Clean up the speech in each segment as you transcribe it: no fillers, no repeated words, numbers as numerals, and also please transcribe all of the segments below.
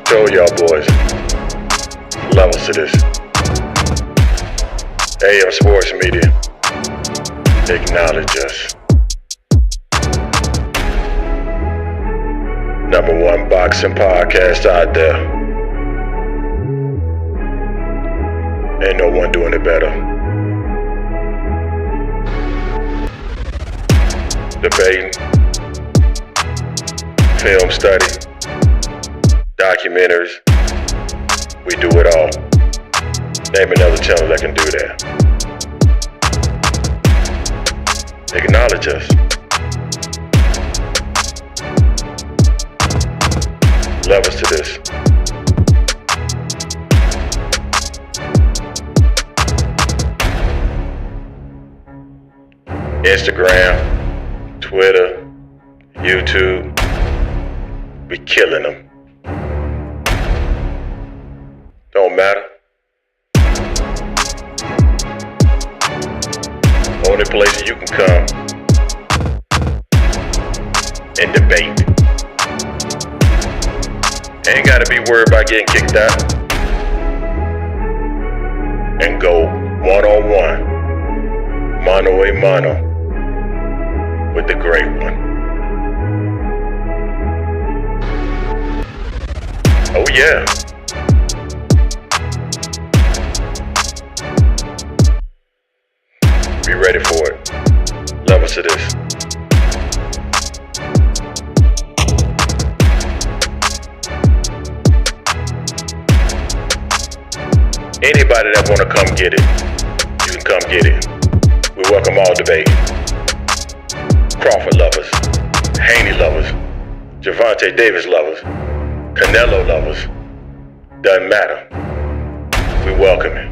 Told y'all boys, levels to this. AM Sports Media, acknowledge us. #1 boxing podcast out there. Ain't no one doing it better. Debating, film study, documentaries, we do it all. Name another channel that can do that. Acknowledge us. Love us to this. Instagram, Twitter, YouTube, we killing them. Don't matter. Only place you can come and debate. Ain't gotta be worried about getting kicked out. And go one-on-one, mano-a-mano, with the great one. Oh yeah. Be ready for it. Love us to this. Anybody that wanna come get it, you can come get it. We welcome all debate. Crawford lovers, Haney lovers, Gervonta Davis lovers, Canelo lovers. Doesn't matter. We welcome it.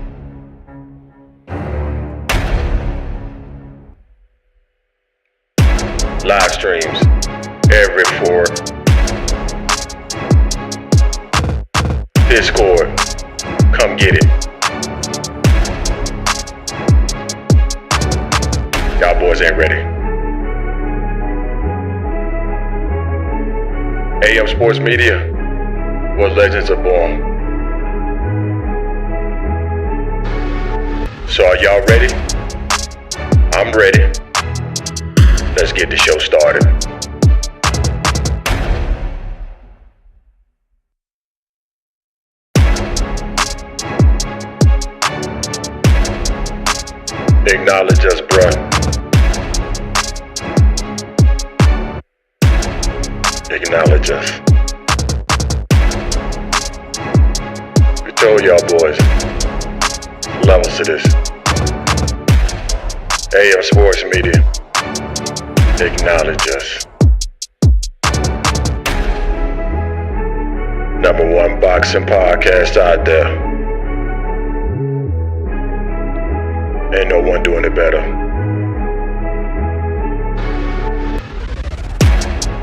Live streams every fork. Discord, come get it. Y'all boys ain't ready. AM Sports Media, where legends are born. So are y'all ready? I'm ready. Let's get the show started. Acknowledge us, bruh. Acknowledge us. We told y'all boys, levels to this. AM Sports Media, acknowledge us. #1 boxing podcast out there. Ain't no one doing it better.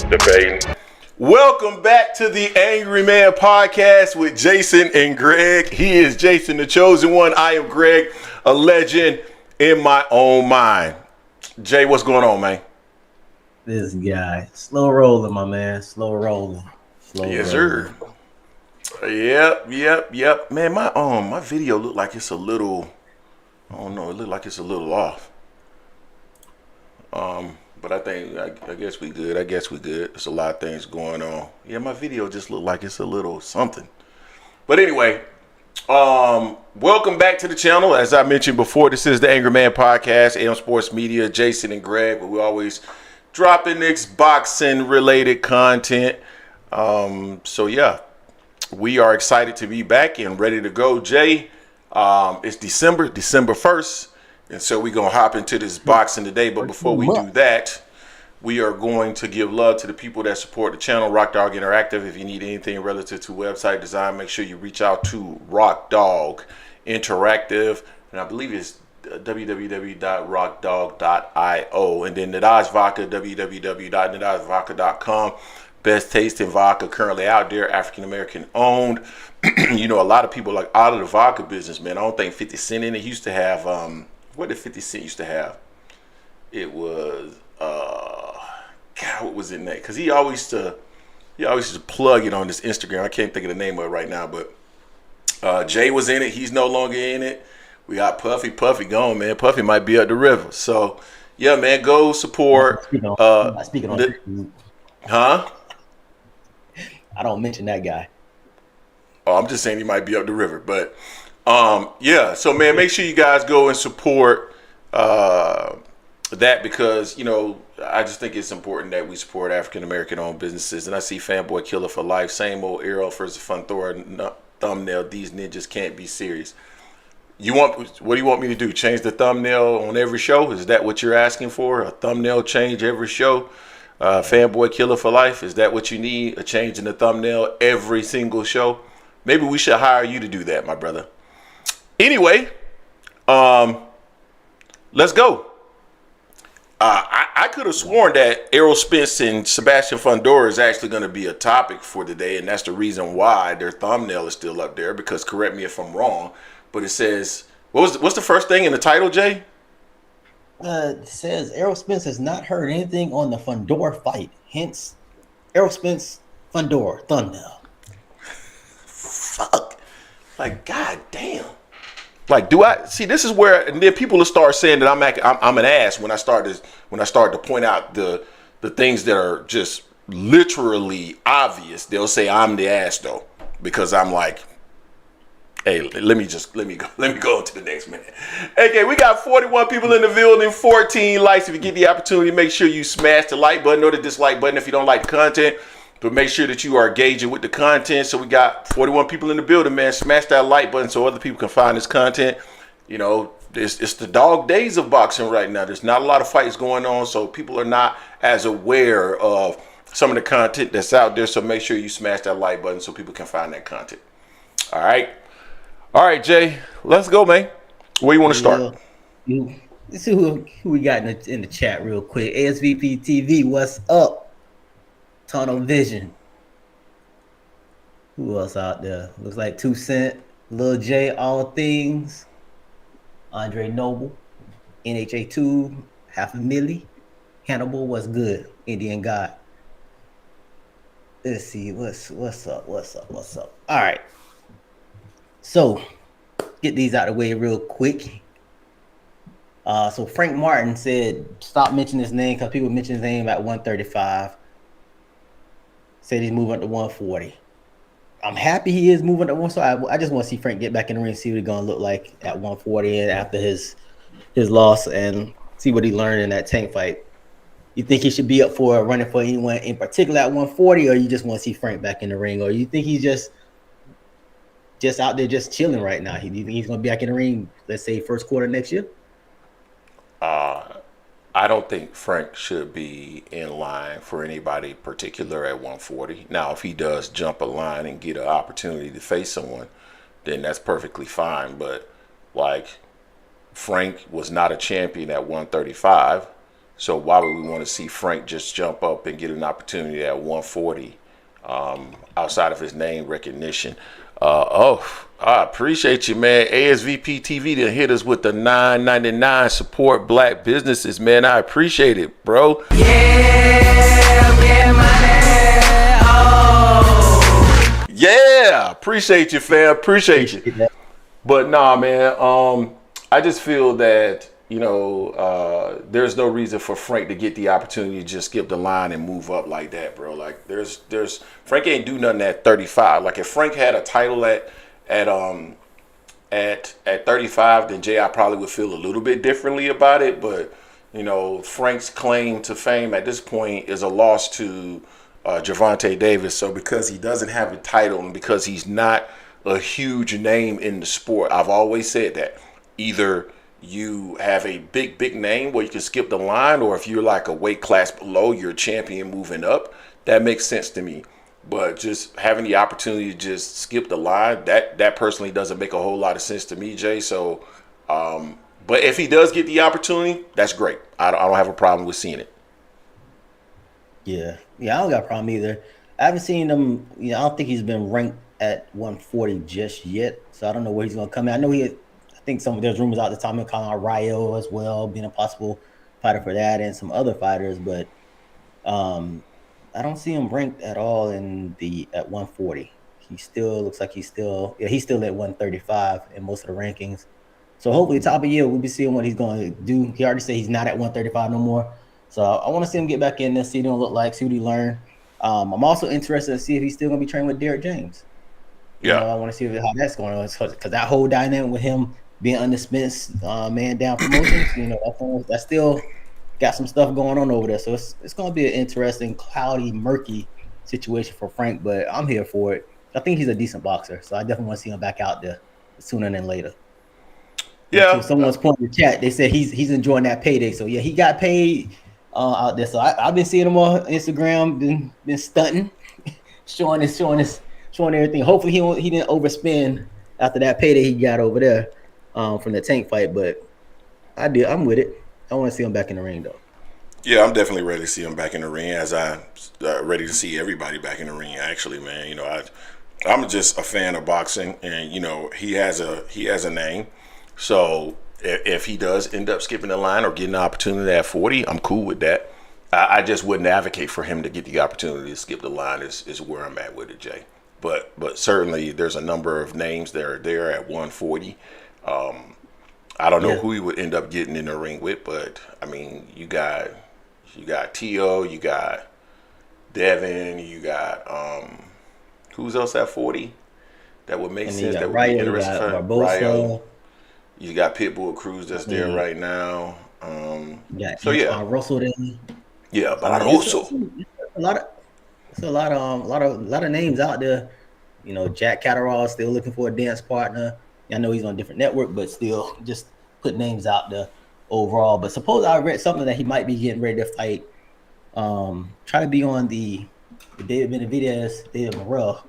Debating. Welcome back to the Angry Man Podcast with Jason and Greg. He is Jason, the chosen one. I am Greg, a legend in my own mind. Jay, what's going on, man? This guy, slow rolling, my man. Slow rolling. Yes, sir. Yep. Man, my video looked like it's a little. I don't know. It looked like it's a little off. But I guess we good. There's a lot of things going on. Yeah, my video just looked like it's a little something. But anyway, welcome back to the channel. As I mentioned before, this is the Angry Man Podcast, AM Sports Media, Jason and Greg, but we always dropping this boxing related content. So yeah, we are excited to be back and ready to go. Jay, it's December 1st. And so we're going to hop into this boxing today. But before we do that, we are going to give love to the people that support the channel, Rock Dog Interactive. If you need anything relative to website design, make sure you reach out to Rock Dog Interactive. And I believe it's www.rockdog.io. And then Nadaj Vodka, www.nadajvodka.com. Best tasting vodka currently out there, African-American owned. You know, a lot of people like out of the vodka business, man. I don't think 50 Cent in it. He used to have, what did 50 Cent used to have? It was, God, what was in that? Because he always he always just plug it on this Instagram. I can't think of the name of it right now, but Jay was in it. He's no longer in it. We got Puffy. Puffy gone, man. Puffy might be up the river. So, yeah, man, go support. Speaking on Huh? I don't mention that guy. Oh, I'm just saying he might be up the river. But, yeah. So, man, make sure you guys go and support that because, you know, I just think it's important that we support African-American owned businesses. And I see Fanboy Killer for life. Same old Errol versus Fundora thumbnail. These ninjas can't be serious. What do you want me to do? Change the thumbnail on every show? Is that what you're asking for? A thumbnail change every show? Fanboy Killer for life? Is that what you need? A change in the thumbnail every single show? Maybe we should hire you to do that, my brother. Anyway, let's go. I could have sworn that Errol Spence and Sebastian Fundora is actually going to be a topic for today, and that's the reason why their thumbnail is still up there, because correct me if I'm wrong, but it says, what's the first thing in the title, Jay? It says Errol Spence has not heard anything on the Fundora fight, hence Errol Spence Fundora thumbnail. Fuck. Like, god damn. Like, do I see? This is where, and then people will start saying that I'm an ass when I start to point out the things that are just literally obvious. They'll say I'm the ass though, because I'm like, hey, let me go to the next minute. Okay, we got 41 people in the building, 14 likes. If you get the opportunity, make sure you smash the like button or the dislike button if you don't like the content. But make sure that you are engaging with the content. So we got 41 people in the building, man. Smash that like button so other people can find this content. You know, it's the dog days of boxing right now. There's not a lot of fights going on, so people are not as aware of some of the content that's out there. So make sure you smash that like button so people can find that content. All right, Jay. Let's go, man. Where you want to start? Let's see who we got in the chat real quick. ASVP TV, what's up? Tunnel Vision. Who else out there? Looks like 2 Cent, Lil J, All Things, Andre Noble, NHA2, Half a Milli, Hannibal, what's good? Indian God. Let's see, what's up? All right. So, get these out of the way real quick. So Frank Martin said, stop mentioning his name because people mention his name at 135. Said he's moving up to 140. I'm happy he is moving up to 140. I just want to see Frank get back in the ring and see what he's going to look like at 140 and after his loss and see what he learned in that Tank fight. You think he should be up for running for anyone in particular at 140, or you just want to see Frank back in the ring, or you think he's just out there just chilling right now? You think he's going to be back in the ring, let's say, first quarter next year? I don't think Frank should be in line for anybody particular at 140. Now, if he does jump a line and get an opportunity to face someone, then that's perfectly fine. But, like, Frank was not a champion at 135. So why would we want to see Frank just jump up and get an opportunity at 140 outside of his name recognition? I appreciate you, man. ASVP TV to hit us with the $9.99 support black businesses, man. I appreciate it, bro. Yeah, appreciate you, fam. Appreciate you. But nah, man. I just feel that, you know, there's no reason for Frank to get the opportunity to just skip the line and move up like that, bro. Like there's Frank ain't do nothing at 35. Like if Frank had a title at 35, then Jay, I probably would feel a little bit differently about it. But you know, Frank's claim to fame at this point is a loss to Gervonta Davis. So because he doesn't have a title and because he's not a huge name in the sport, I've always said that either you have a big name where you can skip the line, or if you're like a weight class below, you're a champion moving up, that makes sense to me. But just having the opportunity to just skip the line, that personally doesn't make a whole lot of sense to me, Jay. So, but if he does get the opportunity, that's great. I don't have a problem with seeing it. Yeah, I don't got a problem either. I haven't seen him. I don't think he's been ranked at 140 just yet. So I don't know where he's going to come in. I know I think there's rumors out the time of calling out Rayo as well, being a possible fighter for that, and some other fighters. But I don't see him ranked at all at 140. He still looks like he's still at 135 in most of the rankings. So hopefully top of the year we'll be seeing what he's going to do. He already said he's not at 135 no more. So I want to see him get back in there, see what he look like, see what he learned. I'm also interested to see if he's still going to be training with Derek James. You know, I want to see how that's going on because that whole dynamic with him being under Spence, man down promotions, you know, that's still got some stuff going on over there. So it's going to be an interesting, cloudy, murky situation for Frank, but I'm here for it. I think he's a decent boxer, so I definitely want to see him back out there sooner than later. Yeah. To someone's point in the chat, they said he's enjoying that payday. So yeah, he got paid out there. So I've been seeing him on Instagram, been stunting, showing everything. Hopefully he didn't overspend after that payday he got over there from the Tank fight. But I'm with it. I want to see him back in the ring though. Yeah, I'm definitely ready to see him back in the ring, as I'm ready to see everybody back in the ring. Actually, man, you know, I'm just a fan of boxing, and you know, he has a name. So if he does end up skipping the line or getting the opportunity at 40, I'm cool with that. I just wouldn't advocate for him to get the opportunity to skip the line. Is where I'm at with it, Jay. But certainly there's a number of names that are there at 140. I don't know who he would end up getting in the ring with, but I mean, you got T.O., you got Devin, you got who's else at 40 that would make sense, that would be interesting for Ryo. You got Pitbull Cruz that's there right now. So yeah, Russell there. Yeah, but also a lot of names out there. You know, Jack Catterall still looking for a dance partner. I know he's on a different network, but still just put names out there overall. But suppose I read something that he might be getting ready to fight. Try to be on the David Benavidez, David Morrell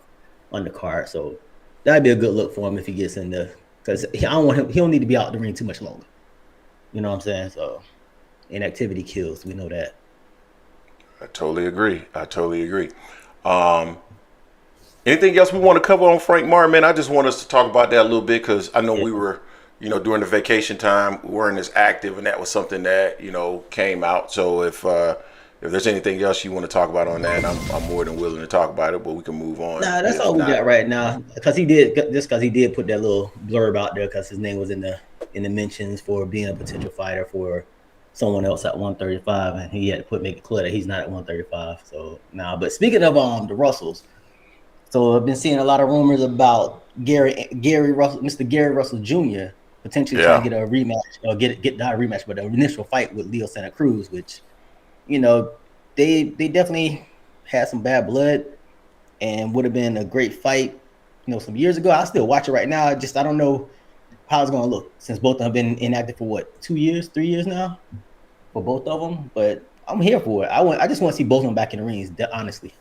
on the card. So that'd be a good look for him if he gets in there. Because I don't want him. He don't need to be out the ring too much longer. You know what I'm saying? So inactivity kills. We know that. I totally agree. Anything else we want to cover on Frank Martin, man? I just want us to talk about that a little bit because I know we were, you know, during the vacation time, we weren't as active, and that was something that, you know, came out. So if there's anything else you want to talk about on that, I'm more than willing to talk about it, but we can move on. Nah, that's all we got right now. Because he did put that little blurb out there because his name was in the mentions for being a potential fighter for someone else at 135, and he had to make it clear that he's not at 135. So but speaking of the Russells, so I've been seeing a lot of rumors about Gary Russell, Mr. Gary Russell Jr. potentially trying to get a rematch or get not a rematch, but an initial fight with Leo Santa Cruz, which, you know, they definitely had some bad blood and would have been a great fight, you know, some years ago. I still watch it right now. I don't know how it's going to look since both of them have been inactive for 3 years now for both of them. But I'm here for it. I just want to see both of them back in the rings, honestly.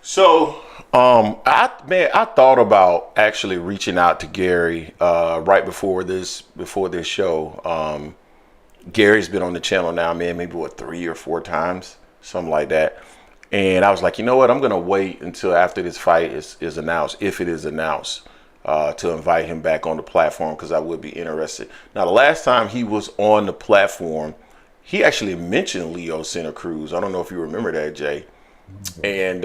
So, I thought about actually reaching out to Gary right before this show. Gary's been on the channel now, man, maybe 3 or 4 times, something like that. And I was like, you know what? I'm gonna wait until after this fight is announced, if it is announced, to invite him back on the platform because I would be interested. Now, the last time he was on the platform, he actually mentioned Leo Santa Cruz. I don't know if you remember that, Jay. And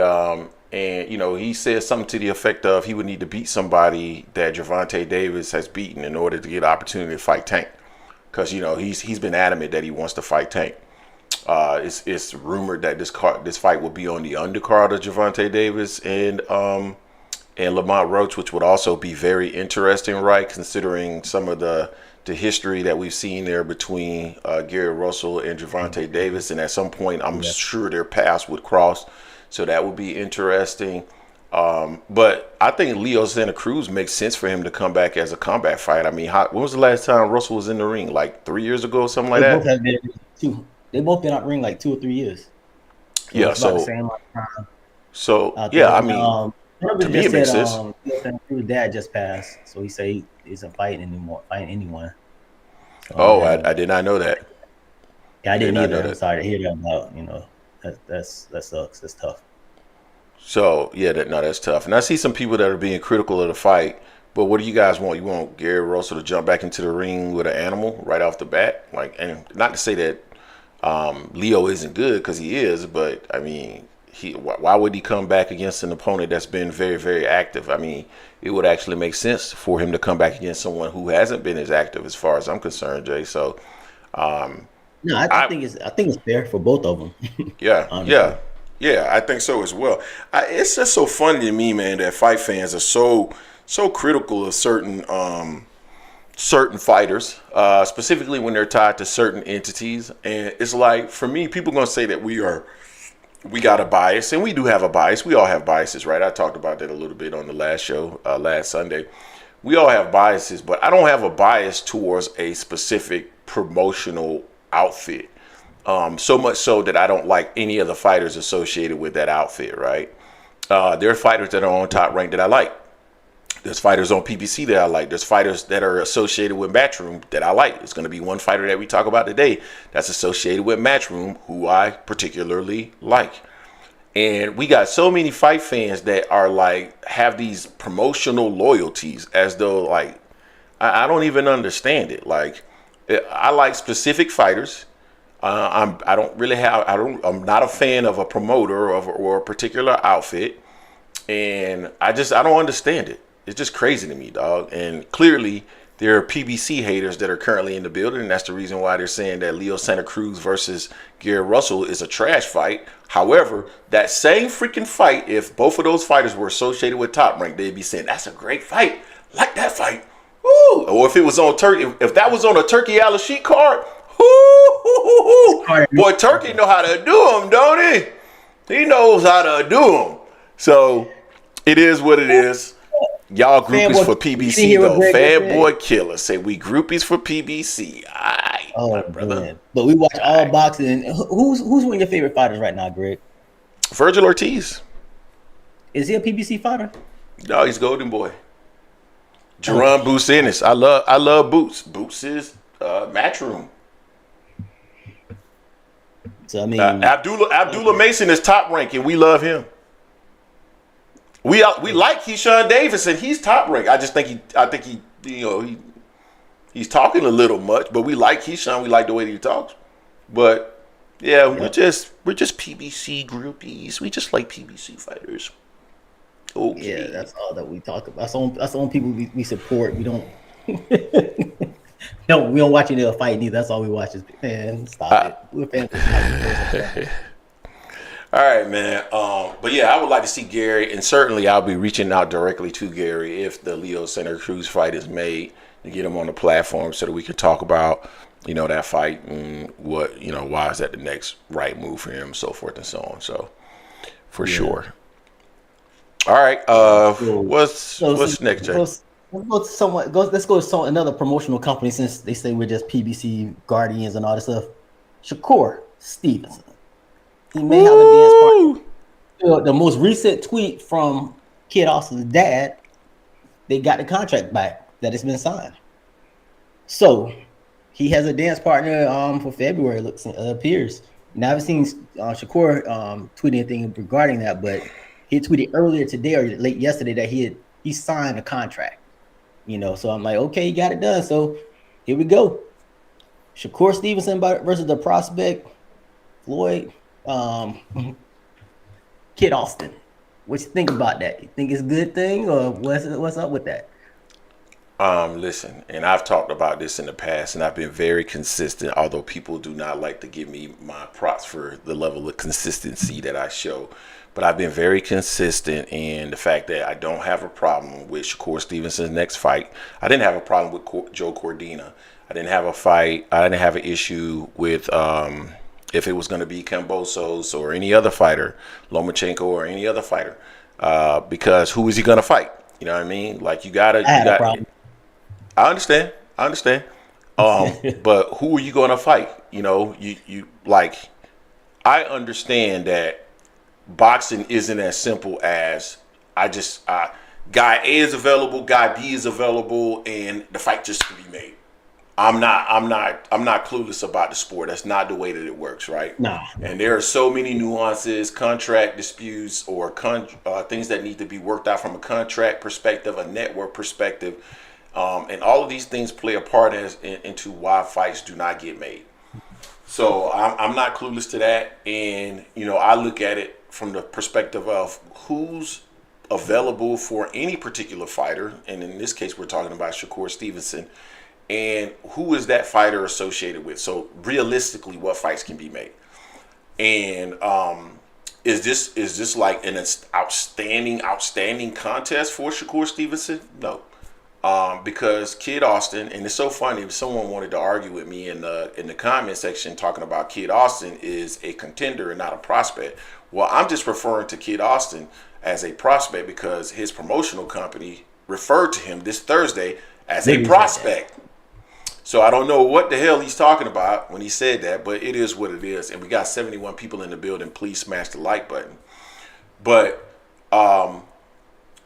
you know, he said something to the effect of he would need to beat somebody that Gervonta Davis has beaten in order to get an opportunity to fight Tank, because, you know, he's been adamant that he wants to fight Tank. It's rumored that this fight will be on the undercard of Gervonta Davis and Lamont Roach, which would also be very interesting, right? Considering some of the history that we've seen there between Gary Russell and Gervonta Davis, and at some point, I'm sure their paths would cross. So that would be interesting. But I think Leo Santa Cruz makes sense for him to come back as a combat fight. I mean, when was the last time Russell was in the ring? Like 3 years ago or something like that? They both been out in the ring like 2 or 3 years. So yeah, I mean, to me it makes sense. His dad just passed, so he said he isn't fighting anyone. I did not know that. Yeah, I didn't either. I'm sorry to hear that about, you know, that sucks. That's tough. So yeah, that's tough. And I see some people that are being critical of the fight. But what do you guys want? You want Gary Russell to jump back into the ring with an animal right off the bat? Like, and not to say that Leo isn't good because he is, but I mean, why would he come back against an opponent that's been very, very active? I mean, it would actually make sense for him to come back against someone who hasn't been as active, as far as I'm concerned, Jay. So, No, I think it's fair for both of them. yeah, Honestly. I think so as well. It's just so funny to me, man, that fight fans are so critical of certain fighters, specifically when they're tied to certain entities. And it's like, for me, people are gonna say that we got a bias, and we do have a bias. We all have biases, right? I talked about that a little bit on the last show, last Sunday. We all have biases, but I don't have a bias towards a specific promotional outfit. So much so that I don't like any of the fighters associated with that outfit, right? There are fighters that are on Top Rank that I like. There's fighters on PBC that I like. There's fighters that are associated with Matchroom that I like. It's going to be one fighter that we talk about today that's associated with Matchroom who I particularly like. And we got so many fight fans that are like, have these promotional loyalties as though like, I don't even understand it. Like, I like specific fighters. I'm not a fan of a promoter or a particular outfit. And I don't understand it. It's just crazy to me, dog. And clearly there are PBC haters that are currently in the building. And that's the reason why they're saying that Leo Santa Cruz versus Gary Russell is a trash fight. However, that same freaking fight, if both of those fighters were associated with Top Rank, they'd be saying, that's a great fight. Like that fight. Woo! Or if it was on Turkey, if that was on a Turkey Al-Sheik card, boy, Turkey know how to do them, don't he? He knows how to do them. So it is what it is. Y'all groupies Fanboy, for PBC though. Fanboy killer say we groupies for PBC. Oh, brother. Man. But we watch all boxing. Who's one of your favorite fighters right now, Greg? Vergil Ortiz. Is he a PBC fighter? No, he's Golden Boy. Jaron Ennis. I love Boots. Boots is Matchroom. So I mean, Abdullah Mason is Top Rank, and we love him. We like Keyshawn Davis, and he's Top Rank. I think he he's talking a little much, but we like Keyshawn. We like the way that he talks. But yeah, we're just PBC groupies. We just like PBC fighters. Okay. Yeah, that's all that we talk about. That's the only people we support. We don't we don't watch any other fight neither. That's all we watch is stop it. We're fans. All right, man. But yeah, I would like to see Gary, and certainly I'll be reaching out directly to Gary if the Leo Santa Cruz fight is made, to get him on the platform so that we can talk about, that fight and what, why is that the next right move for him, so forth and so on. So for sure. All right. What's next, Jay? Let's go to another promotional company, since they say we're just PBC guardians and all this stuff. Shakur Stevenson. He may have a dance partner. The most recent tweet from Kid Austin's dad, they got the contract back, that it's been signed. So he has a dance partner for February, appears. Now I haven't seen Shakur tweet anything regarding that, but he tweeted earlier today or late yesterday that he signed a contract. So I'm like, okay, he got it done. So here we go. Shakur Stevenson versus the prospect Floyd Kid Austin. What you think about that? You think it's a good thing, or what's up with that? Listen, and I've talked about this in the past, and I've been very consistent, although people do not like to give me my props for the level of consistency that I show. But I've been very consistent in the fact that I don't have a problem with Shakur Stevenson's next fight. I didn't have a problem with Joe Cordina. I didn't have an issue with if it was going to be Kambosos or any other fighter, Lomachenko or any other fighter, because who is he going to fight? You know what I mean? Like I understand. But who are you going to fight? I understand that boxing isn't as simple as guy A is available, guy B is available, and the fight just to be made. I'm not clueless about the sport. That's not the way that it works, right? No. And there are so many nuances, contract disputes, or things that need to be worked out from a contract perspective, a network perspective, and all of these things play a part into why fights do not get made. So I'm not clueless to that, and I look at it from the perspective of who's available for any particular fighter, and in this case, we're talking about Shakur Stevenson, and who is that fighter associated with? So realistically, what fights can be made? And is this like an outstanding contest for Shakur Stevenson? No. Because Kid Austin, and it's so funny, if someone wanted to argue with me in the comment section talking about Kid Austin is a contender and not a prospect. Well, I'm just referring to Kid Austin as a prospect because his promotional company referred to him this Thursday as a prospect. So I don't know what the hell he's talking about when he said that, but it is what it is. And we got 71 people in the building. Please smash the like button. But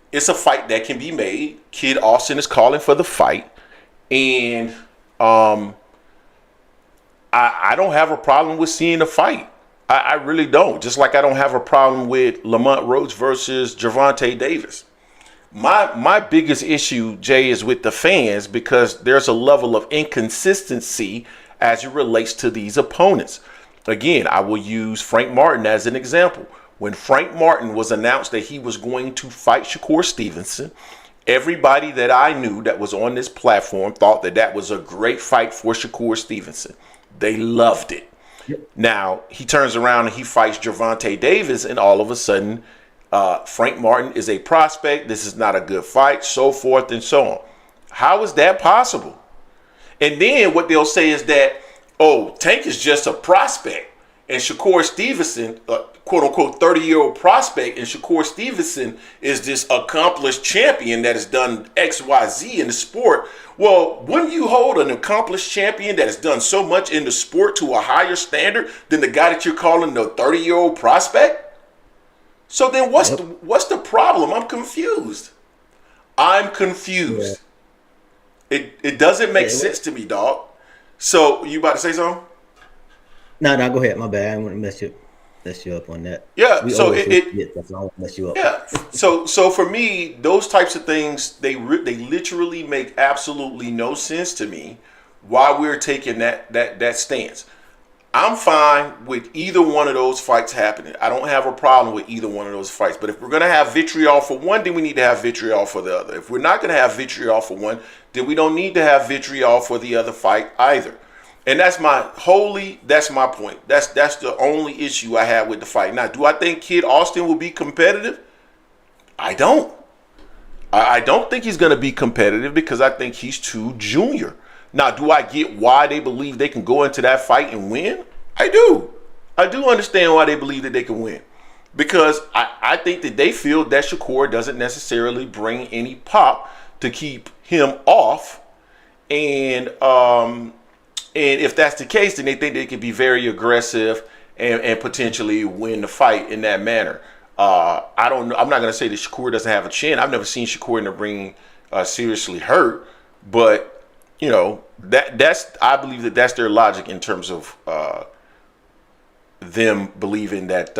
it's a fight that can be made. Kid Austin is calling for the fight. And I don't have a problem with seeing the fight. I really don't. Just like I don't have a problem with Lamont Roach versus Gervonta Davis. My biggest issue, Jay, is with the fans because there's a level of inconsistency as it relates to these opponents. Again, I will use Frank Martin as an example. When Frank Martin was announced that he was going to fight Shakur Stevenson, everybody that I knew that was on this platform thought that that was a great fight for Shakur Stevenson. They loved it. Yep. Now, he turns around and he fights Gervonta Davis, and all of a sudden, Frank Martin is a prospect. This is not a good fight, so forth and so on. How is that possible? And then what they'll say is that, oh, Tank is just a prospect, and Shakur Stevenson, quote unquote 30-year-old prospect, and Shakur Stevenson is this accomplished champion that has done XYZ in the sport. Well, wouldn't you hold an accomplished champion that has done so much in the sport to a higher standard than the guy that you're calling the 30-year-old prospect? So then what's the problem? I'm confused. Yeah. It doesn't make sense to me, dog. So you about to say something? No, go ahead. My bad. I want to mess you up on that. Yeah. I don't want to mess you up. Yeah. So for me, those types of things, they literally make absolutely no sense to me. Why we're taking that stance. I'm fine with either one of those fights happening. I don't have a problem with either one of those fights. But if we're going to have vitriol for one, then we need to have vitriol for the other. If we're not going to have vitriol for one, then we don't need to have vitriol for the other fight either. And that's my point. That's the only issue I have with the fight. Now, do I think Kid Austin will be competitive? I don't. I don't think he's going to be competitive because I think he's too junior. Now, do I get why they believe they can go into that fight and win? I do. I do understand why they believe that they can win. Because I think that they feel that Shakur doesn't necessarily bring any pop to keep him off. And if that's the case, then they think they can be very aggressive and potentially win the fight in that manner. I don't know. I'm not going to say that Shakur doesn't have a chin. I've never seen Shakur in the ring seriously hurt. But I believe that's their logic in terms of them believing that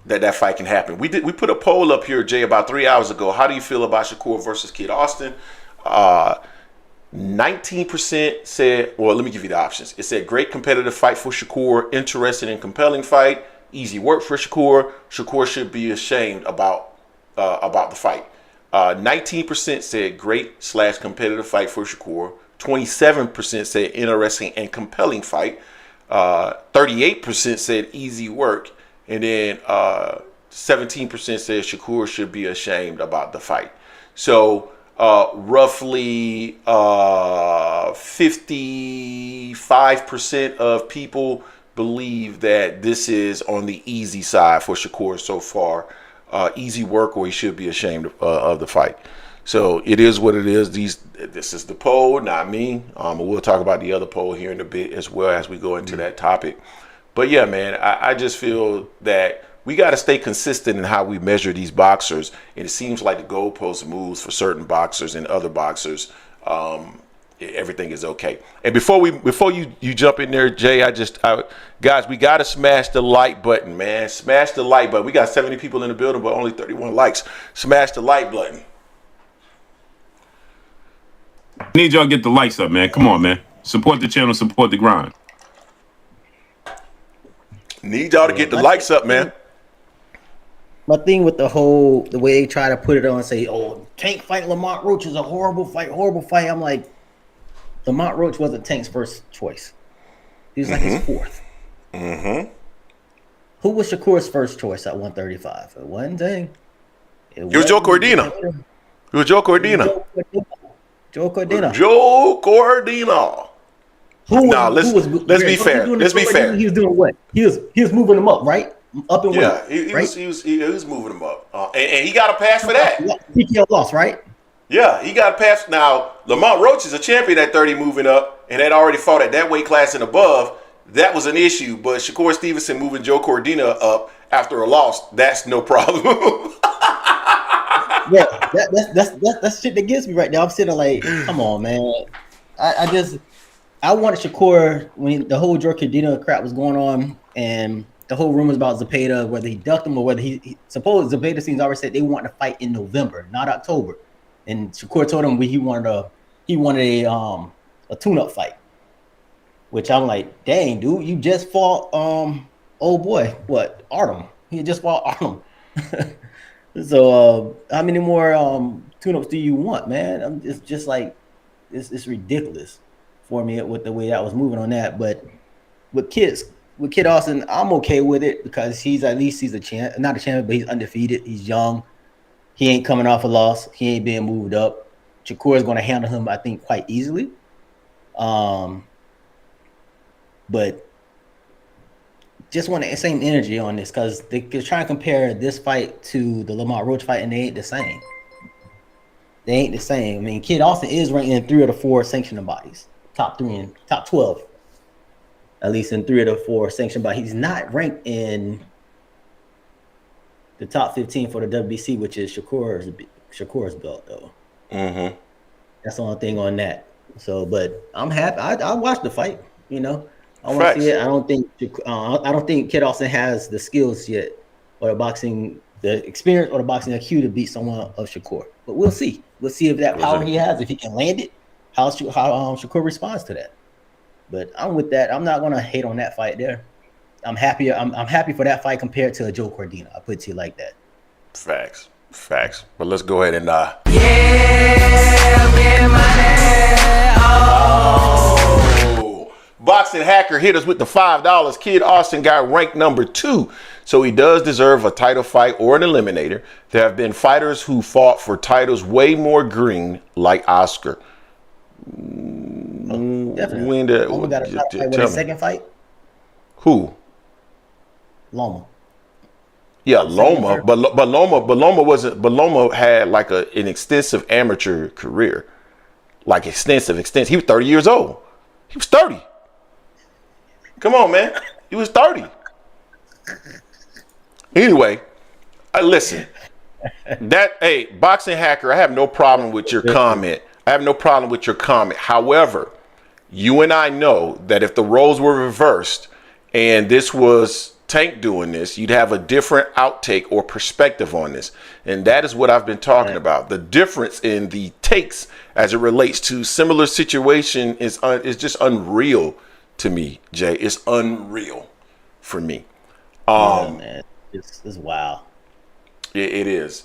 that fight can happen. We put a poll up here, Jay, about 3 hours ago. How do you feel about Shakur versus Kid Austin? 19% said, well, let me give you the options. It said great competitive fight for Shakur, interesting and compelling fight, easy work for Shakur. Shakur should be ashamed about the fight. 19% said great / competitive fight for Shakur. 27% said interesting and compelling fight. 38% said easy work. And then 17% said Shakur should be ashamed about the fight. So roughly 55% of people believe that this is on the easy side for Shakur so far. Easy work, or he should be ashamed of the fight. So it is what it is. This is the poll, not me. We'll talk about the other poll here in a bit as well as we go into that topic. But yeah, man, I just feel that we got to stay consistent in how we measure these boxers. And it seems like the goalpost moves for certain boxers, and other boxers, everything is okay. And before you jump in there, Jay, guys, we got to smash the like button, man. Smash the like button. We got 70 people in the building, but only 31 likes. Smash the like button. I need y'all to get the likes up, man. Come on, man. Support the channel, support the grind. Need y'all to get the likes up, man. My thing with the way they try to put it on, say, "Oh, Tank fight Lamont Roach is a horrible fight." I'm like, Lamont Roach wasn't Tank's first choice. He was like his fourth. Mm-hmm. Who was Shakur's first choice at 135? It wasn't Tank. It was Joe Cordina. It was Joe Cordina. Joe Cordina. Joe Cordina. Let's be fair. Let's be fair. He was doing what? He was moving him up, right? Up and yeah, he was moving him up, and he got a pass for that. TKO loss, right? Yeah, he got a pass. Now Lamont Roach is a champion at 30, moving up, and had already fought at that weight class and above. That was an issue, but Shakur Stevenson moving Joe Cordina up after a loss, that's no problem. Yeah, that's shit that gets me right now. I'm sitting like, come on, man. I wanted Shakur when the whole Joe Cordina crap was going on, and the whole rumors about Zepeda, whether he ducked him or whether he supposed Zepeda seems already said they wanted to fight in November, not October. And Shakur told him he wanted a tune-up fight. Which I'm like, dang, dude, you just fought old boy, Artem. He just fought Artem. So how many more tune-ups do you want, man? It's just like it's ridiculous for me with the way I was moving on that. But with Kid Austin, I'm okay with it because he's a champ, not a champion, but he's undefeated. He's young. He ain't coming off a loss. He ain't being moved up. Shakur is going to handle him, I think, quite easily. But just want the same energy on this because they're trying to compare this fight to the Lamont Roach fight, and they ain't the same. They ain't the same. I mean, Kid Austin is ranked in 3 of the 4 sanctioning bodies, top 3 and top 12, at least in 3 of the 4 sanctioned bodies. He's not ranked in the top 15 for the WBC, which is Shakur's belt, though. Mm-hmm. That's the only thing on that. So, but I'm happy. I watched the fight. You know, I want to see it. I don't think Kid Austin has the skills yet, or the experience, or the boxing IQ to beat someone of Shakur. But we'll see. We'll see if that power he has, if he can land it, how Shakur responds to that. But I'm with that. I'm not gonna hate on that fight there. I'm happy for that fight compared to a Joe Cordina. I put it to you like that. Facts. But let's go ahead and Boxing Hacker hit us with the $5. Kid Austin got ranked number 2, so he does deserve a title fight or an eliminator. There have been fighters who fought for titles way more green, like Oscar. Definitely. When got a fight with a second fight. Who? Loma. Yeah, Loma, but Loma had like an extensive amateur career, like extensive. He was 30 years old. He was 30. Come on, man. He was 30. Anyway, listen. Boxing Hacker, I have no problem with your comment. However, you and I know that if the roles were reversed and this was Tank doing this, you'd have a different outtake or perspective on this. And that is what I've been talking about. The difference in the takes as it relates to similar situation is just unreal to me, Jay. It's unreal for me. Man, it's wild. It is.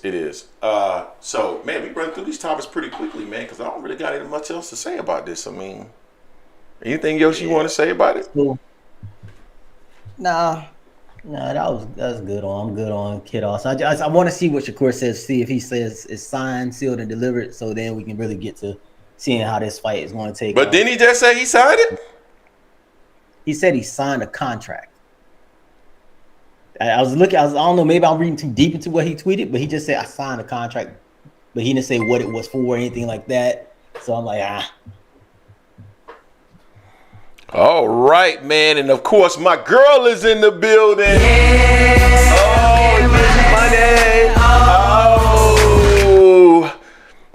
So, man, we run through these topics pretty quickly, man, because I don't really got much else to say about this. I mean, anything else you want to say about it? Cool. Nah, that's good on. I'm good on Kid Austin. I want to see what Shakur says. See if he says it's signed, sealed, and delivered. So then we can really get to seeing how this fight is going to take. But didn't he just say he signed it? He said he signed a contract. I don't know. Maybe I'm reading too deep into what he tweeted, but he just said I signed a contract, but he didn't say what it was for or anything like that. So I'm like, All right, man, and of course my girl is in the building. Money.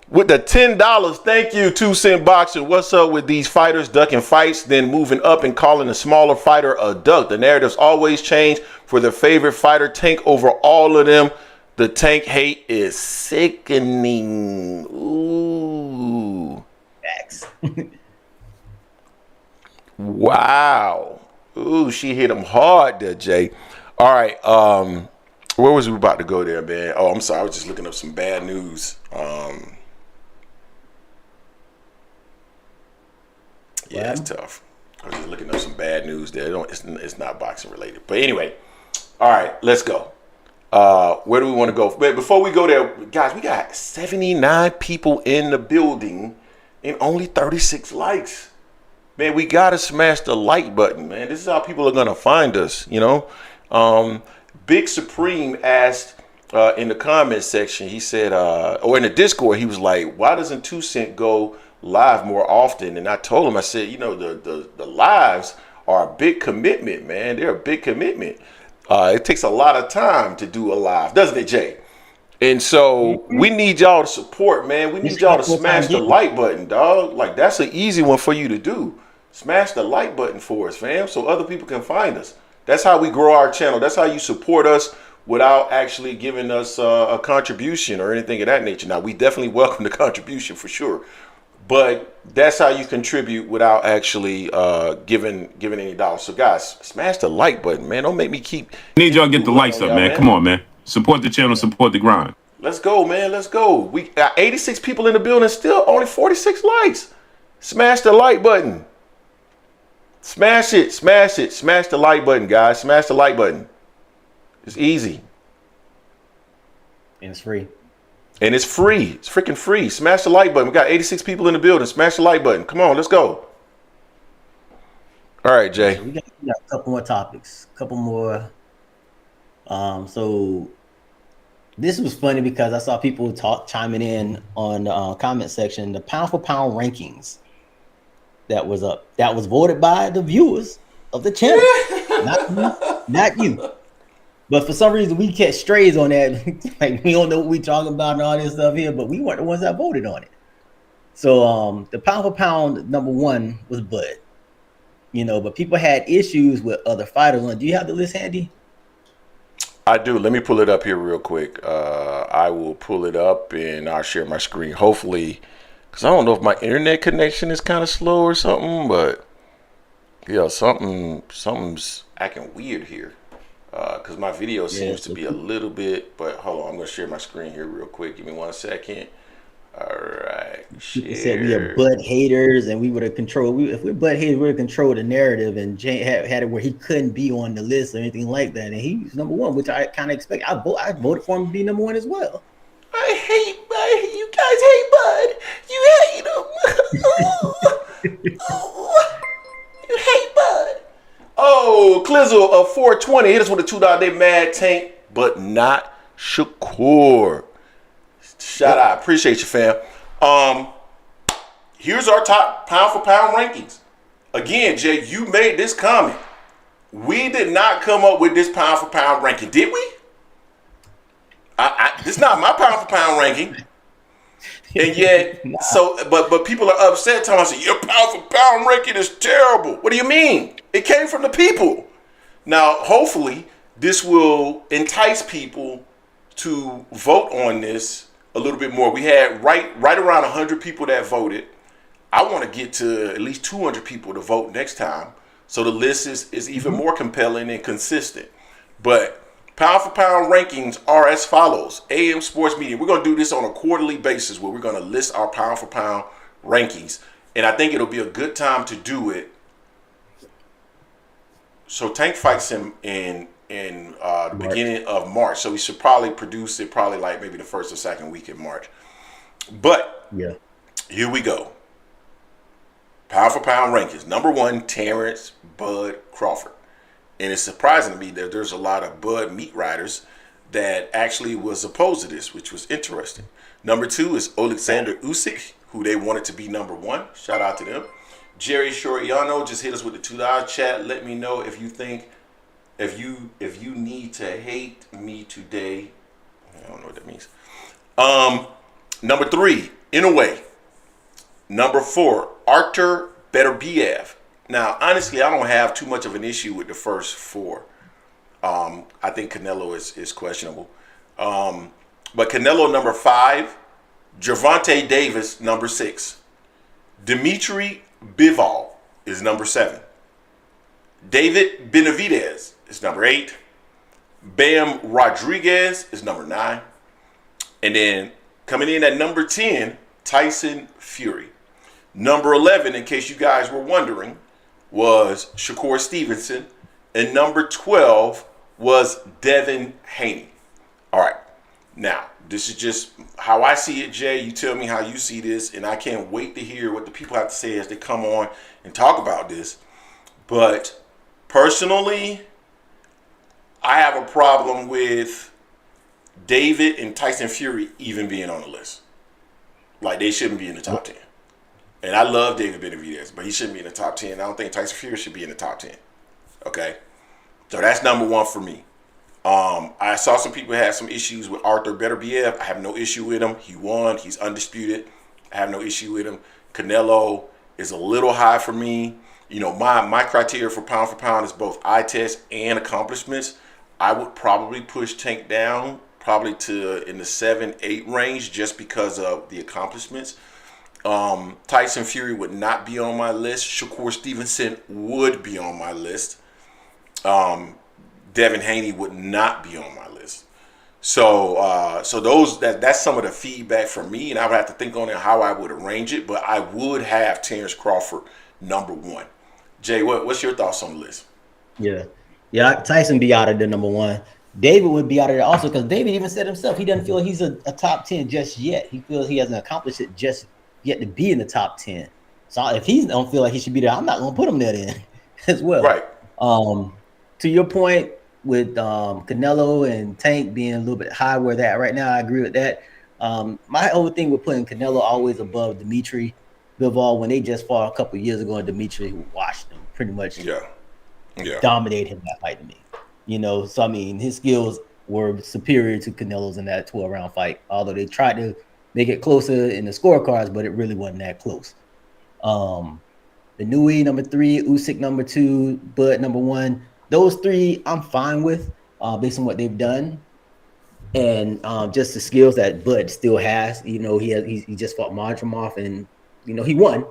With the $10, thank you, 2 Cent Boxing. What's up with these fighters ducking fights, then moving up and calling a smaller fighter a duck? The narratives always change for their favorite fighter. Tank over all of them. The Tank hate is sickening. Ooh. facts. Wow. Ooh, she hit him hard there, Jay. All right. Where was we about to go there, man? Oh, I'm sorry. I was just looking up some bad news. Yeah, it's tough. I was just looking up some bad news there. It's not boxing related. But anyway, all right, let's go. Where do we want to go? But before we go there, guys, we got 79 people in the building and only 36 likes. Man, we gotta smash the like button, man. This is how people are gonna find us, you know. Big Supreme asked in the comment section, he said, or in the Discord, he was like, why doesn't 2 Cent go live more often? And I told him, I said, you know, the lives are a big commitment, man. They're a big commitment. It takes a lot of time to do a live, doesn't it, Jay? And so we need y'all to support, man. We need y'all to smash the like button, dog. Like, that's an easy one for you to do. Smash the like button for us, fam, so other people can find us. That's how we grow our channel. That's how you support us without actually giving us a contribution or anything of that nature. Now, we definitely welcome the contribution for sure, but that's how you contribute without actually giving any dollars. So, guys, smash the like button, man. Don't make me keep. Need y'all get the likes up, man. Come on, man. Support the channel. Support the grind. Let's go, man. Let's go. We got 86 people in the building. Still only 46 likes. Smash the like button. Smash it, smash it, smash the like button, guys. Smash the like button. It's easy. And it's free. And it's free. It's freaking free. Smash the like button. We got 86 people in the building. Smash the like button. Come on, let's go. All right, Jay. So we got a couple more topics. A couple more. So this was funny because I saw people chiming in on the comment section. The pound for pound rankings that was up. That was voted by the viewers of the channel. not you. But for some reason we catch strays on that. Like, we don't know what we talking about and all this stuff here, but we weren't the ones that voted on it. So the pound for pound number 1 was Bud. You know, but people had issues with other fighters on. Do you have the list handy? I do. Let me pull it up here real quick. I will pull it up and I'll share my screen. Hopefully, because I don't know if my internet connection is kind of slow or something, but yeah, something's acting weird here. Because my video seems to be a little bit, but hold on, I'm gonna share my screen here real quick. Give me 1 second. All right. People said we are Bud haters, and we would have controlled. If we're Bud haters, we would have controlled the narrative, and Jay had it where he couldn't be on the list or anything like that. And he's number 1, which I kind of expect. I voted for him to be number 1 as well. I hate Bud. You guys hate Bud. You hate him. You hate Bud. Oh, Clizzle of 420 hit us with a $2 day mad tank, but not Shakur. Shout out. Appreciate you, fam. Here's our top pound for pound rankings. Again, Jay, you made this comment. We did not come up with this pound for pound ranking, did we? This is not my pound for pound ranking. And yet, but people are upset telling us your pound for pound ranking is terrible. What do you mean? It came from the people. Now, hopefully, this will entice people to vote on this a little bit more. We had right around 100 people that voted. I want to get to at least 200 people to vote next time, so the list is even more compelling and consistent. But pound for pound rankings are as follows. AM Sports Media. We're going to do this on a quarterly basis where we're going to list our pound for pound rankings. And I think it'll be a good time to do it. So Tank fights him in the beginning of March. So we should probably produce it probably like maybe the first or second week in March. But yeah, here we go. Pound for pound rankings. Number 1, Terrence Bud Crawford. And it's surprising to me that there's a lot of Bud meat riders that actually was opposed to this, which was interesting. Number 2 is Alexander Usyk, who they wanted to be number 1. Shout out to them. Jerry Shoriano just hit us with the $2 chat. Let me know if you think, if you need to hate me today. I don't know what that means. Number 3, in a way. Number 4, Artur Beterbiev. Now, honestly, I don't have too much of an issue with the first 4. I think Canelo is questionable. But Canelo, number 5. Gervonta Davis, number 6. Dimitri Bivol is number 7. David Benavidez is number 8. Bam Rodriguez is number 9. And then coming in at number 10, Tyson Fury. Number 11, in case you guys were wondering, was Shakur Stevenson. And number 12 was Devin Haney. All right. Now, this is just how I see it, Jay. You tell me how you see this, and I can't wait to hear what the people have to say as they come on and talk about this. But personally, I have a problem with David and Tyson Fury even being on the list. Like, they shouldn't be in the top 10. And I love David Benavidez, but he shouldn't be in the top 10. I don't think Tyson Fury should be in the top 10. Okay? So that's number 1 for me. I saw some people had some issues with Arthur Beterbiev. I have no issue with him. He won. He's undisputed. I have no issue with him. Canelo is a little high for me. You know, my criteria for pound is both eye test and accomplishments. I would probably push Tank down probably to in the 7-8 range just because of the accomplishments. Tyson Fury would not be on my list. Shakur Stevenson would be on my list. Devin Haney would not be on my list. So that's some of the feedback from me, and I would have to think on it how I would arrange it. But I would have Terrence Crawford number 1. Jay, what's your thoughts on the list? Yeah, Tyson be out of the number 1. David would be out of there also because David even said himself he doesn't feel he's a top 10 just yet. He feels he hasn't accomplished it just yet to be in the top 10. So if he don't feel like he should be there, I'm not going to put him there then as well. Right. To your point with Canelo and Tank being a little bit high where they're at right now, I agree with that. My whole thing with putting Canelo always above Dimitri Bivol when they just fought a couple of years ago and Dimitri washed him pretty much. Dominated him that fight to me. You know, so I mean, his skills were superior to Canelo's in that 12-round fight, although they tried to make it closer in the scorecards, but it really wasn't that close. The Nui number 3, Usyk number 2, Bud number 1. Those 3 I'm fine with based on what they've done. And just the skills that Bud still has. You know, he just fought Madrimov and, you know, he won.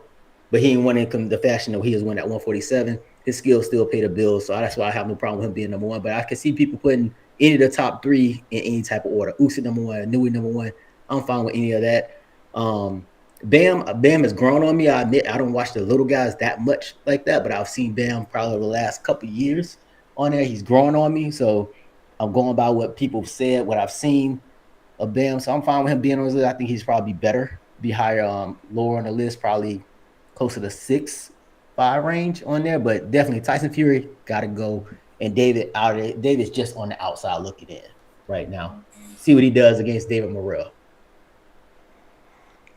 But he didn't win in the fashion that he has won at 147. His skills still pay the bills. So that's why I have no problem with him being number 1. But I can see people putting any of the top 3 in any type of order. Usyk number 1, Nui number 1. I'm fine with any of that. Bam has grown on me. I admit I don't watch the little guys that much like that, but I've seen Bam probably the last couple of years on there. He's growing on me, so I'm going by what people have said, what I've seen of Bam. So I'm fine with him being on the list. I think he's probably better, be higher, lower on the list, probably closer to 6-5 range on there. But definitely Tyson Fury got to go, and David out of it. David's just on the outside looking in right now. See what he does against David Morrell.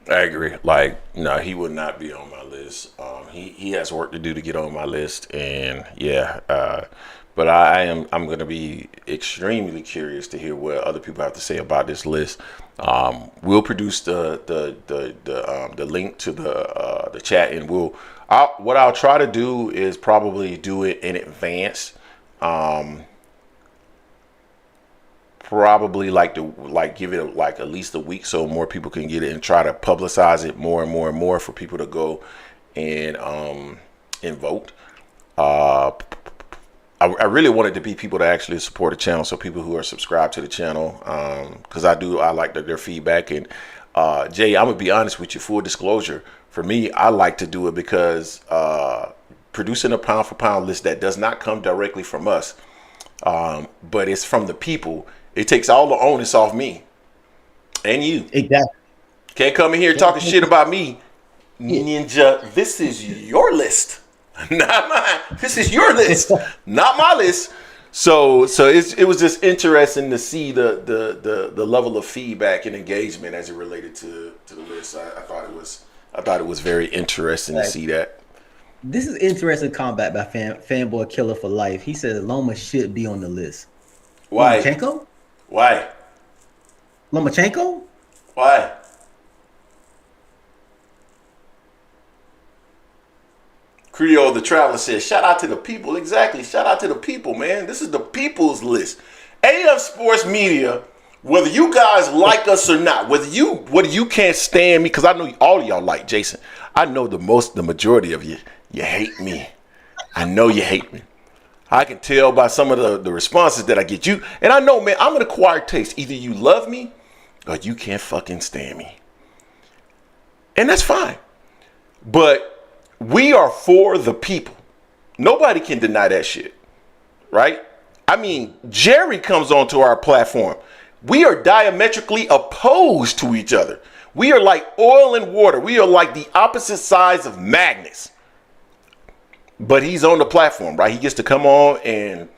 I agree. Like, no, he would not be on my list. He has work to do to get on my list, and but I'm going to be extremely curious to hear what other people have to say about this list. We'll produce the link to the chat, and what I'll try to do is probably do it in advance. Probably give it like at least a week so more people can get it, and try to publicize it more and more and more for people to go and vote. I really wanted to be people to actually support the channel, so people who are subscribed to the channel, because I like their feedback. And Jay, I'm gonna be honest with you, full disclosure, for me, I like to do it because producing a pound for pound list that does not come directly from us, but it's from the people. It takes all the onus off me and you. Exactly. Can't come in here talking shit about me. Ninja, this is your list, not mine. This is your list, not my list. So it was just interesting to see the level of feedback and engagement as it related to the list. I thought it was very interesting to see that. This is interesting combat by Fanboy Killer for Life. He says Loma should be on the list. Why? Lomachenko? Why? Lomachenko? Why? Creole the Traveler says, shout out to the people. Exactly. Shout out to the people, man. This is the people's list. AM Sports Media, whether you guys like us or not, whether you can't stand me, because I know all of y'all like Jason. I know the majority of you hate me. I know you hate me. I can tell by some of the responses that I get. You and I know, man, I'm an acquired taste. Either you love me or you can't fucking stand me. And that's fine. But we are for the people. Nobody can deny that shit. Right? I mean, Jerry comes onto our platform. We are diametrically opposed to each other. We are like oil and water. We are like the opposite sides of magnets. But he's on the platform, right? He gets to come on and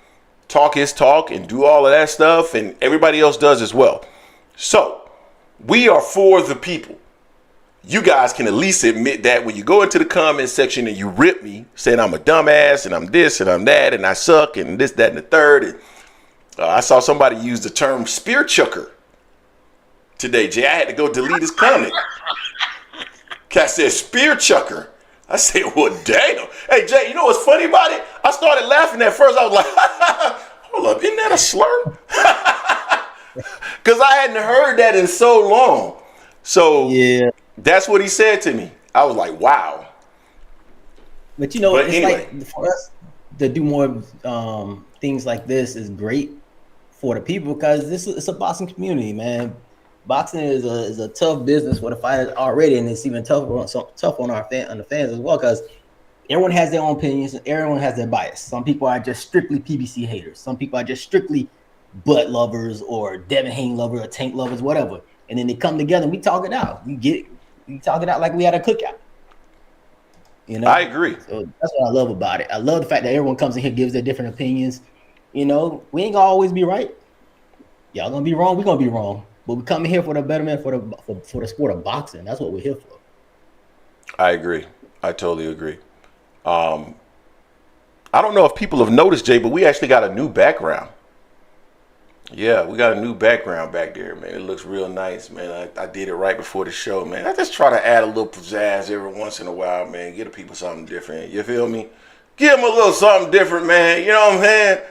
talk his talk and do all of that stuff, and everybody else does as well. So we are for the people. You guys can at least admit that when you go into the comment section and you rip me, saying I'm a dumbass and I'm this and I'm that and I suck and this, that, and the third. And I saw somebody use the term spear chucker today, Jay. I had to go delete his comment. Cat said spear chucker. I said, well, damn. Hey, Jay, you know what's funny about it? I started laughing at first. I was like, hold up, isn't that a slur? Because I hadn't heard that in so long. So yeah, that's what he said to me. I was like, wow. But you know, it's anyway, like for us to do more things like this is great for the people because it's a boxing community, man. Boxing is a tough business for the fighters already, and it's even tougher on the fans as well because everyone has their own opinions and everyone has their bias. Some people are just strictly PBC haters. Some people are just strictly butt lovers or Devin Haney lovers or Tank lovers, whatever. And then they come together and we talk it out. We talk it out like we had a cookout. You know, I agree. So that's what I love about it. I love the fact that everyone comes in here, gives their different opinions. You know, we ain't gonna always be right. Y'all gonna be wrong. We're gonna be wrong. But we come in here for the betterment for the sport of boxing. That's what we're here for. I agree. I totally agree. I don't know if people have noticed, Jay, but we actually got a new background. Yeah, we got a new background back there, man. It looks real nice, man. I did it right before the show, man. I just try to add a little pizzazz every once in a while, man. Give the people something different. You feel me? Give them a little something different, man. You know what I'm saying?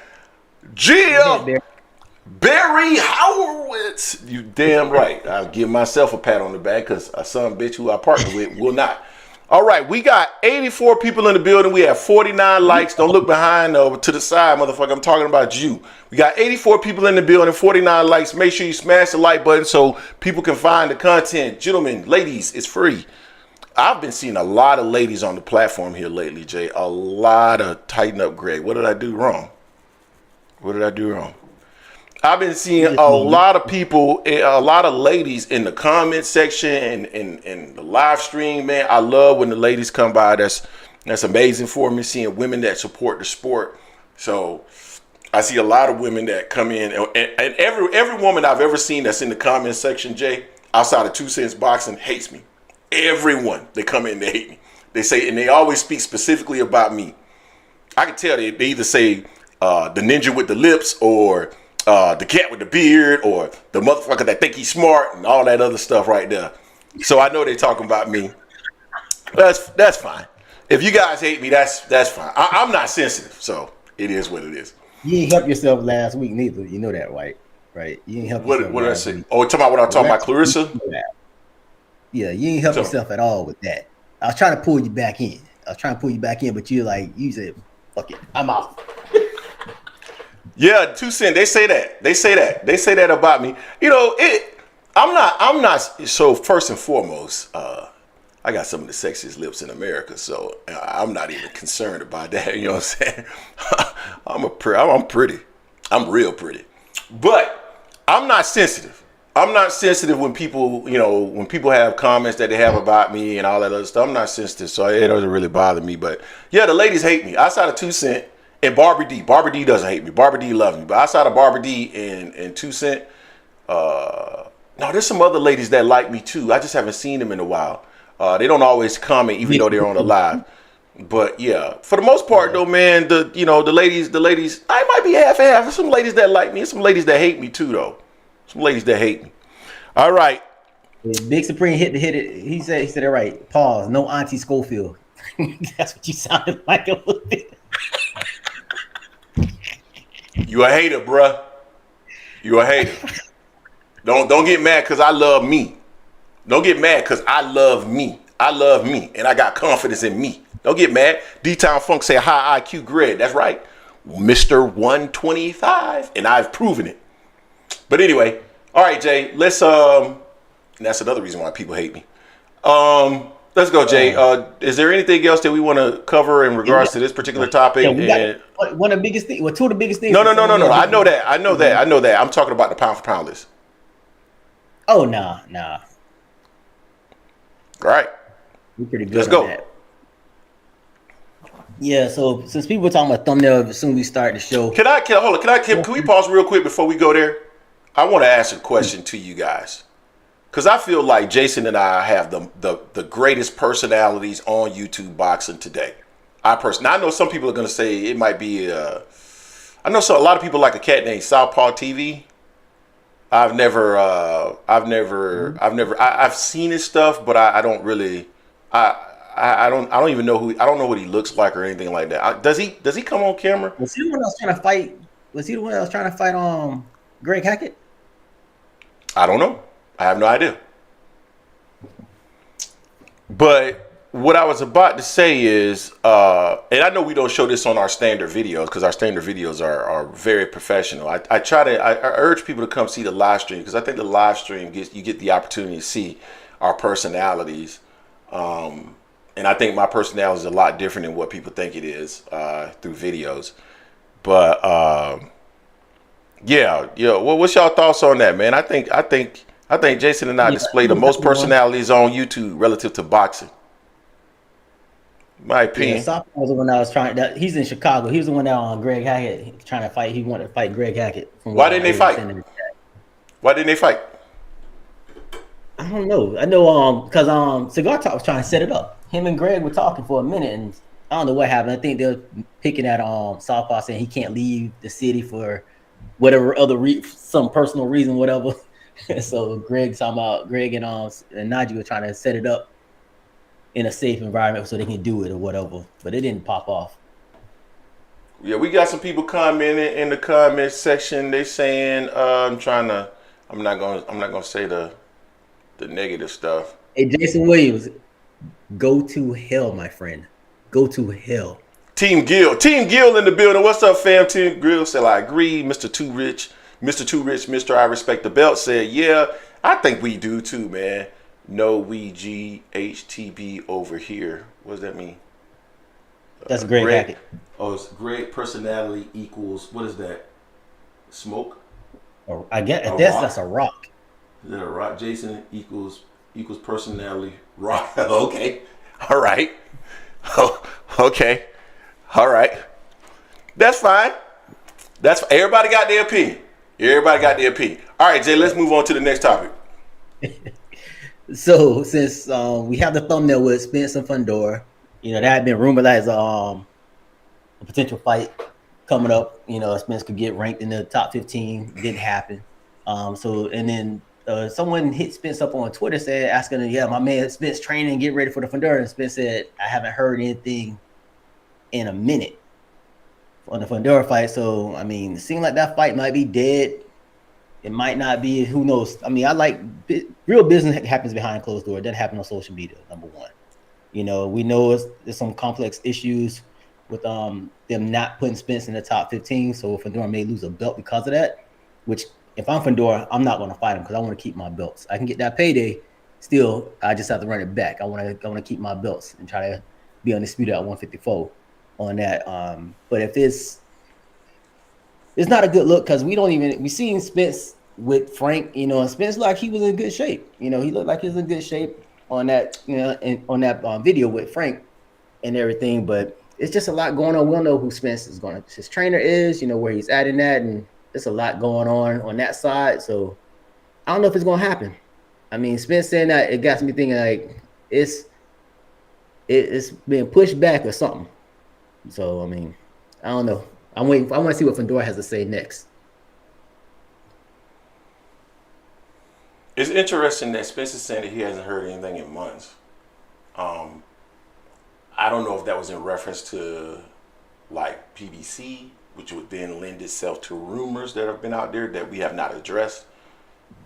Gia Barry Howowitz. You damn right. I'll give myself a pat on the back because a son bitch who I partner with will not. All right, we got 84 people in the building. We have 49 likes. Don't look behind or to the side, motherfucker. I'm talking about you. We got 84 people in the building, 49 likes. Make sure you smash the like button so people can find the content. Gentlemen, ladies, it's free. I've been seeing a lot of ladies on the platform here lately, Jay. A lot of tighten up, Greg. What did I do wrong? What did I do wrong? I've been seeing a lot of people, a lot of ladies in the comment section and the live stream, man. I love when the ladies come by. That's amazing for me, seeing women that support the sport. So I see a lot of women that come in, and every woman I've ever seen that's in the comment section, Jay, outside of 2 Cents Boxing, hates me. Everyone, they come in, they hate me. They say, and they always speak specifically about me. I can tell they either say the ninja with the lips or the cat with the beard or the motherfucker that think he's smart and all that other stuff right there. So I know they're talking about me. That's fine. If you guys hate me, that's fine. I'm not sensitive, so it is what it is. You ain't help yourself last week neither. You know that, right? Right. You ain't help yourself. What did I say? Week. Oh, talking about what I'm talking about, Clarissa? Yeah, you ain't help yourself at all with that. I was trying to pull you back in. But you said, fuck it, I'm out. Yeah, 2 Cents. They say that about me. You know, I'm not. So first and foremost, I got some of the sexiest lips in America, so I'm not even concerned about that. You know what I'm saying? I'm pretty. I'm real pretty, but I'm not sensitive. I'm not sensitive when people, when people have comments that they have about me and all that other stuff. I'm not sensitive, so it doesn't really bother me. But yeah, the ladies hate me. Outside of 2 Cents. And Barbara D doesn't hate me. Barbara D loves me. But outside of Barbara D and 2 Cents, no, there's some other ladies that like me too. I just haven't seen them in a while. They don't always comment, even though they're on the live. But yeah, for the most part though, man, the ladies, I might be half. There's some ladies that like me, and some ladies that hate me too, though. Some ladies that hate me. All right. Big Supreme hit it. He said it right. Pause. No Auntie Schofield. That's what you sounded like a little bit. You a hater, bruh. You a hater. Don't get mad because I love me. Don't get mad because I love me. I love me, and I got confidence in me. Don't get mad. D-Town Funk say high IQ Greg. That's right. Mr. 125, and I've proven it. But anyway, all right, Jay, let's and that's another reason why people hate me. Let's go, Jay. Is there anything else that we want to cover in regards to this particular topic? Yeah, we got one of the biggest things. Well, two of the biggest things. No. I know that. I'm talking about the pound for pound list. Oh, nah. All right. We're pretty good. Let's on go. That. Yeah, so since people were talking about thumbnail, as soon as we start the show. Can we pause real quick before we go there? I want to ask a question to you guys. Because I feel like Jason and I have the greatest personalities on YouTube boxing today. I know some people are going to say it might be, I know a lot of people like a cat named Southpaw TV. I've seen his stuff, but I don't really, I don't even know I don't know what he looks like or anything like that. Does he come on camera? Was he the one that was trying to fight? Was he the one that was trying to fight Greg Hackett? I don't know. I have no idea. But what I was about to say is, and I know we don't show this on our standard videos because our standard videos are very professional. I urge people to come see the live stream because I think the live stream you get the opportunity to see our personalities. And I think my personality is a lot different than what people think it is through videos. But yeah. Well, what's y'all thoughts on that, man? I think Jason and I display the most personalities on YouTube relative to boxing. My opinion. Yeah, Sop was the one that was trying. He's in Chicago. He was the one that on Greg Hackett trying to fight. He wanted to fight Greg Hackett. Why didn't they fight? Why didn't they fight? I don't know. I know because Cigar Talk was trying to set it up. Him and Greg were talking for a minute, and I don't know what happened. I think they're picking at Southpaw saying he can't leave the city for whatever other some personal reason, whatever. So Greg and Najee were trying to set it up in a safe environment so they can do it or whatever, but it didn't pop off. Yeah, we got some people commenting in the comment section. They saying I'm not gonna say the negative stuff. Hey, Jason Williams, go to hell, my friend. Go to hell. Team Gill in the building. What's up, fam? Team Gill said I agree. Mr. Too Rich, Mr. I Respect the Belt said, yeah, I think we do too, man. No, we GHTB over here. What does that mean? That's Greg Hackett. Oh, it's great personality equals, what is that? Smoke? I guess that's a rock. Is that a rock? Jason equals personality rock. Okay. All right. Oh, okay. All right. That's fine. Everybody got their opinion. All right, Jay, let's move on to the next topic. So since we have the thumbnail with Spence and Fundora, that had been rumored as a potential fight coming up. Spence could get ranked in the top 15. Didn't happen. And then someone hit Spence up on Twitter asking him, yeah, my man Spence training, get ready for the Fundora. And Spence said, I haven't heard anything in a minute on the Fundora fight. So, I mean, it seemed like that fight might be dead. It might not be. Who knows? I mean, real business happens behind closed doors. It doesn't happen on social media, number one. We know there's some complex issues with them not putting Spence in the top 15. So Fundora may lose a belt because of that, which if I'm Fundora, I'm not going to fight him because I want to keep my belts. I can get that payday. Still, I just have to run it back. I want to keep my belts and try to be undisputed at 154 on that. But if it's not a good look because we seen Spence with Frank, and Spence like he was in good shape. He looked like he was in good shape on that, on that video with Frank and everything. But it's just a lot going on. We'll know who Spence his trainer is, where he's at in that, and there's a lot going on that side. So I don't know if it's gonna happen. I mean, Spence saying that, it got me thinking like it's being pushed back or something. So I mean, I don't know. I want to see what Fundora has to say next. It's interesting that Spence is saying that he hasn't heard anything in months. I don't know if that was in reference to like PBC, which would then lend itself to rumors that have been out there that we have not addressed.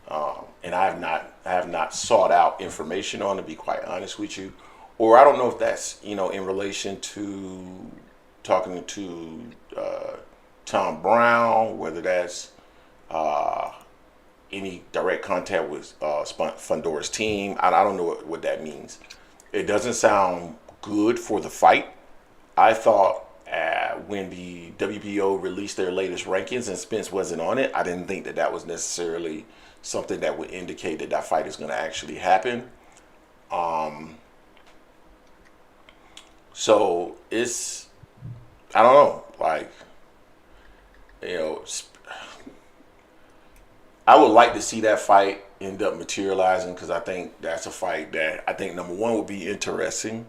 And I have not sought out information on, to be quite honest with you. Or I don't know if that's, in relation to talking to Tom Brown, whether that's any direct contact with Fundora's team. I don't know what that means. It doesn't sound good for the fight. I thought when the WBO released their latest rankings and Spence wasn't on it, I didn't think that was necessarily something that would indicate that fight is going to actually happen. So it's, I don't know, like, you know, I would like to see that fight end up materializing, because I think that's a fight that I think, number one, would be interesting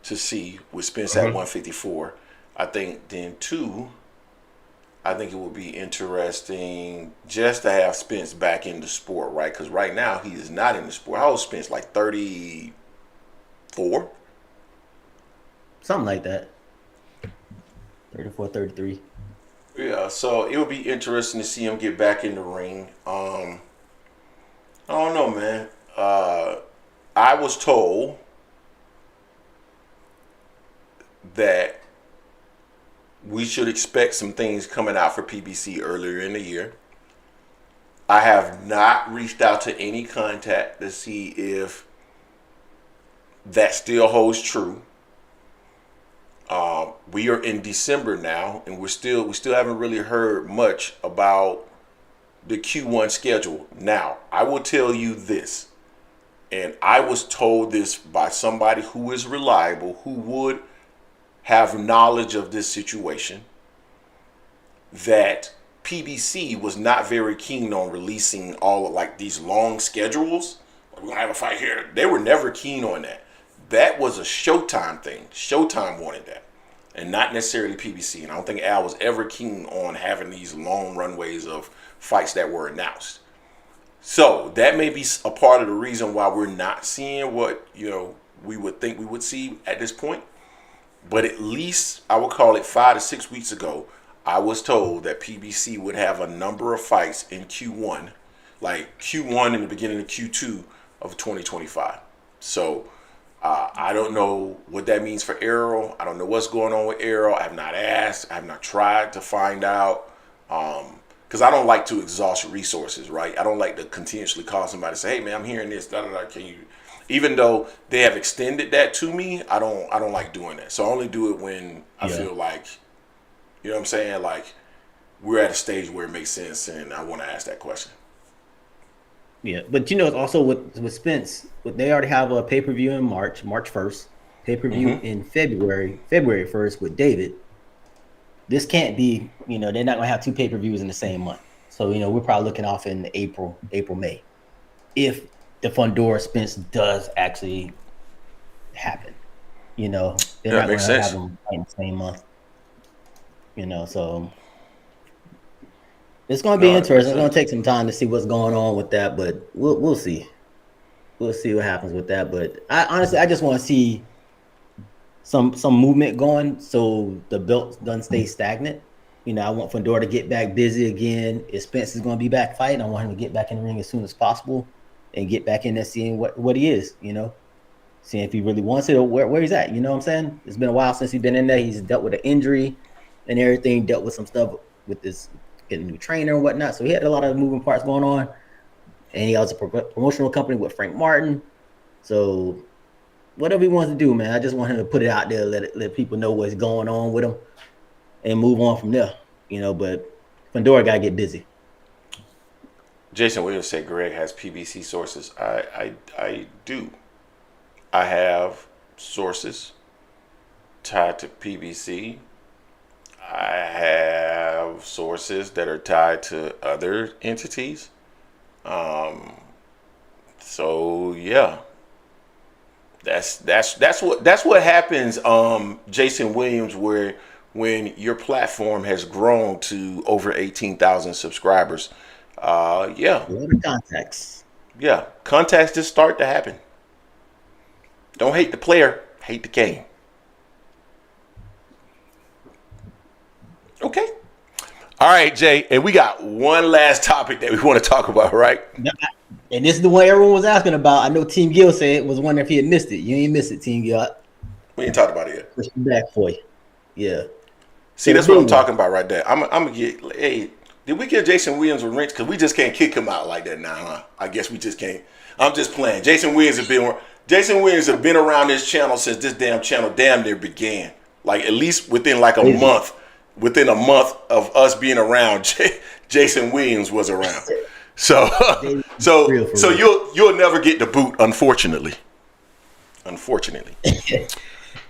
to see with Spence at 154. I think then two, I think it would be interesting just to have Spence back in the sport, right? Because right now he is not in the sport. How old is Spence? Like 34? Something like that. 34, 33. Yeah, so it would be interesting to see him get back in the ring. I don't know, man. I was told that we should expect some things coming out for PBC earlier in the year. I have not reached out to any contact to see if that still holds true. We are in December now, and we still haven't really heard much about the Q1 schedule. Now, I will tell you this, and I was told this by somebody who is reliable, who would have knowledge of this situation, that PBC was not very keen on releasing all of like these long schedules. We're gonna have a fight here. They were never keen on that. That was a Showtime thing. Showtime wanted that, and not necessarily PBC. And I don't think Al was ever keen on having these long runways of fights that were announced. So that may be a part of the reason why we're not seeing what, you know, we would think we would see at this point. But at least, I would call it 5 to 6 weeks ago, I was told that PBC would have a number of fights in Q1, like Q1 in the beginning of Q2 of 2025. So I don't know what that means for Errol. I don't know what's going on with Errol. I have not asked. I have not tried to find out. Because I don't like to exhaust resources, right? I don't like to continuously call somebody and say, hey, man, I'm hearing this. Can you... Even though they have extended that to me, I don't like doing that. So I only do it when I feel like, you know what I'm saying? Like, we're at a stage where it makes sense and I want to ask that question. Yeah, but you know, also with Spence, they already have a pay-per-view in March 1st, pay-per-view in February 1st with David. This can't be, you know, they're not going to have two pay-per-views in the same month. So, you know, we're probably looking off in April, May. If the Fundora Spence does actually happen, you know, they're not going to have them fight in the same month. You know, so it's going to be interesting. It's going to take some time to see what's going on with that, but we'll see. We'll see what happens with that. But I just want to see some movement going, so the belt doesn't stay stagnant. You know, I want Fundora to get back busy again. If Spence is going to be back fighting, I want him to get back in the ring as soon as possible and get back in there seeing what he is, you know, seeing if he really wants it or where he's at. You know what I'm saying? It's been a while since he's been in there. He's dealt with an injury and everything, dealt with some stuff with this, getting a new trainer and whatnot. So he had a lot of moving parts going on. And he has a promotional company with Frank Martin. So whatever he wants to do, man, I just want him to put it out there, let people know what's going on with him and move on from there, you know. But Fundora got to get busy. Jason Williams said Greg has PBC sources. I do. I have sources tied to PBC. I have sources that are tied to other entities. So yeah, that's what happens. Jason Williams, when your platform has grown to over 18,000 subscribers. Yeah. A lot of contacts. Yeah, contacts just start to happen. Don't hate the player, hate the game. Okay. All right, Jay, and we got one last topic that we want to talk about, right? And this is the one everyone was asking about. I know Team Gill said was wondering if he had missed it. You ain't missed it, Team Gill. We ain't talked about it yet. Push it back for you. Yeah. See, that's what I'm talking about right there. I'm gonna get. Hey, did we give Jason Williams a wrench? Because we just can't kick him out like that now, huh? I guess we just can't. I'm just playing. Jason Williams has been around this channel since this damn channel damn near began. Like at least within like a month. Within a month of us being around, Jason Williams was around. So you'll never get the boot, unfortunately.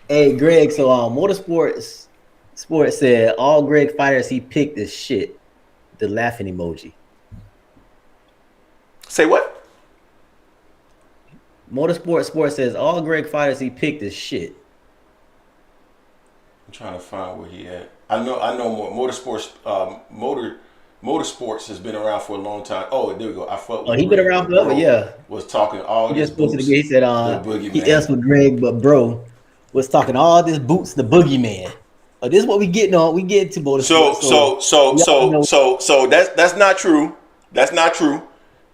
Hey, Greg. So Motorsports said all Greg fighters he picked is shit. The laughing emoji. Say what? Motorsports says all Greg fighters he picked is shit. I'm trying to find where he at. I know more. Motorsports has been around for a long time. Oh, there we go. I fuck with he been around forever, yeah. Was talking all he this just posted boots. He said he asked with Greg, but bro was talking all this boots, the boogeyman. This is what we getting on. We get to Motorsports. So that's not true. That's not true.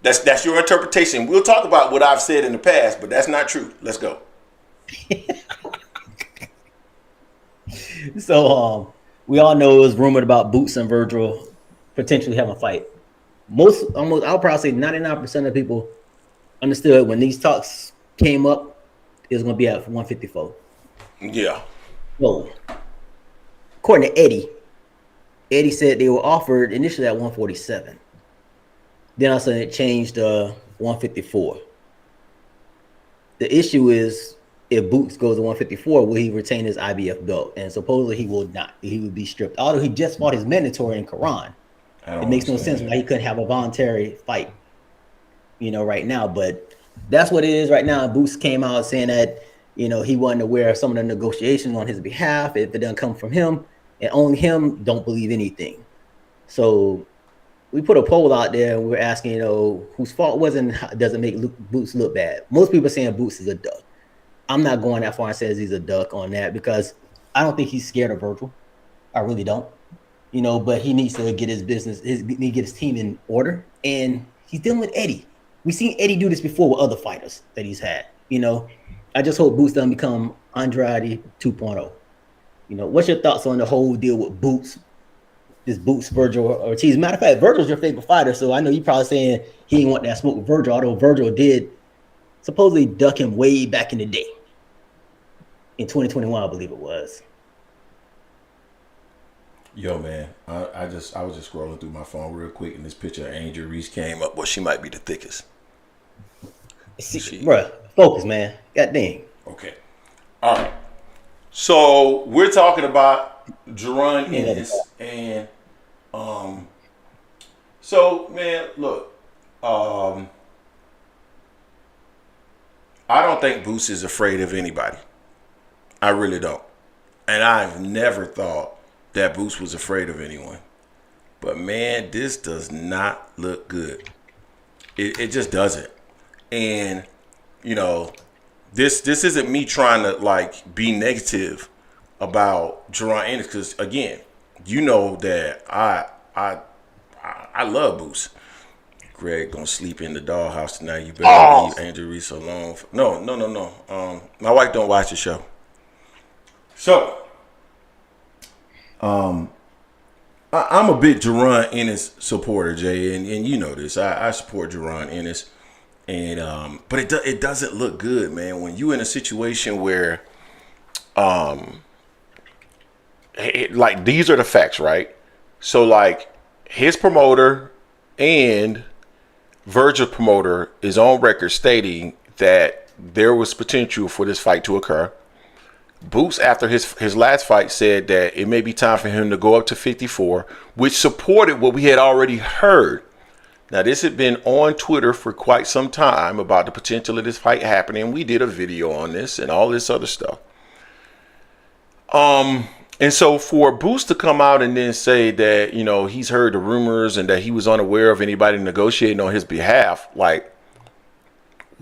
That's your interpretation. We'll talk about what I've said in the past, but that's not true. Let's go. So we all know it was rumored about Boots and Virgil potentially having a fight. I'll probably say 99% of people understood when these talks came up, it was going to be at 154. Yeah. So according to Eddie said they were offered initially at 147. Then all of a sudden it changed to 154. The issue is, if Boots goes to 154, will he retain his IBF belt? And supposedly he will not. He would be stripped. Although he just fought his mandatory in Quran. It makes no sense why he couldn't have a voluntary fight, right now. But that's what it is right now. Boots came out saying that, he wasn't aware of some of the negotiations on his behalf. If it doesn't come from him and only him, don't believe anything. So we put a poll out there and we're asking, whose fault doesn't make Boots look bad. Most people are saying Boots is a duck. I'm not going that far and says he's a duck on that because I don't think he's scared of Virgil. I really don't. But he needs to get his business, get his team in order. And he's dealing with Eddie. We've seen Eddie do this before with other fighters that he's had. I just hope Boots doesn't become Andrade 2.0. What's your thoughts on the whole deal with Boots? This Boots, Vergil Ortiz. Matter of fact, Virgil's your favorite fighter, so I know you're probably saying he didn't want that smoke with Virgil, although Virgil did supposedly duck him way back in the day. In 2021, I believe it was. Yo, man, I was just scrolling through my phone real quick, and this picture of Angel Reese came up. Well, she might be the thickest. Bruh, focus, man. God dang. Okay. All right. So we're talking about Jaron Ennis, and so man, look, I don't think Boots is afraid of anybody. I really don't. And I've never thought that Boots was afraid of anyone. But man, this does not look good. It just doesn't. And, this isn't me trying to be negative about Jaron Ennis, because again, that I love Boots. Greg gonna sleep in the dollhouse tonight. You better leave Angel Reese alone. No. My wife don't watch the show. So, I'm a big Jaron Ennis supporter, Jay, and you know this. I support Jaron Ennis, and but it doesn't look good, man. When you in a situation where, these are the facts, right? So, his promoter and Virgil promoter is on record stating that there was potential for this fight to occur. Boots, after his last fight, said that it may be time for him to go up to 54, which supported what we had already heard. Now, this had been on Twitter for quite some time about the potential of this fight happening. We did a video on this and all this other stuff. And so for Boots to come out and then say that, he's heard the rumors and that he was unaware of anybody negotiating on his behalf,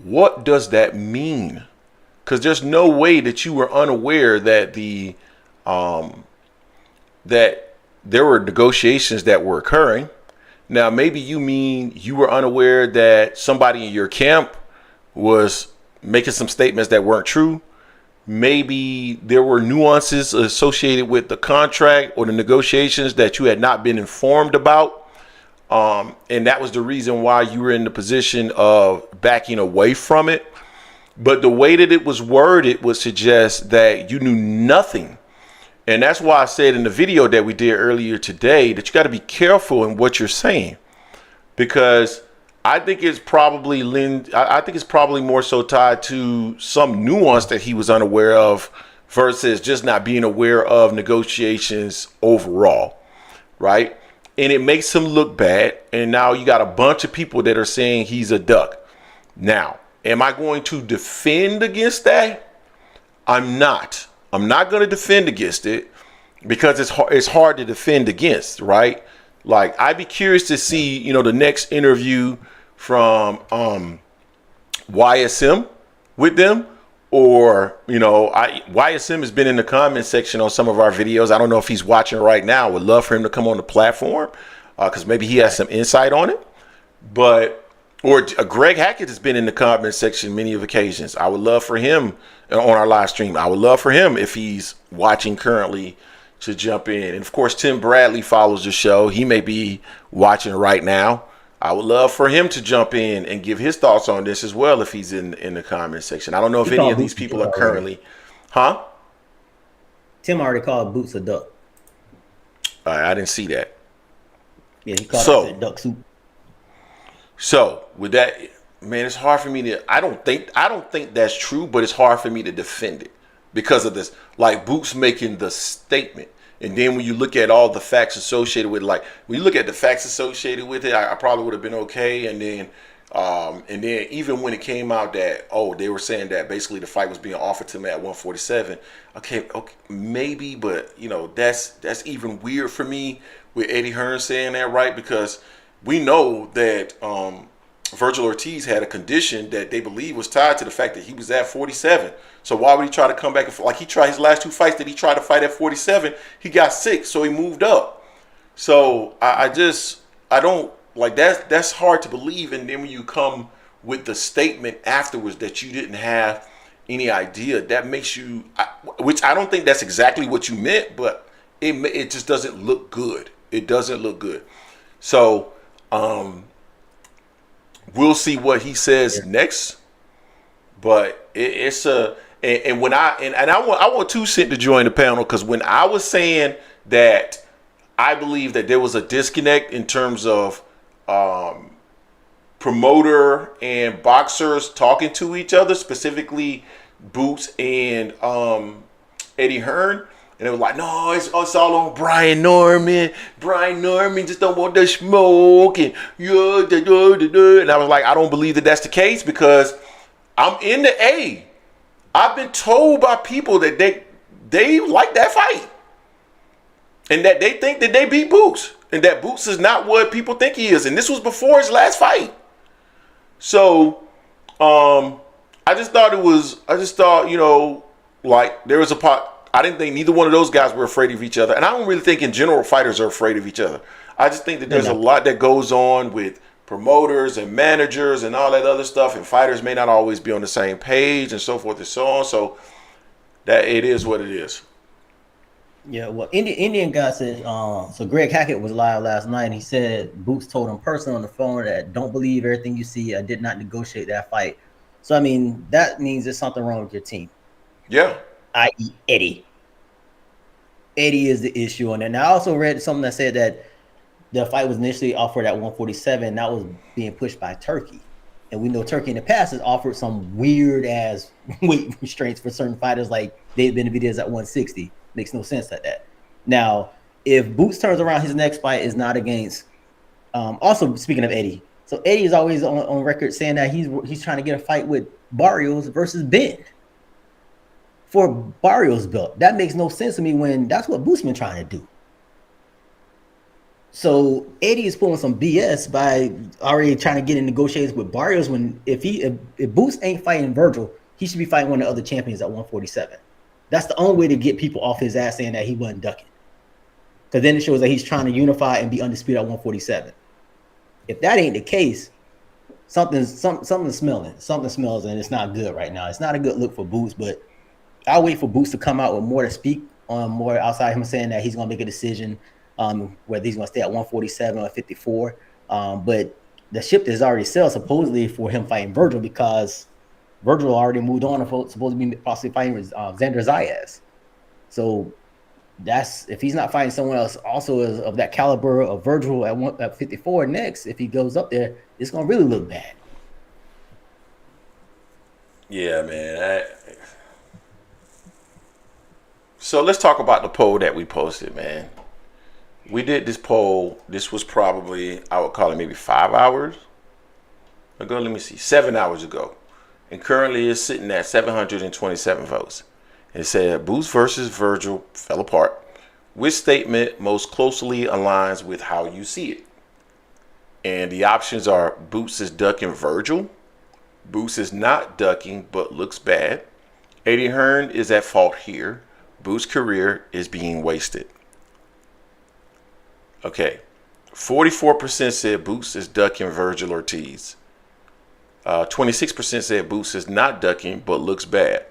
what does that mean? Because there's no way that you were unaware that that there were negotiations that were occurring. Now, maybe you mean you were unaware that somebody in your camp was making some statements that weren't true. maybe there were nuances associated with the contract or the negotiations that you had not been informed about. And that was the reason why you were in the position of backing away from it. But the way that it was worded would suggest that you knew nothing. And that's why I said in the video that we did earlier today that you got to be careful in what you're saying, because I think it's probably more so tied to some nuance that he was unaware of versus just not being aware of negotiations overall, right? And it makes him look bad. And now you got a bunch of people that are saying he's a duck. Now, am I going to defend against that? I'm not. I'm not going to defend against it because it's hard to defend against, right? Like, I'd be curious to see, the next interview from YSM with them, or, YSM has been in the comment section on some of our videos. I don't know if he's watching right now. I would love for him to come on the platform because maybe he has some insight on it. Or Greg Hackett has been in the comment section many of occasions. I would love for him on our live stream. I would love for him, if he's watching currently, to jump in. And of course, Tim Bradley follows the show. He may be watching right now. I would love for him to jump in and give his thoughts on this as well if he's in the comment section. I don't know if any of these people are currently, Tim already called Boots a duck. I didn't see that. Yeah, he called it duck soup. So with that, man, it's hard for me to. I don't think that's true, but it's hard for me to defend it because of this. Like, Boots making the statement, and then when you look at all the facts associated with, I probably would have been okay. And then even when it came out that they were saying that basically the fight was being offered to me at 147. Okay, maybe, but that's even weird for me with Eddie Hearn saying that, right? Because we know that Vergil Ortiz had a condition that they believe was tied to the fact that he was at 47. So why would he try to come back? He tried his last two fights that he tried to fight at 47. He got sick, so he moved up. So I don't like that. That's hard to believe. And then when you come with the statement afterwards that you didn't have any idea, that makes you, which I don't think that's exactly what you meant, but it just doesn't look good. It doesn't look good. So we'll see what he says next, but I want 2 Cent to join the panel, because when I was saying that I believe that there was a disconnect in terms of promoter and boxers talking to each other, specifically Boots and Eddie Hearn. And it was like, no, it's all on Brian Norman. Brian Norman just don't want the smoke. And I was like, I don't believe that that's the case, because I'm in the A. I've been told by people that they like that fight. And that they think that they beat Boots. And that Boots is not what people think he is. And this was before his last fight. So, I just thought, there was a pot. I didn't think neither one of those guys were afraid of each other. And I don't really think in general fighters are afraid of each other. I just think that there's a lot that goes on with promoters and managers and all that other stuff. And fighters may not always be on the same page and so forth and so on. So that it is what it is. Yeah, well, Indian guy said, so Greg Hackett was live last night, and he said Boots told him personally on the phone that don't believe everything you see. I did not negotiate that fight. So, I mean, that means there's something wrong with your team. Yeah. I.e. Eddie. Eddie is the issue on that. Now, I also read something that said that the fight was initially offered at 147. And that was being pushed by Turkey. And we know Turkey in the past has offered some weird-ass weight restraints for certain fighters, like they've been in videos at 160. Makes no sense like that. Now, if Boots turns around, his next fight is not against also, speaking of Eddie, so Eddie is always on record saying that he's trying to get a fight with Barrios versus Ben for Barrios' belt. That makes no sense to me when that's what Boots been trying to do. So Eddie is pulling some BS by already trying to get in negotiations with Barrios, when if Boots ain't fighting Virgil, he should be fighting one of the other champions at 147. That's the only way to get people off his ass saying that he wasn't ducking. Because then it shows that he's trying to unify and be undisputed at 147. If that ain't the case, something's smelling. Something smells, and it's not good right now. It's not a good look for Boots, but I'll wait for Boots to come out with more to speak on, more outside him saying that he's going to make a decision whether he's going to stay at 147 or 54. But the ship is already set supposedly for him fighting Virgil, because Virgil already moved on and supposed to be possibly fighting with Xander Zayas. So that's, if he's not fighting someone else also is of that caliber of Virgil at 54 next, if he goes up there, it's going to really look bad. Yeah, man. So let's talk about the poll that we posted, man. We did this poll. This was probably, I would call it maybe 5 hours ago. Let me see, 7 hours ago. And currently it's sitting at 727 votes. It said Boots versus Virgil fell apart. Which statement most closely aligns with how you see it? And the options are: Boots is ducking Virgil, Boots is not ducking but looks bad, Eddie Hearn is at fault here, Boots' career is being wasted. Okay, 44% said Boots is ducking Vergil Ortiz. 26% said Boots is not ducking but looks bad.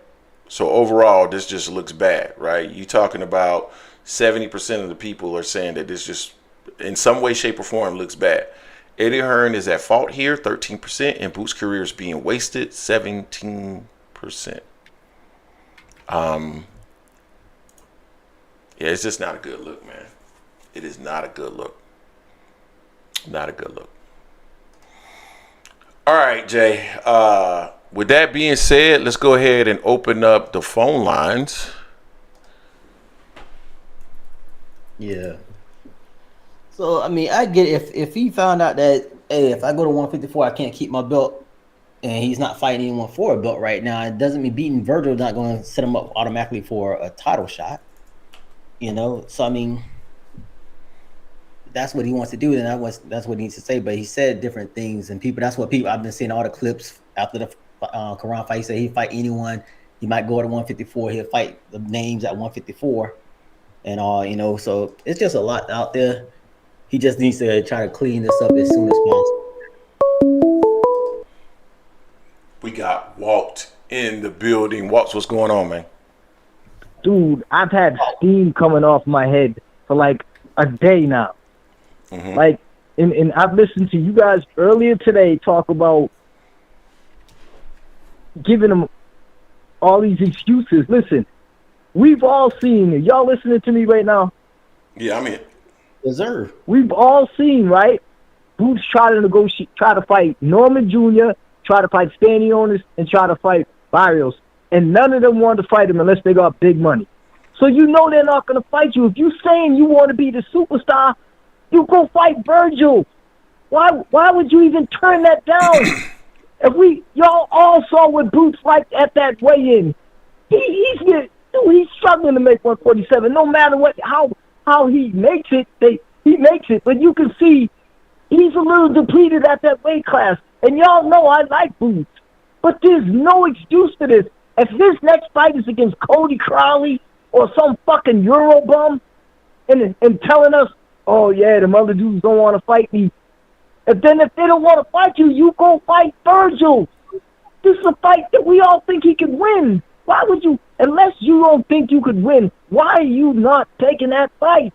So overall, this just looks bad, right? You talking about 70% of the people are saying that this just, in some way, shape, or form, looks bad. Eddie Hearn is at fault here, 13%, and Boots' career is being wasted, 17%. Yeah, it's just not a good look, man. It is not a good look. Not a good look. All right, Jay. With that being said, let's go ahead and open up the phone lines. Yeah. So, I mean, I get if he found out that, hey, if I go to 154, I can't keep my belt, and he's not fighting anyone for a belt right now, it doesn't mean beating Virgil is not going to set him up automatically for a title shot. You know? So, I mean, that's what he wants to do, and that's what he needs to say. But he said different things, and people, that's what people, I've been seeing all the clips after the Karan fight. He said he'd fight anyone. He might go to 154. He'll fight the names at 154 and all, you know. So it's just a lot out there. He just needs to try to clean this up as soon as possible. We got Walt in the building. Walt, what's going on, man? Dude, I've had steam coming off my head for like a day now. Mm-hmm. Like, and I've listened to you guys earlier today talk about giving them all these excuses. Listen, we've all seen it. Y'all listening to me right now? Yeah, I'm in. Deserve. We've all seen, right? Boots try to negotiate, try to fight Norman Jr., try to fight Stanionis, and try to fight Barrios. And none of them wanted to fight him unless they got big money. So you know they're not going to fight you. If you saying you want to be the superstar, you go fight Virgil. Why would you even turn that down? If y'all all saw what Boots like at that weigh-in, he's struggling to make 147. No matter how he makes it, he makes it. But you can see he's a little depleted at that weight class. And y'all know I like Boots, but there's no excuse for this. If his next fight is against Cody Crowley or some fucking Euro bum, and telling us, oh yeah, the other dudes don't want to fight me. If they don't want to fight you, you go fight Virgil. This is a fight that we all think he could win. Why would you, unless you don't think you could win, why are you not taking that fight?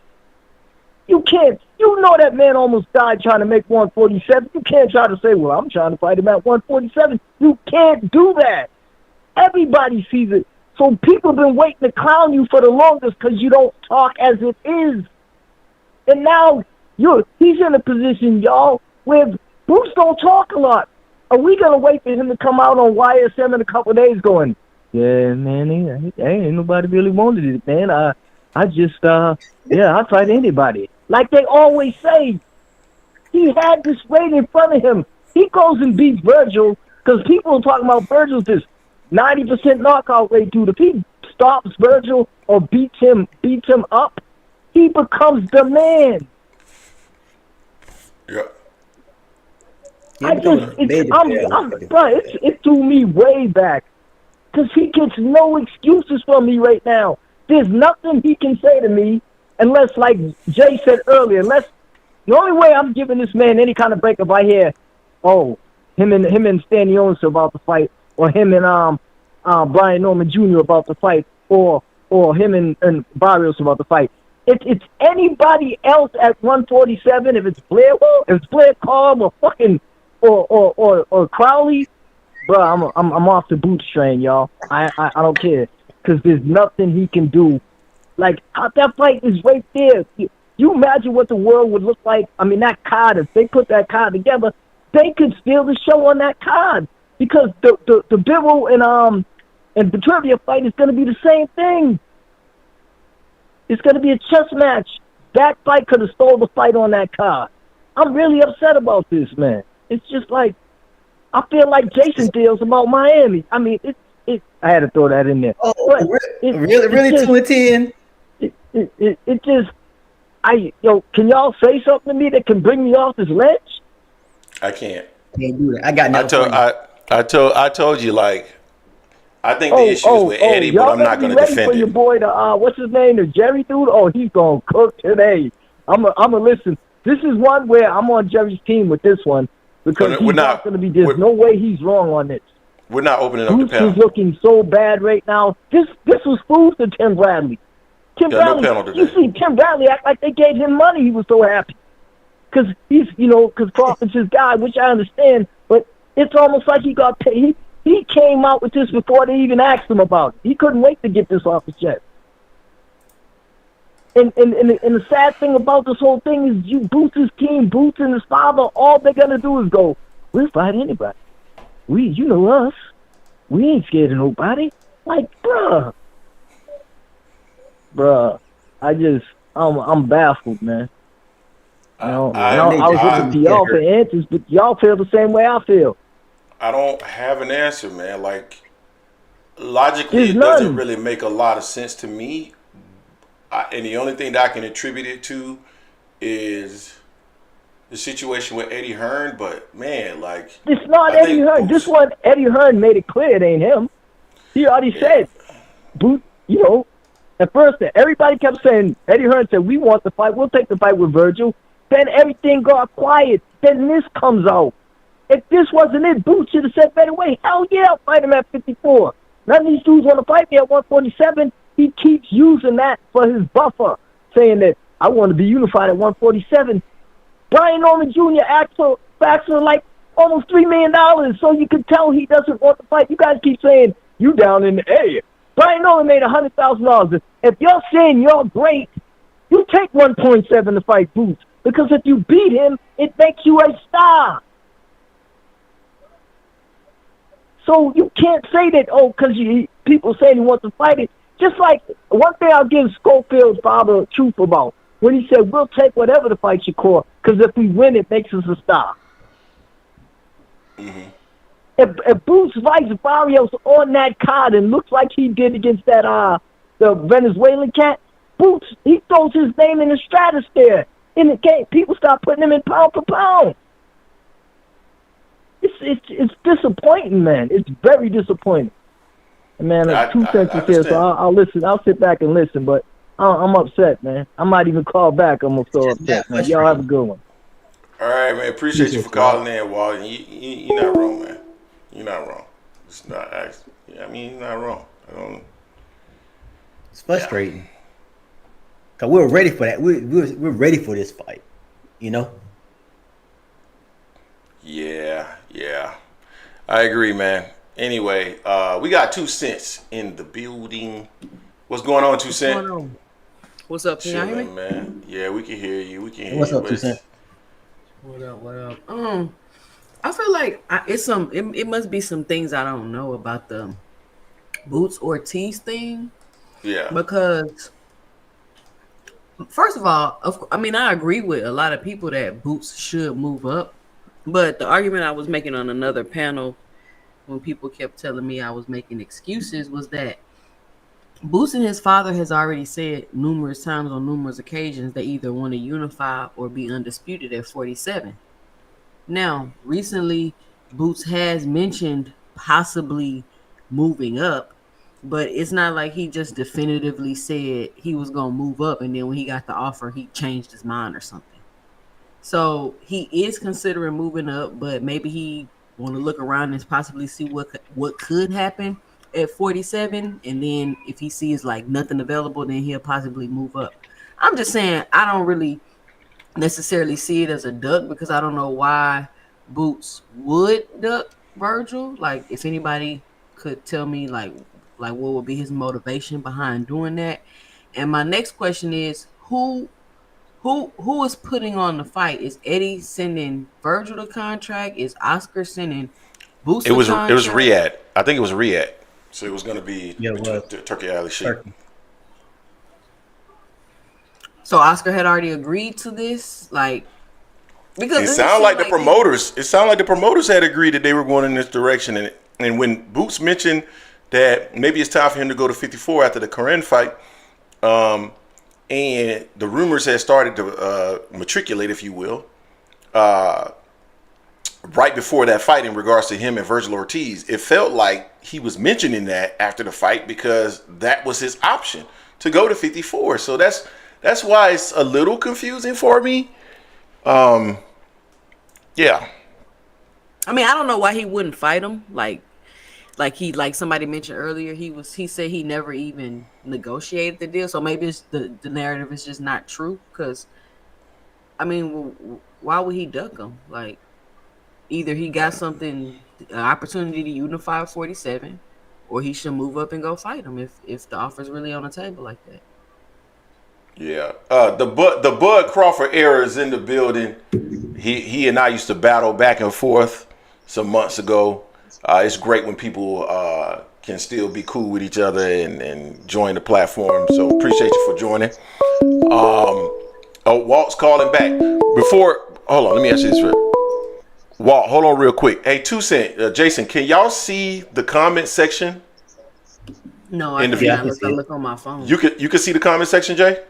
You can't. You know that man almost died trying to make 147. You can't try to say, well, I'm trying to fight him at 147. You can't do that. Everybody sees it. So people have been waiting to clown you for the longest because you don't talk as it is. And now he's in a position, y'all, where Bruce don't talk a lot. Are we going to wait for him to come out on YSM in a couple of days going, yeah, man, ain't nobody really wanted it, man. I just, I'd fight anybody. Like they always say, he had this weight in front of him. He goes and beats Virgil because people are talking about Virgil's this 90% knockout rate, dude. If he stops Virgil or beats him up, he becomes the man. Yeah. It threw me way back because he gets no excuses from me right now. There's nothing he can say to me unless, like Jay said earlier, the only way I'm giving this man any kind of break if I hear, oh, him and Stanionis are about to fight, or him and Brian Norman Jr. about to fight, or him and Barrios about to fight. If it's anybody else at 147, if it's Blair Cobb or fucking or Crowley, bro, I'm off the Boots train, y'all. I don't care, because there's nothing he can do. Like, that fight is right there. You imagine what the world would look like. I mean, that card, if they put that card together, they could steal the show on that card, because the Bivol and Petrevia fight is going to be the same thing. It's going to be a chess match. That fight could have stole the fight on that card. I'm really upset about this, man. It's just like, I feel like Jason feels about Miami. I mean, I had to throw that in there. Oh, really, 2-10. It just, can y'all say something to me that can bring me off this ledge? I can't. Can't do that. I got nothing. I told you, like, I think the issue is with Eddie, but I'm not going to defend for your boy, what's his name, the Jerry dude? Oh, he's going to cook today. I'm gonna listen. This is one where I'm on Jerry's team with this one, because he's not going to be. There's no way he's wrong on this. We're not opening up the panel. Bruce is looking so bad right now. This was food to Tim Bradley. Bradley, you see Tim Bradley act like they gave him money. He was so happy because because Crawford's his guy, which I understand. But it's almost like he got paid. He came out with this before they even asked him about it. He couldn't wait to get this off his chest. And the sad thing about this whole thing is, Boots' team, Boots and his father, all they're gonna do is go, we'll fight anybody. You know us. We ain't scared of nobody. Like, bruh, I'm baffled, man. I was looking to y'all for answers, but y'all feel the same way I feel. I don't have an answer, man. Like, logically, it doesn't really make a lot of sense to me. And the only thing that I can attribute it to is the situation with Eddie Hearn. But, man, like... It's not Eddie Hearn. This one, Eddie Hearn made it clear it ain't him. He already said, at first, everybody kept saying, Eddie Hearn said, we want the fight. We'll take the fight with Virgil. Then everything got quiet. Then this comes out. If this wasn't it, Boots should have said better way. Hell yeah, I'll fight him at 54. None of these dudes want to fight me at 147. He keeps using that for his buffer, saying that I want to be unified at 147. Brian Norman Jr. asked for like almost $3 million, so you can tell he doesn't want to fight. You guys keep saying, you down in the area. Brian Norman made $100,000. If you're saying you're great, you take 1.7 to fight Boots, because if you beat him, it makes you a star. So you can't say that, because people saying he wants to fight it. Just like, one thing I'll give Schofield's father truth about, when he said, we'll take whatever to fight Shakur, because if we win, it makes us a star. Mm-hmm. If Boots fights Barrios on that card and looks like he did against that the Venezuelan cat, Boots, he throws his name in the stratosphere. In the game, people start putting him in pound for pound. It's disappointing, man. It's very disappointing. Man, it's 2 cents here, so I'll listen. I'll sit back and listen, but I'm upset, man. I might even call back. I'm so upset, man. Y'all have a good one. All right, man. Appreciate you for calling in, Walt. You're not wrong, man. You're not wrong. It's not. I mean, you're not wrong. It's frustrating. Cause we're ready for that. We're ready for this fight. Yeah. I agree, man. Anyway, we got 2 cents in the building. What's going on, 2 cents? What's up, can y'all hear me? Man. Yeah, we can hear you. What's up, 2 cents? What up? I feel like it must be some things I don't know about the Boots Ortiz thing. Yeah. Because first of all, I agree with a lot of people that Boots should move up. But the argument I was making on another panel, when people kept telling me I was making excuses, was that Boots and his father has already said numerous times on numerous occasions they either want to unify or be undisputed at 47. Now, recently, Boots has mentioned possibly moving up, but it's not like he just definitively said he was going to move up, and then when he got the offer, he changed his mind or something. So he is considering moving up, but maybe he want to look around and possibly see what could happen. at 47, and then if he sees like nothing available, then he'll possibly move up. I'm just saying I don't really necessarily see it as a duck because I don't know why Boots would duck Virgil. Like, if anybody could tell me like what would be his motivation behind doing that. And my next question is who is putting on the fight? Is Eddie sending Virgil the contract? Is Oscar sending Boots the contract? It was Riyadh. I think it was Riyadh. So it was going to be Turkey Ali Sheikh. So Oscar had already agreed to this, like, because it sounded like the promoters. It sounded like the promoters had agreed that they were going in this direction. And when Boots mentioned that maybe it's time for him to go to 54 after the Karen fight, and the rumors had started to matriculate, if you will, right before that fight in regards to him and Vergil Ortiz, it felt like he was mentioning that after the fight because that was his option to go to 54. So that's why it's a little confusing for me. Yeah. I mean, I don't know why he wouldn't fight him. Like somebody mentioned earlier, he said he never even negotiated the deal. So maybe it's the narrative is just not true. Because, I mean, why would he duck him? Like, either he got an opportunity to unify 47, or he should move up and go fight him if the offer's really on the table like that. Yeah, the Bud Crawford era is in the building. He and I used to battle back and forth some months ago. It's great when people can still be cool with each other and join the platform. So appreciate you for joining. Walt's calling back. Hold on, let me ask you this real. Walt, hold on real quick. Hey, 2 Cent, Jason, can y'all see the comment section? No, I can't. Unless I look on my phone. You can see the comment section, Jay?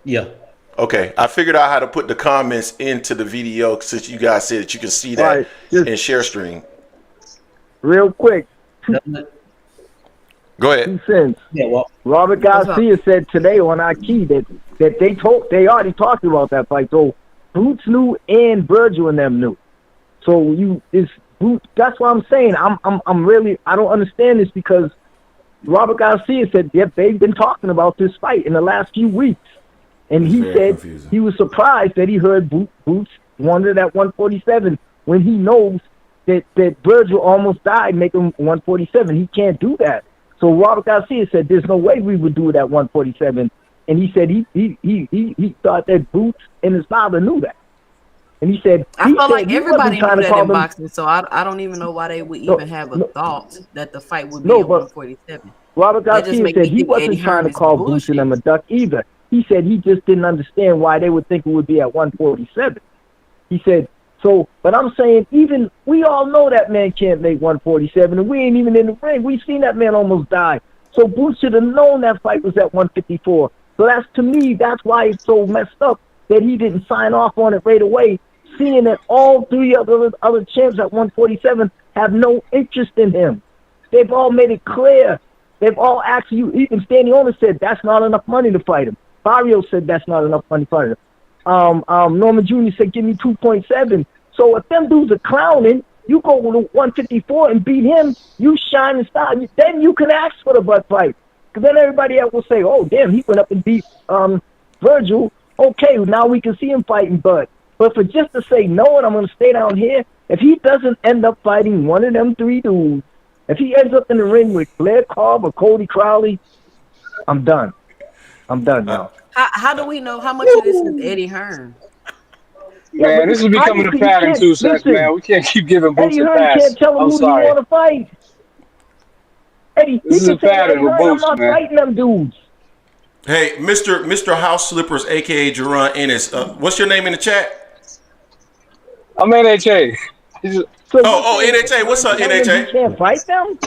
Yeah. Okay, I figured out how to put the comments into the video since you guys said that you can see that in share stream. Real quick. Go ahead. 2 cents. Yeah, well, Robert Garcia said today on our key that they already talked about that fight. So Boots knew and Virgil and them knew. So that's what I'm saying. I'm really I don't understand this because Robert Garcia said they've been talking about this fight in the last few weeks. And he said he was surprised that he heard Boots wanted at 147 when he knows that Virgil almost died making 147. He can't do that. So Robert Garcia said there's no way we would do it at 147. And he said he thought that Boots and his father knew that. And he said I feel like everybody knew that in boxing, so I don't even know why they would even have a thought that the fight would be at 147. Robert Garcia said he wasn't trying to call Boots and them a duck either. He said he just didn't understand why they would think it would be at 147. He said, but I'm saying even we all know that man can't make 147, and we ain't even in the ring. We've seen that man almost die. So Boots should have known that fight was at 154. So to me, that's why it's so messed up that he didn't sign off on it right away, seeing that all 3 other champs at 147 have no interest in him. They've all made it clear. They've all asked you. Even Stanionis said that's not enough money to fight him. Barrio said that's not enough money to fight him. Norman Jr. said give me 2.7. So if them dudes are clowning, you go to 154 and beat him, you shine and star. Then you can ask for the butt fight. Because then everybody else will say, oh, damn, he went up and beat Virgil. Okay, now we can see him fighting Bud. But for just to say no and I'm going to stay down here, if he doesn't end up fighting one of them 3 dudes, if he ends up in the ring with Blair Cobb or Cody Crowley, I'm done. I'm done now. How do we know how much of this is Eddie Hearn? Man, this is becoming a pattern too, Seth, man. We can't keep giving Boots a pass. Eddie Hearn can't tell him who he want to fight. Eddie, this is a pattern with Boots, man. I'm not fighting them dudes. Hey, Mr. House Slippers, a.k.a. Jaron Ennis. What's your name in the chat? I'm NHA. NHA. What's up, NHA? You can't fight them?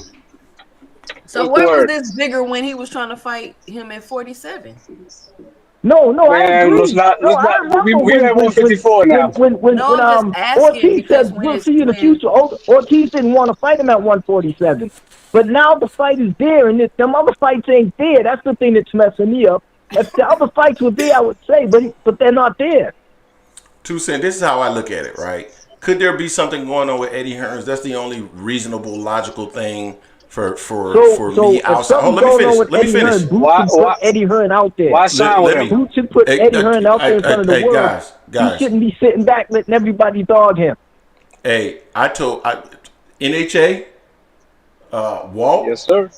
So where was this bigger when he was trying to fight him at 47? No, man, I agree. We have 154 now. When Ortiz said we'll see you in the future, Ortiz didn't want to fight him at 147. But now the fight is there, and them other fights ain't there. That's the thing that's messing me up. If the other fights were there, I would say, but they're not there. 2 Cent, this is how I look at it, right? Could there be something going on with Eddie Hearns? That's the only reasonable, logical thing for So me if outside. Oh, something's let me going on finish. with Let me Eddie finish. Hearn, Boots should put Eddie Hearn out there. Why sign with Let him? me- Boots should put Eddie Hearn out there in front of the world. Guys. He shouldn't be sitting back letting everybody dog him. Hey, NHA, Walt. Yes, sir.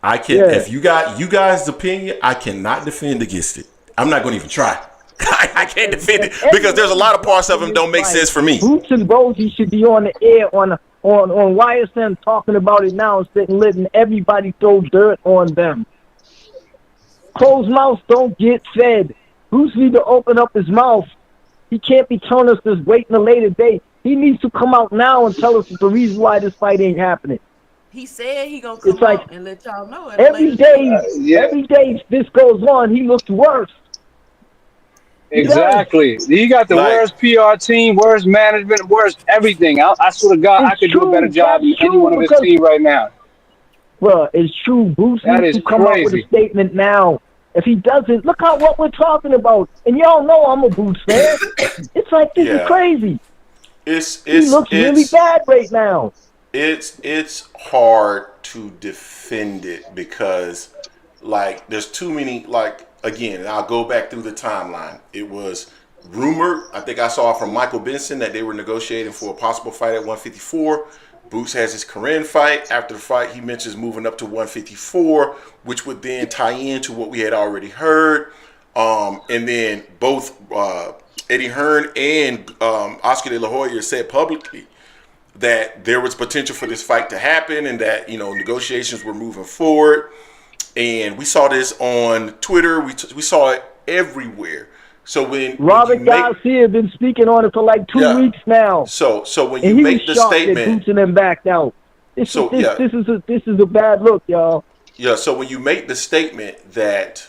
I can. Yeah. If you got you guys' opinion, I cannot defend against it. I'm not going to even try. I can't defend it because there's a lot of parts of them don't make sense for me. Boots and Rosie should be on the air on YSM talking about it now instead of letting everybody throw dirt on them. Closed mouths don't get fed. Boots need to open up his mouth. He can't be telling us this waiting a later date. He needs to come out now and tell us the reason why this fight ain't happening. He said he gonna come like out and let y'all know. Every day this goes on, he looks worse. Exactly. He got the worst PR team, worst management, worst everything. I swear to God, I could do a better job than any one of his team right now. Bro, it's true. Boots needs to come out with a statement now. If he doesn't, look at what we're talking about. And y'all know I'm a Boots fan. It's like, this is crazy. He looks really bad right now. It's hard to defend it because, like, there's too many, like, again, and I'll go back through the timeline. It was rumored, I think I saw from Michael Benson, that they were negotiating for a possible fight at 154. Boots has his Korean fight. After the fight, he mentions moving up to 154, which would then tie into what we had already heard. And then both Eddie Hearn and Oscar De La Hoya said publicly that there was potential for this fight to happen and that, you know, negotiations were moving forward. And we saw this on Twitter. We saw it everywhere. So when Robert Garcia has been speaking on it for like 2 weeks now. So when you make the statement, Boots and them backed out. This is a bad look, y'all. Yeah. So when you make the statement that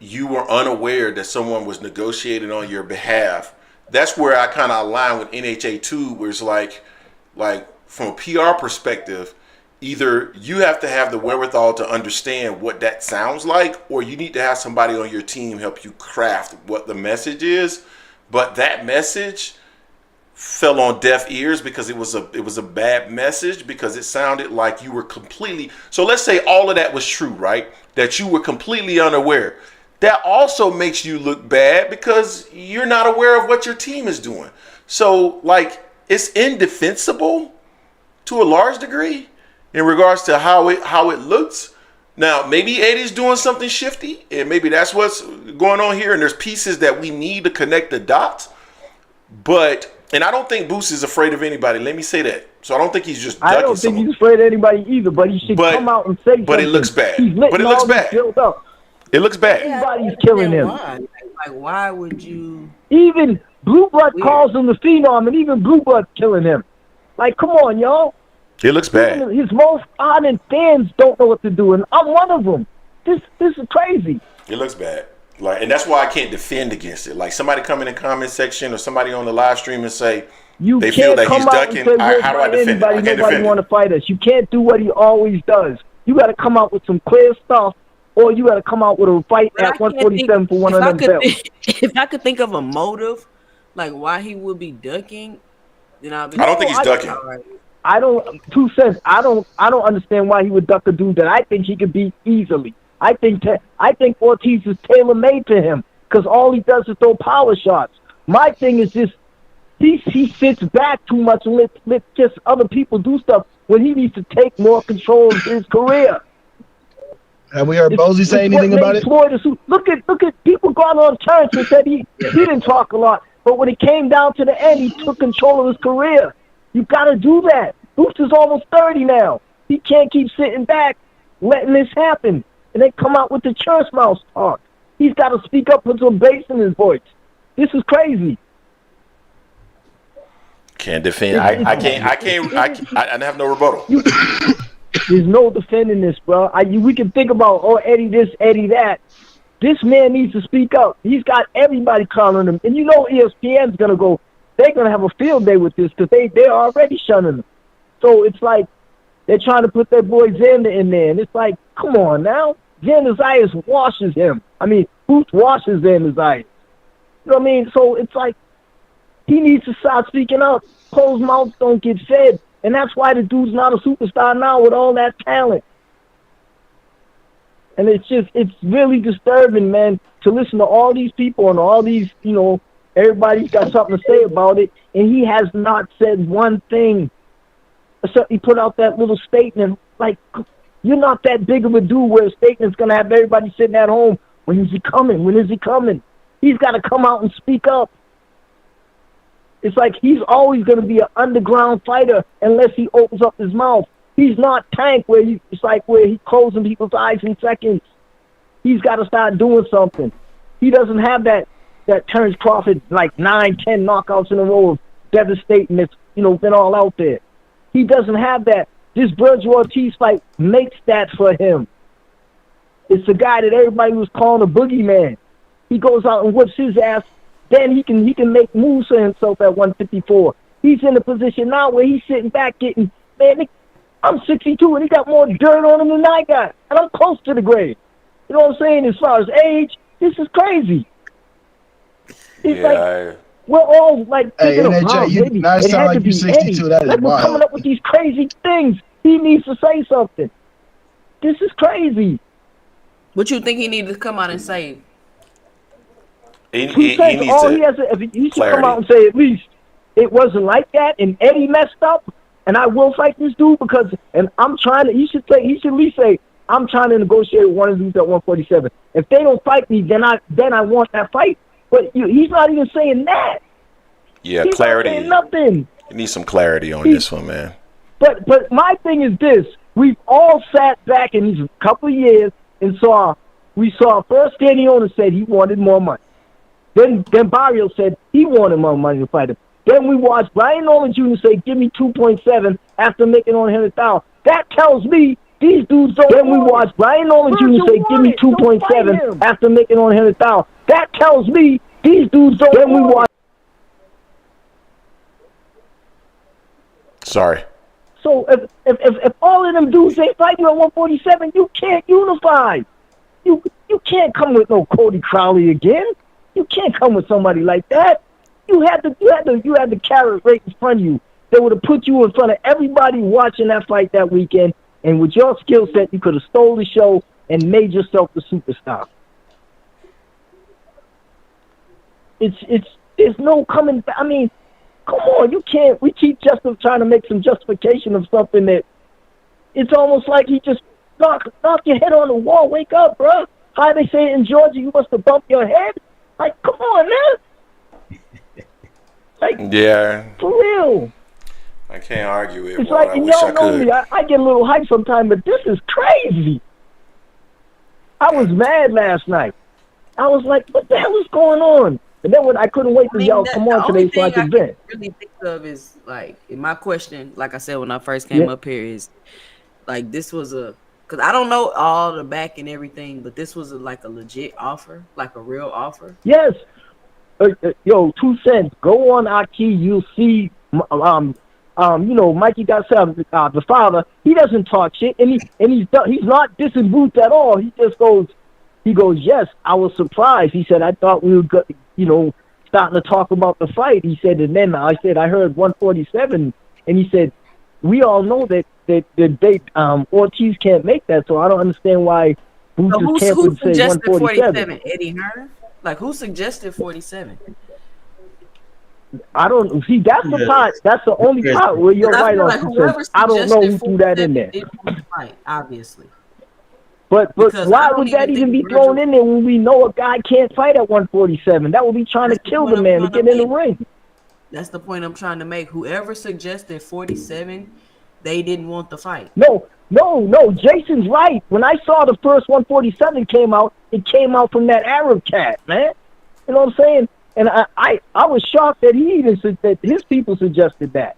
you were unaware that someone was negotiating on your behalf, that's where I kind of align with NHA 2, where it's like from a PR perspective, either you have to have the wherewithal to understand what that sounds like, or you need to have somebody on your team help you craft what the message is. But that message fell on deaf ears because it was a bad message, because it sounded like you were completely. So let's say all of that was true, right? That you were completely unaware. That also makes you look bad because you're not aware of what your team is doing. So, like, it's indefensible to a large degree in regards to how it looks. Now, maybe Eddie's doing something shifty, and maybe that's what's going on here, and there's pieces that we need to connect the dots. And I don't think Boots is afraid of anybody. Let me say that. So I don't think he's just ducking I don't think he's afraid of anybody either, but he should come out and say something. But it looks bad. But it looks bad. It looks bad. Everybody's killing him. Like, why would you? Even Blue Blood calls him the Phenom, and even Blue Blood killing him. Like, come on, y'all. It looks bad. Even his most ardent fans don't know what to do, and I'm one of them. This is crazy. It looks bad. Like, and that's why I can't defend against it. Like, somebody come in the comment section or somebody on the live stream and say they feel that he's ducking. How do I defend it? I can't nobody want to fight us. You can't do what he always does. You got to come out with some clear stuff, or you got to come out with a fight at 147 for one of them belts. If I could think of a motive, like why he would be ducking, then I don't think he's ducking. I don't. 2 cents. I don't understand why he would duck a dude that I think he could beat easily. I think Ortiz is tailor made to him because all he does is throw power shots. My thing is just he sits back too much and let just other people do stuff when he needs to take more control of his career. Have we heard Bozy say anything about it? Look at people going on church and said he didn't talk a lot, but when it came down to the end, he took control of his career. You got to do that. Boots is almost 30 now. He can't keep sitting back letting this happen. And they come out with the church mouse talk. He's got to speak up, put some bass in his voice. This is crazy. Can't defend. I have no rebuttal. There's no defending this, bro. We can think about, Eddie this, Eddie that. This man needs to speak up. He's got everybody calling him. And you know ESPN's going to go, they're going to have a field day with this because they're already shunning him. So it's like they're trying to put their boy Xander in there. And it's like, come on now. Xander Zayas washes him. I mean, Boots washes Xander Zayas. You know what I mean? So it's like he needs to start speaking up. Closed mouths don't get fed. And that's why the dude's not a superstar now with all that talent. And it's really disturbing, man, to listen to all these people and all these, everybody's got something to say about it, and he has not said one thing. So he put out that little statement, like, you're not that big of a dude where a statement's going to have everybody sitting at home. When is he coming? When is he coming? He's got to come out and speak up. It's like he's always going to be an underground fighter unless he opens up his mouth. He's not Tank where it's like where he closing people's eyes in seconds. He's got to start doing something. He doesn't have that Terrence Crawford, like 9, 10 knockouts in a row of devastating that's, been all out there. He doesn't have that. This Vergil Ortiz fight makes that for him. It's the guy that everybody was calling a boogeyman. He goes out and whips his ass. Then he can make moves for himself at 154. He's in a position now where he's sitting back getting, man, I'm 62 and he got more dirt on him than I got. And I'm close to the grave. You know what I'm saying? As far as age, this is crazy. It's like we're all like thinking about maybe it had to be 62. That is wild. Coming up with these crazy things. He needs to say something. This is crazy. What you think he needs to come out and say? He needs he should come out and say at least it wasn't like that, and Eddie messed up, and I will fight this dude because, and I'm trying to. He should at least say I'm trying to negotiate with one of these at 147. If they don't fight me, then I want that fight. But he's not even saying that. Yeah, he's clarity. Not saying nothing. You need some clarity on this one, man. But my thing is this: we've all sat back in these couple of years and we saw first Danny Owner said he wanted more money. Then Barrio said he wanted more money to fight him. Then we watched Brian Nolan Jr. say, give me 2.7 after making on 100,000. That tells me these dudes don't. Then we watched Brian Nolan Jr. say, give me 2.7 after making on 100,000. That tells me these dudes don't. Then we watched. Sorry. So if all of them dudes ain't fight you at 147, you can't unify. You can't come with no Cody Crowley again. You can't come with somebody like that. You had the carrot right in front of you. They would have put you in front of everybody watching that fight that weekend, and with your skill set, you could have stole the show and made yourself the superstar. There's no coming back. I mean, come on, you can't. We keep just trying to make some justification of something that it's almost like he just knock your head on the wall. Wake up, bro. How they say it in Georgia, you must have bumped your head. Like, come on, man. Like, yeah, for real. I can't argue it. It's like, I wish I could. Me. I get a little hype sometimes, but this is crazy. I was mad last night. I was like, what the hell is going on? And then when I couldn't wait for y'all to come on today so I could vent. Really think of is like, my question, like I said when I first came up here, is like this was because I don't know all the back and everything, but this was like a legit offer, like a real offer. Yes. 2 cents. Go on Aki. You'll see. Mikey got the father. He doesn't talk shit, and he's not dissing Boots at all. He just goes. He goes, yes, I was surprised. He said, I thought we were, starting to talk about the fight. He said, and then I said, I heard 147, and he said, we all know that Ortiz can't make that, so I don't understand why Boots can't say 147. Eddie Hearn? Like, who suggested 47? I don't see. That's the part. That's the only part where you're right on. Like I don't know who threw that in there. Fight, obviously. But why would that even be thrown in there when we know a guy can't fight at 147? That would be trying to kill the man to get in the ring. That's the point I'm trying to make. Whoever suggested 47, they didn't want the fight. No. Jason's right. When I saw the first 147 came out, it came out from that Arab cat, man. You know what I'm saying? And I was shocked that that his people suggested that.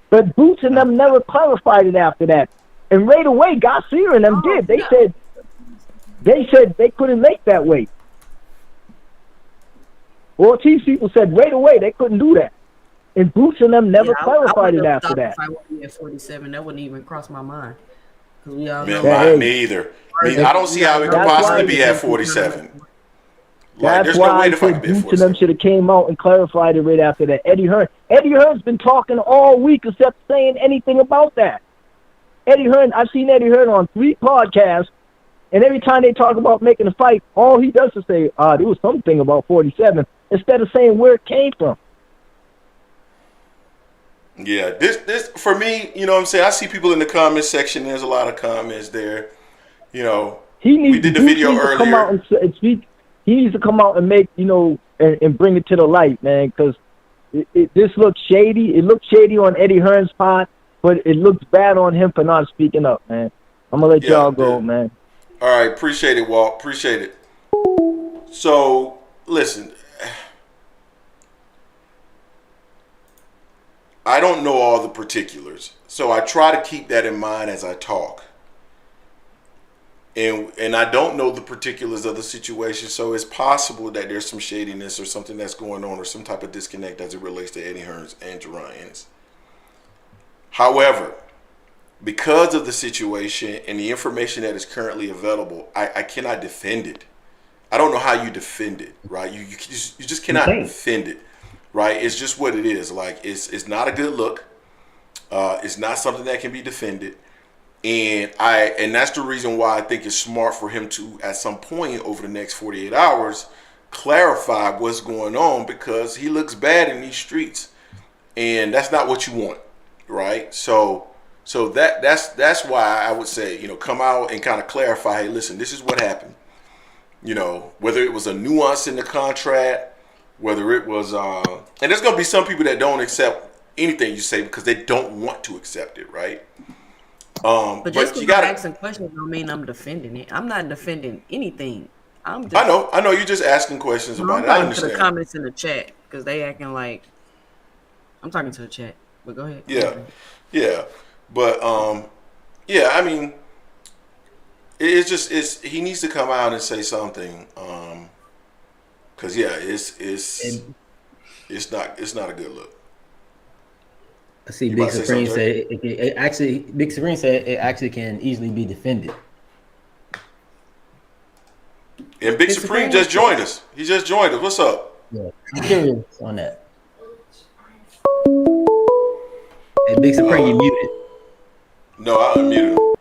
But Boots and them never clarified it after that. And right away, Garcia and them did. They said they couldn't make that weight. Ortiz people said right away they couldn't do that. And Boots and them never clarified it after that. If I would be at 47, that wouldn't even cross my mind. Because we all know. Me either. I don't see how it could possibly be at 47. Like, That's there's why no way I to fight said the bid Boots for and them us. should have came out and clarified it right after that. Eddie Hearn's been talking all week except saying anything about that. I've seen Eddie Hearn on 3 podcasts, and every time they talk about making a fight, all he does is say, there was something about 47, instead of saying where it came from. Yeah, this for me, you know what I'm saying? I see people in the comments section. There's a lot of comments there. You know, we did the video earlier. Come out and speak. He needs to come out and make, and bring it to the light, man, because this looks shady. It looks shady on Eddie Hearn's part, but it looks bad on him for not speaking up, man. I'm going to let y'all go, man. All right, appreciate it, Walt. Appreciate it. So, listen. I don't know all the particulars, so I try to keep that in mind as I talk. And I don't know the particulars of the situation, so it's possible that there's some shadiness or something that's going on or some type of disconnect as it relates to Eddie Hearn and Jaron Ennis. However, because of the situation and the information that is currently available, I cannot defend it. I don't know how you defend it, right? You just cannot defend it, right? It's just what it is. Like, it's not a good look. It's not something that can be defended. And that's the reason why I think it's smart for him to, at some point over the next 48 hours, clarify what's going on, because he looks bad in these streets, and that's not what you want, right? So that's why I would say, come out and kind of clarify. Hey, listen, this is what happened. Whether it was a nuance in the contract, whether it was, and there's gonna be some people that don't accept anything you say because they don't want to accept it, right? But just because I'm asking questions don't mean I'm defending it. I'm not defending anything. I know you're just asking questions about it. I understand. To the comments in the chat because they acting like I'm talking to the chat. But go ahead. Yeah. But I mean, it's he needs to come out and say something. Cause it's not a good look. I see Big Supreme said it actually can easily be defended. And Big Supreme just joined us. He just joined us. What's up? Yeah, I'm curious on that. Hey, Big Supreme, you muted. No, I unmuted him.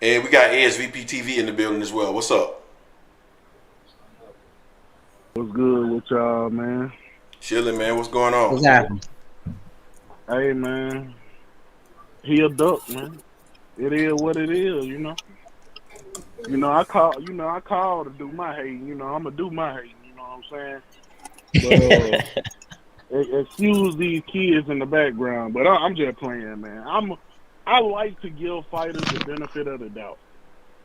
And we got ASVP TV in the building as well. What's up? What's good with y'all, man? Chilling, man. What's going on? What's happening? Hey, man. He a duck, man. It is what it is, I call to do my hating. I'm gonna do my hating. You know what I'm saying? But, excuse these kids in the background, but I'm just playing, man. I like to give fighters the benefit of the doubt.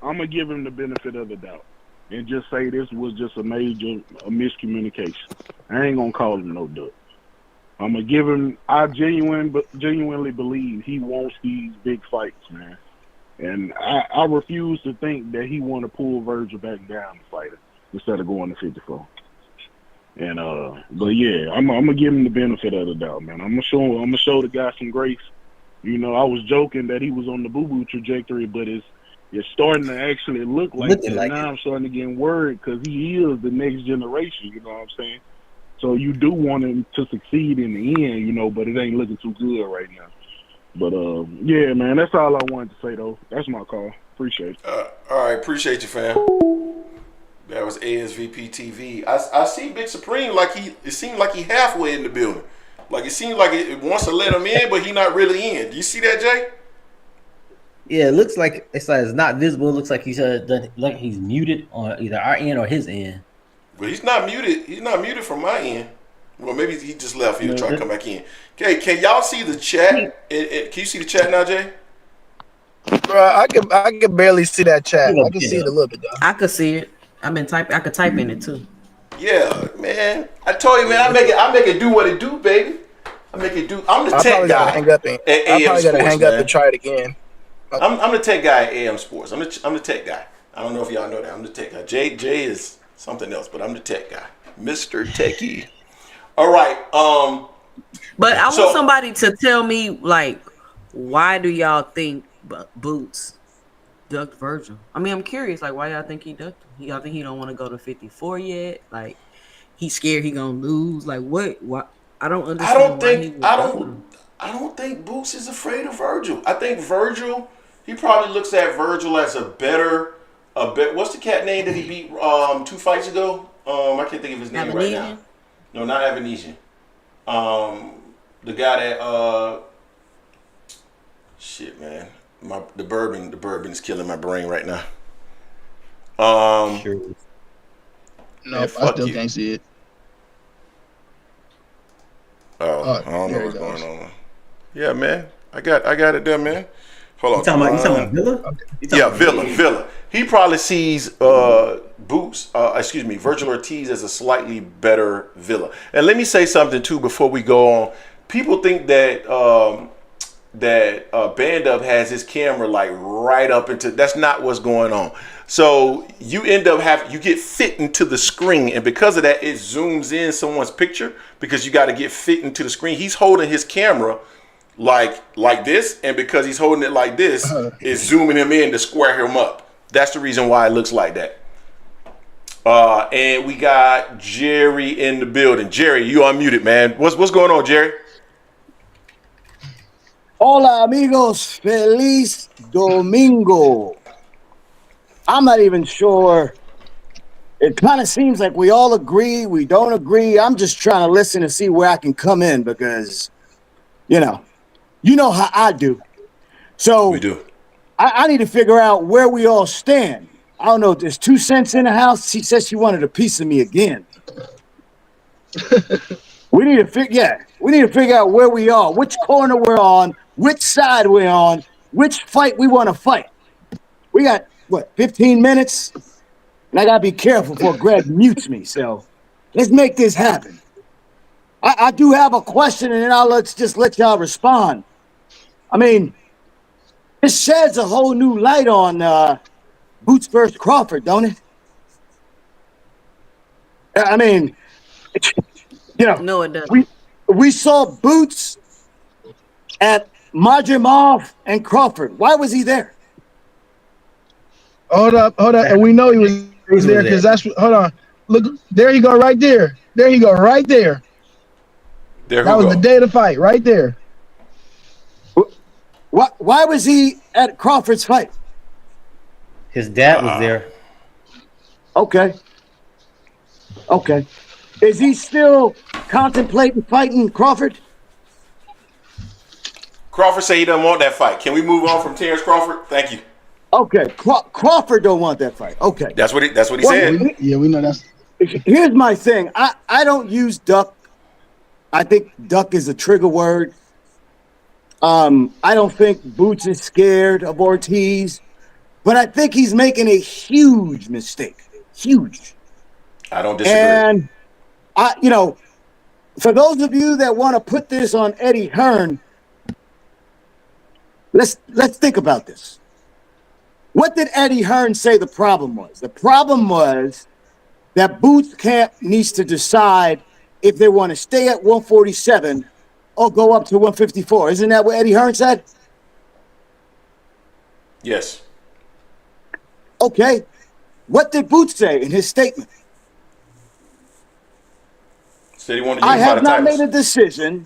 I'm gonna give him the benefit of the doubt and just say this was just a miscommunication. I ain't gonna call him no duck. I'm gonna give him. I genuinely believe he wants these big fights, man. And I refuse to think that he want to pull Virgil back down to fight him instead of going to 54. And but yeah, I'm gonna give him the benefit of the doubt, man. I'm gonna show the guy some grace. I was joking that he was on the boo-boo trajectory, but it's starting to actually look like that. Now I'm starting to get worried because he is the next generation. You know what I'm saying? So you do want him to succeed in the end, but it ain't looking too good right now. But yeah, man, that's all I wanted to say though. That's my call. Appreciate it. All right, appreciate you, fam. That was ASVP TV. I see Big Supreme it seemed like he halfway in the building. Like it seemed like it wants to let him in, but he not really in. Do you see that, Jay? Yeah, it looks like it's not visible. It looks like he's muted on either our end or his end. But he's not muted. He's not muted from my end. Well, maybe he just left. He'll try to come back in. Okay, can y'all see the chat? Can you see the chat now, Jay? Bro, I can barely see that chat. I can see it a little bit though. I could see it. I could type in it too. Yeah, man. I told you, man. I make it do what it do, baby. I make it do. I'm the tech guy. I probably gotta hang up and try it again. I'm the tech guy at AM Sports. I'm the tech guy. I don't know if y'all know that. I'm the tech guy. Jay is something else, but I'm the tech guy, Mr. Techie. All right. But I want somebody to tell me, like, why do y'all think Boots ducked Virgil. I mean, I'm curious, like, why y'all think he ducked him? Y'all think he don't want to go to 54 yet? Like, he's scared he gonna lose? Like, what? Why? I don't understand why he would duck him. I don't think Boots is afraid of Virgil. I think Virgil, he probably looks at Virgil as a better. What's the cat name that he beat 2 fights ago? I can't think of his name right now. No, not Avanesian. The guy that shit, man. The bourbon is killing my brain right now. Sure. No, I still can't see it. I don't know what's going on. Yeah, man. I got it there, man. Hold on. You talking about Villa? Yeah, Villa. He probably sees Vergil Ortiz as a slightly better Villa. And let me say something too before we go on. People think that Band Up has his camera like right up into. That's not what's going on. So you end up you get fit into the screen, and because of that, it zooms in someone's picture because you got to get fit into the screen. He's holding his camera like this, and because he's holding it like this, it's zooming him in to square him up. That's the reason why it looks like that. And we got Jerry in the building. Jerry, you unmuted, man. What's going on, Jerry? Hola, amigos. Feliz domingo. I'm not even sure. It kind of seems like we all agree. We don't agree. I'm just trying to listen and see where I can come in because, you know how I do. So we do. I need to figure out where we all stand. I don't know. There's 2 cents in the house. She said she wanted a piece of me again. We need to figure out where we are, which corner we're on, which side we're on, which fight we want to fight. We got 15 minutes, and I gotta be careful before Greg mutes me. So let's make this happen. I do have a question, and then let's just let y'all respond. I mean, this sheds a whole new light on Boots versus Crawford, don't it? I mean, no, it doesn't. We saw Boots at Majimov and Crawford. Why was he there? Hold up, and we know he was there because hold on. Look, there you go, right there. There you go, right there. That was the day of the fight, right there. Why was he at Crawford's fight? His dad was there. Okay. Is he still contemplating fighting Crawford? Crawford say he doesn't want that fight. Can we move on from Terrence Crawford? Thank you. Okay, Crawford don't want that fight. Okay. That's what he said. We know that's. Here's my thing. I don't use duck. I think duck is a trigger word. I don't think Boots is scared of Ortiz, but I think he's making a huge mistake. Huge. I don't disagree. And for those of you that want to put this on Eddie Hearn, let's think about this. What did Eddie Hearn say the problem was? The problem was that Boots Camp needs to decide if they want to stay at 147 or go up to 154. Isn't that what Eddie Hearn said? Yes. Okay. What did Boots say in his statement? Said he wanted to I have not made a decision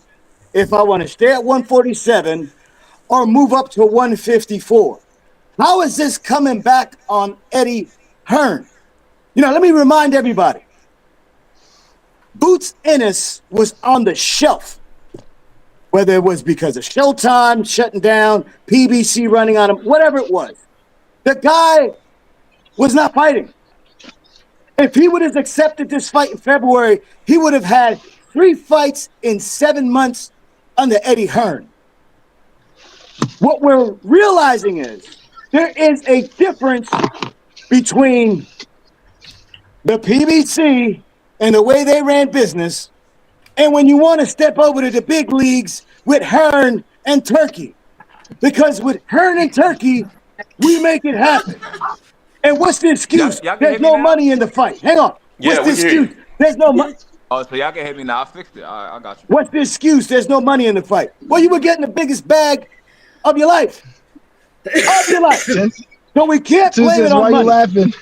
if I want to stay at 147 or move up to 154. How is this coming back on Eddie Hearn? Let me remind everybody. Boots Ennis was on the shelf, whether it was because of Showtime shutting down, PBC running on him, whatever it was. The guy was not fighting. If he would have accepted this fight in February, he would have had 3 fights in 7 months under Eddie Hearn. What we're realizing is there is a difference between the PBC and the way they ran business, and when you want to step over to the big leagues with Hearn and Turkey. Because with Hearn and Turkey, we make it happen. And what's the excuse? There's no money in the fight. Hang on. What's the excuse? There's no money. Oh, so y'all can hit me now. I fixed it. I got you. What's the excuse? There's no money in the fight. Well, you were getting the biggest bag of your life. So So we can't blame it on why money. you laughing?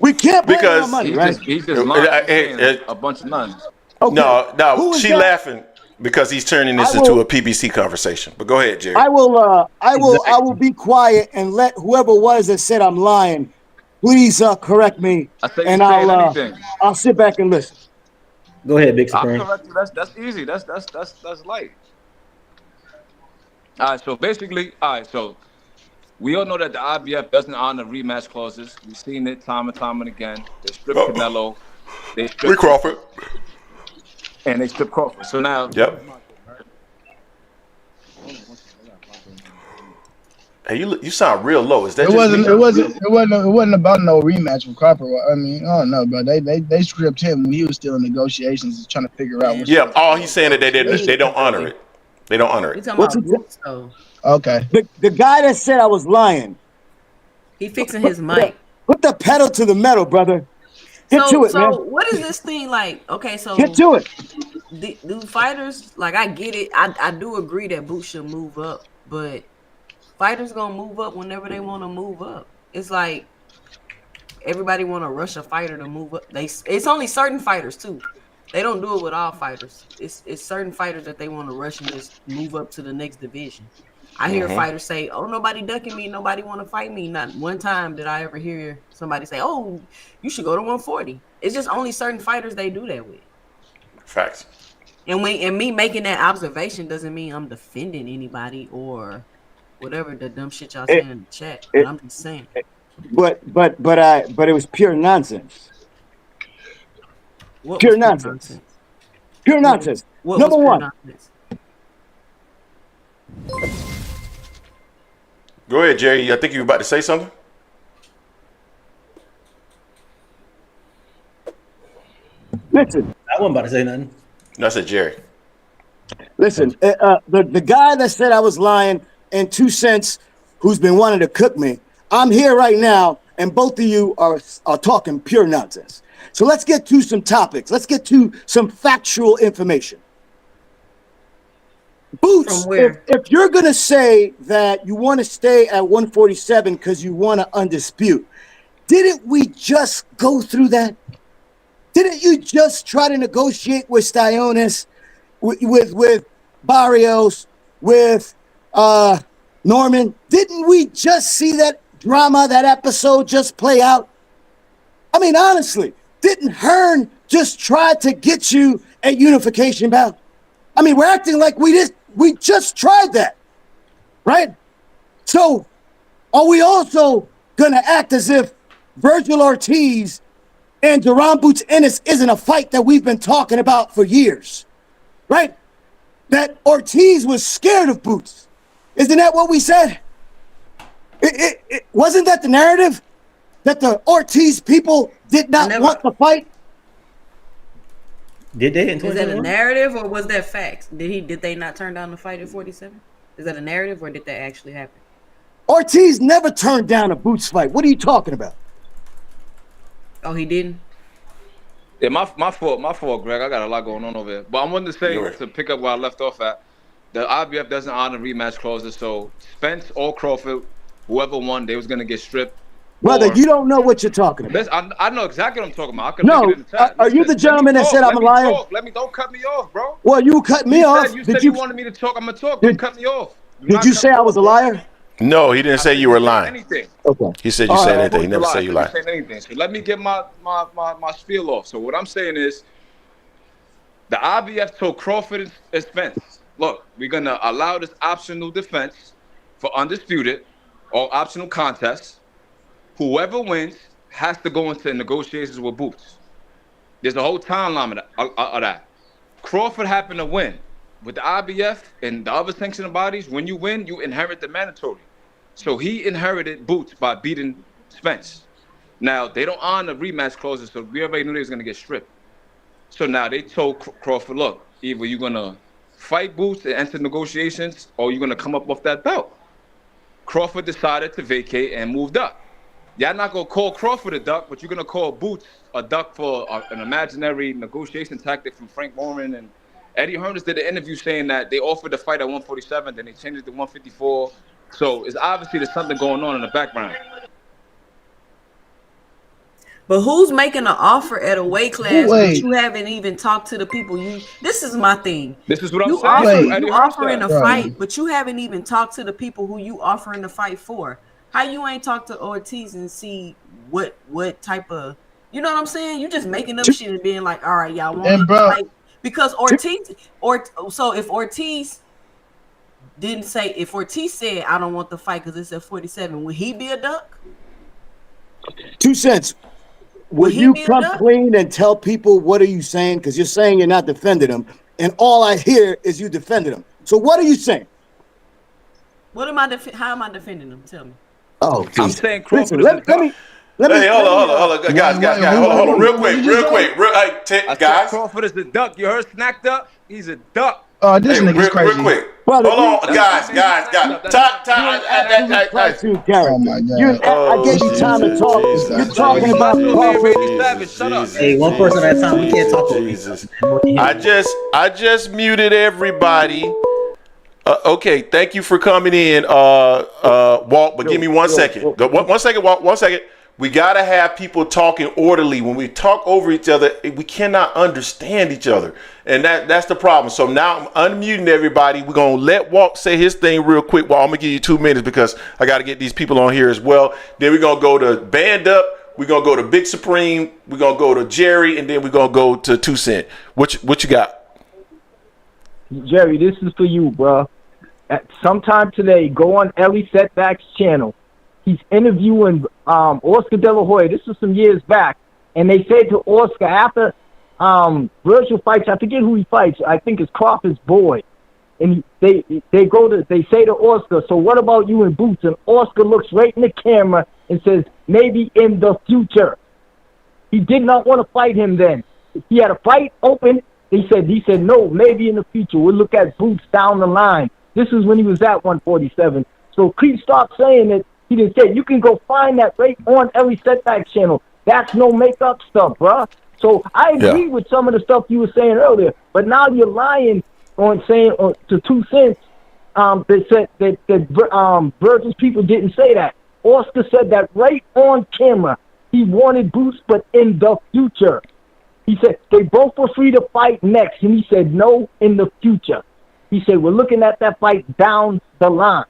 We can't blame it Because on money, He's right? just lying. A bunch of nuns. Okay. No, she laughing because he's turning this into a PBC conversation. But go ahead, Jerry. I will be quiet and let whoever was that said I'm lying, please correct me, and I'll sit back and listen. Go ahead, Big Supreme. I'll correct you. That's easy. That's light. All right. So basically, so we all know that the IBF doesn't honor rematch clauses. We've seen it time and time and again. They stripped Canelo. They stripped Crawford. And they stripped Crawford. So now. Yep. Hey, you sound real low. Is that it wasn't about no rematch with Crawford. I mean, I don't know, but they stripped him when he was still in negotiations, trying to figure out. Yeah, all he's saying that they don't honor it. They don't honor it. Okay. The guy that said I was lying. He fixing his mic. Put the pedal to the metal, brother. Get to it, man. So what is this thing like? Okay, so get to it. Do fighters, like, I get it. I do agree that Boots should move up, but fighters gonna move up whenever they want to move up. It's like everybody want to rush a fighter to move up. It's only certain fighters too. They don't do it with all fighters. It's certain fighters that they want to rush and just move up to the next division. I hear fighters say, "Oh, nobody ducking me. Nobody want to fight me." Not one time did I ever hear somebody say, "Oh, you should go to 140." It's just only certain fighters they do that with. Facts. And me making that observation doesn't mean I'm defending anybody or whatever the dumb shit y'all saying in the chat. But I'm just saying. But it was pure nonsense. Pure nonsense. Pure nonsense. Number one. Nonsense? Go ahead, Jerry. I think you were about to say something. Listen. I wasn't about to say nothing. No, I said Jerry. Listen, the guy that said I was lying and 2 cents, who's been wanting to cook me, I'm here right now, and both of you are talking pure nonsense. So let's get to some topics. Let's get to some factual information. Boots, if you're going to say that you want to stay at 147 because you want to undispute, didn't we just go through that? Didn't you just try to negotiate with Styonus, with Barrios, with Norman? Didn't we just see that drama, that episode just play out? I mean, honestly, didn't Hearn just try to get you a unification bout? I mean, we're acting like we just tried that, right? So are we also going to act as if Vergil Ortiz and Jaron Boots Ennis isn't a fight that we've been talking about for years, right? That Ortiz was scared of Boots. Isn't that what we said? Wasn't that the narrative? That the Ortiz people did not want the fight? Did they? Was that a narrative or was that facts? Did they not turn down the fight at 47? Is that a narrative or did that actually happen? Ortiz never turned down a Boots fight. What are you talking about? Oh, he didn't? Yeah, my fault, Greg. I got a lot going on over here. But I wanted to say, to pick up where I left off at, the IBF doesn't honor rematch clauses. So Spence or Crawford, whoever won, they was going to get stripped. Brother, you don't know what you're talking about. I know exactly what I'm talking about. I can no, make it in the chat. Are you the gentleman that said I'm a liar? Don't cut me off, bro. Well, you cut me off. You said you wanted me to talk. I'm going to talk. Don't cut me off. Did you say I was a liar? No, he didn't say you were lying. Anything. Okay. He said you said anything. He never said you lied. Anything. So let me get my spiel off. So what I'm saying is, the IBF told Crawford and Spence, look, we're going to allow this optional defense for undisputed or optional contests. Whoever wins has to go into negotiations with Boots. There's a whole timeline of that. Crawford happened to win. With the IBF and the other sanctioning bodies, when you win, you inherit the mandatory. So he inherited Boots by beating Spence. Now, they don't honor rematch clauses, so we already knew they was going to get stripped. So now they told Crawford, look, either you're going to fight Boots and enter negotiations, or you're going to come up off that belt. Crawford decided to vacate and moved up. Y'all not going to call Crawford a duck, but you're going to call Boots a duck for an imaginary negotiation tactic from Frank Warren. And Eddie Hearn did an interview saying that they offered the fight at 147, then they changed it to 154. So it's obviously there's something going on in the background. But who's making an offer at a weight class but you haven't even talked to the people? This is my thing. This is what I'm You saying. you offering a fight, but you haven't even talked to the people who you offering the fight for. How you ain't talked to Ortiz and see what type of, you know what I'm saying? You just making up shit and being like, all right, y'all want to fight because Ortiz so if Ortiz didn't say, if Ortiz said I don't want the fight because it's at 47, would he be a duck? 2 cents. Would you come clean and tell people what are you saying? Because you're saying you're not defending them, and all I hear is you defending them. So what are you saying? What am I? How am I defending them? Tell me. Oh, I'm saying Crawford. Let me. Hey, hold on, guys, hold on, real quick, guys. Crawford is a duck. You heard Snacked Up? He's a duck. Oh, this nigga's crazy. Real quick. Hold on, guys. Time. Oh my God. I gave you time to talk. You're talking about Crawford. Shut up. Hey, one person at a time. We can't talk over Jesus. I just muted everybody. Okay, thank you for coming in, Walt. But give me 1 second. 1 second, Walt. 1 second. We gotta have people talking orderly. When we talk over each other, we cannot understand each other, and that's the problem. So now I'm unmuting everybody. We're gonna let Walt say his thing real quick. Well, I'm gonna give you 2 minutes because I got to get these people on here as well. Then we're gonna go to Band Up. We're gonna go to Big Supreme. We're gonna go to Jerry, and then we're gonna go to 2 Cent. What you got? Jerry, this is for you, bro. At sometime today, go on Ellie Setback's channel. He's interviewing Oscar De La Hoya. This was some years back. And they said to Oscar, after Virgil fights, I forget who he fights. I think it's Crawford's boy. And they say to Oscar, so what about you and Boots? And Oscar looks right in the camera and says, maybe in the future. He did not want to fight him then. He had a fight open. He said, no, maybe in the future. We'll look at Boots down the line. This is when he was at 147. So please stop saying it. He didn't say, you can go find that right on every Setback channel. That's no makeup stuff, bro. So I agree with some of the stuff you were saying earlier, but now you're lying on saying to 2 Cents. They said that Virgil's people didn't say that. Oscar said that right on camera. He wanted Boots, but in the future. He said they both were free to fight next, and he said no in the future. He said we're looking at that fight down the line.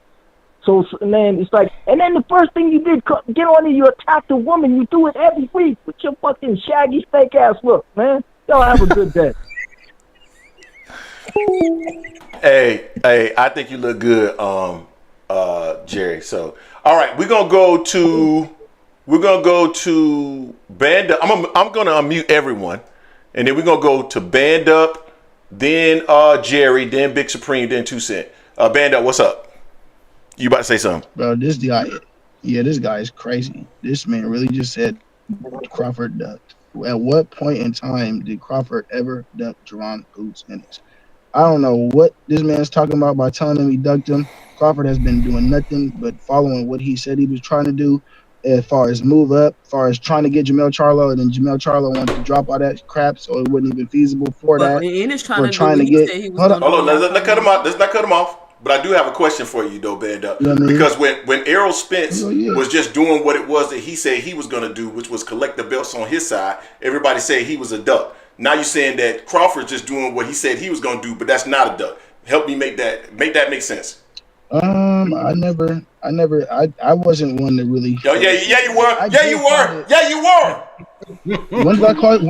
So man, it's like, and then the first thing you did, get on and you attacked a woman. You do it every week with your fucking shaggy fake ass look, man. Y'all have a good day. Hey, I think you look good, Jerry. So, all right, we're gonna go to Band Up. I'm gonna unmute everyone, and then we're gonna go to Band Up, then Jerry, then Big Supreme, then 2 Cent. Band Up, what's up? You about to say something? Bro, this guy is crazy. This man really just said Crawford ducked. At what point in time did Crawford ever duck Jaron Ennis? I don't know what this man's talking about by telling him he ducked him. Crawford has been doing nothing but following what he said he was trying to do as far as move up, as far as trying to get Jamel Charlo, and then Jamel Charlo wanted to drop all that crap, so it wasn't even feasible for that. Ennis trying to get. Hold on, let's not cut him off. Let's not cut him off. But I do have a question for you, though, Band Up. Because when Errol Spence was just doing what it was that he said he was going to do, which was collect the belts on his side, everybody said he was a duck. Now you're saying that Crawford's just doing what he said he was going to do, but that's not a duck. Help me make that make sense. I wasn't one to really. Yeah, you were. You were. When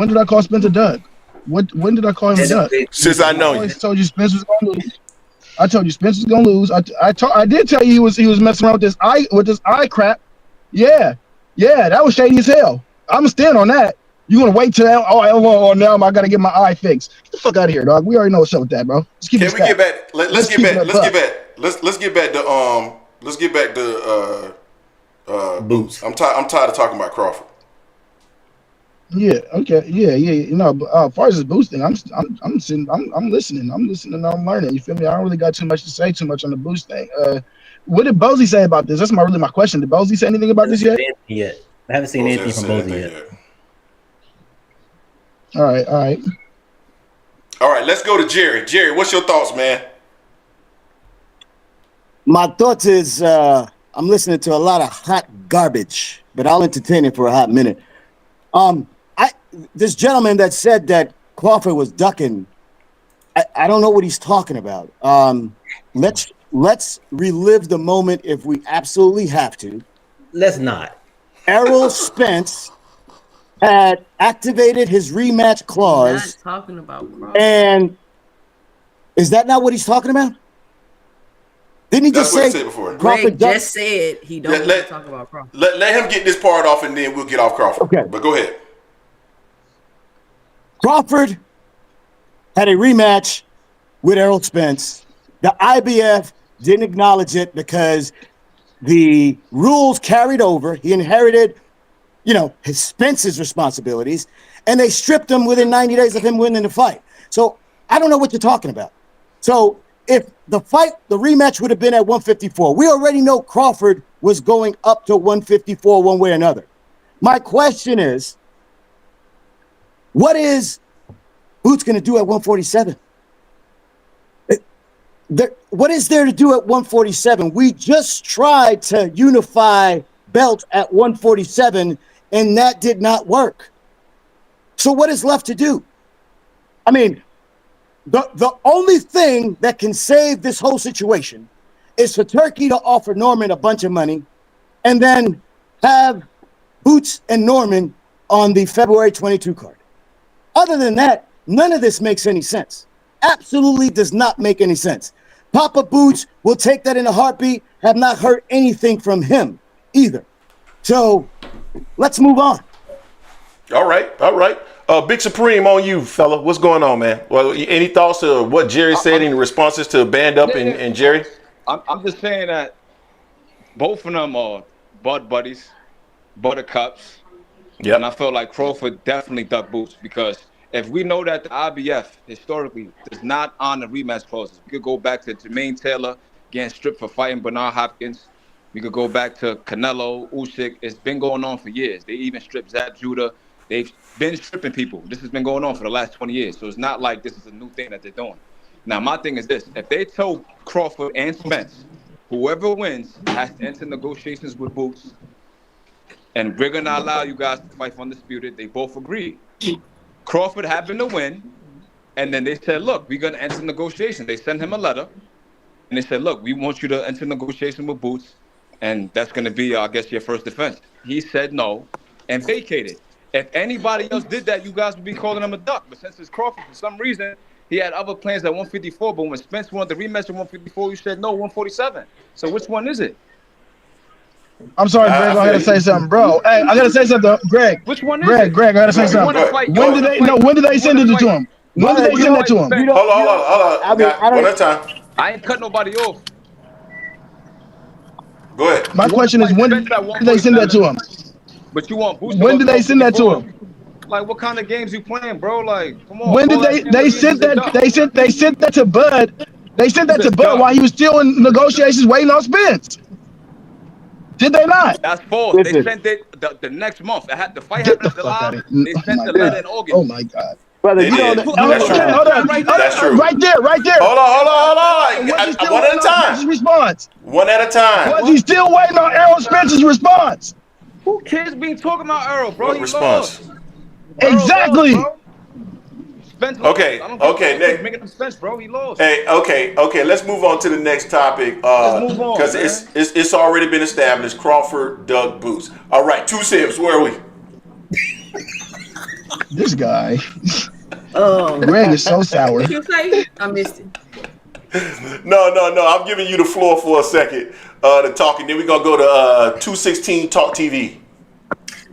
did I call Spence a duck? When did I call him a duck? Since I know you. I told you Spence was going to lose. I told you Spence was gonna lose. I did tell you he was messing around with this eye crap. Yeah, that was shady as hell. I'm stand on that. You gonna wait till that? Oh, now I gotta get my eye fixed. Get the fuck out of here, dog. We already know what's up with that, bro. Can we get back? Let's get back to Boots. I'm tired of talking about Crawford. Yeah. Okay. Yeah. You know, as far as this boosting, I'm listening. I'm listening. I'm learning. You feel me? I don't really got too much to say on the boost thing. What did Bozy say about this? That's my question. Did Bozy say anything about this yet? I haven't seen anything from Bozy yet. All right. Let's go to Jerry. Jerry, what's your thoughts, man? My thoughts is I'm listening to a lot of hot garbage, but I'll entertain it for a hot minute. This gentleman that said that Crawford was ducking, I don't know what he's talking about. Let's relive the moment if we absolutely have to. Let's not. Errol Spence had activated his rematch clause. Not talking about Crawford. And is that not what he's talking about? Didn't he That's just what say he said before. Greg just said he don't want to talk about Crawford. Let him get this part off, and then we'll get off Crawford. Okay. But go ahead. Crawford had a rematch with Errol Spence. The IBF didn't acknowledge it because the rules carried over. He inherited, his Spence's responsibilities, and they stripped him within 90 days of him winning the fight. So I don't know what you're talking about. So if the rematch would have been at 154, we already know Crawford was going up to 154 one way or another. My question is, what is Boots going to do at 147? What is there to do at 147? We just tried to unify belts at 147, and that did not work. So what is left to do? I mean, the only thing that can save this whole situation is for Turkey to offer Norman a bunch of money and then have Boots and Norman on the February 22 card. Other than that, none of this makes any sense. Absolutely does not make any sense. Papa Boots will take that in a heartbeat. Have not heard anything from him either. So let's move on. All right. Big Supreme on you, fella. What's going on, man? Well, any thoughts of what Jerry said in responses to Band Up and Jerry? I'm just saying that both of them are bud buddies, buttercups. Yeah. And I feel like Crawford definitely ducked Boots because if we know that the IBF historically does not honor rematch clauses, we could go back to Jermaine Taylor getting stripped for fighting Bernard Hopkins. We could go back to Canelo, Usyk. It's been going on for years. They even stripped Zab Judah. They've been stripping people. This has been going on for the last 20 years. So it's not like this is a new thing that they're doing. Now, my thing is this. If they told Crawford and Spence, whoever wins has to enter negotiations with Boots, and we're going to allow you guys to fight for Undisputed, they both agreed. Crawford happened to win, and then they said, look, we're going to enter negotiations. They sent him a letter, and they said, look, we want you to enter negotiation with Boots, and that's going to be, I guess, your first defense. He said no and vacated. If anybody else did that, you guys would be calling him a duck. But since it's Crawford, for some reason, he had other plans at 154. But when Spence wanted the rematch at 154, you said no, 147. So which one is it? I'm sorry, Greg. I gotta say something, bro. Hey, I gotta say something, Greg. Which one is Greg, it? Greg, I gotta say something. When did they send it to him? When did they send that to him? Hold on. One at a time. I ain't cut nobody off. Go ahead. My question is, when did they send that to him? But you want Boots? When did they send that to him? Like, what kind of games you playing, bro? Like, come on. When did they sent that? They sent that to Bud. They sent that to Bud while he was still in negotiations waiting on Spence. Did they not? That's false. They sent it the next month. The fight happened in July. They sent the letter in August. Oh my God. Brother, you That's don't. true. Hold on. That's true. Right there. Hold on. One at a time. Response. One at a time. Was he still waiting on Errol Spence's response? Who cares being talking about Errol, bro? What response? Exactly. Spence Okay. Next. Making him Spence, bro. He lost. Hey, okay. Let's move on to the next topic. Let's move on, because it's already been established. Crawford, Doug, Boots. All right, 2 Sims. Where are we? This guy. Oh, Greg is so sour. what you say? I missed it. No. I'm giving you the floor for a second to talk, and then we're gonna go to 216 Talk TV.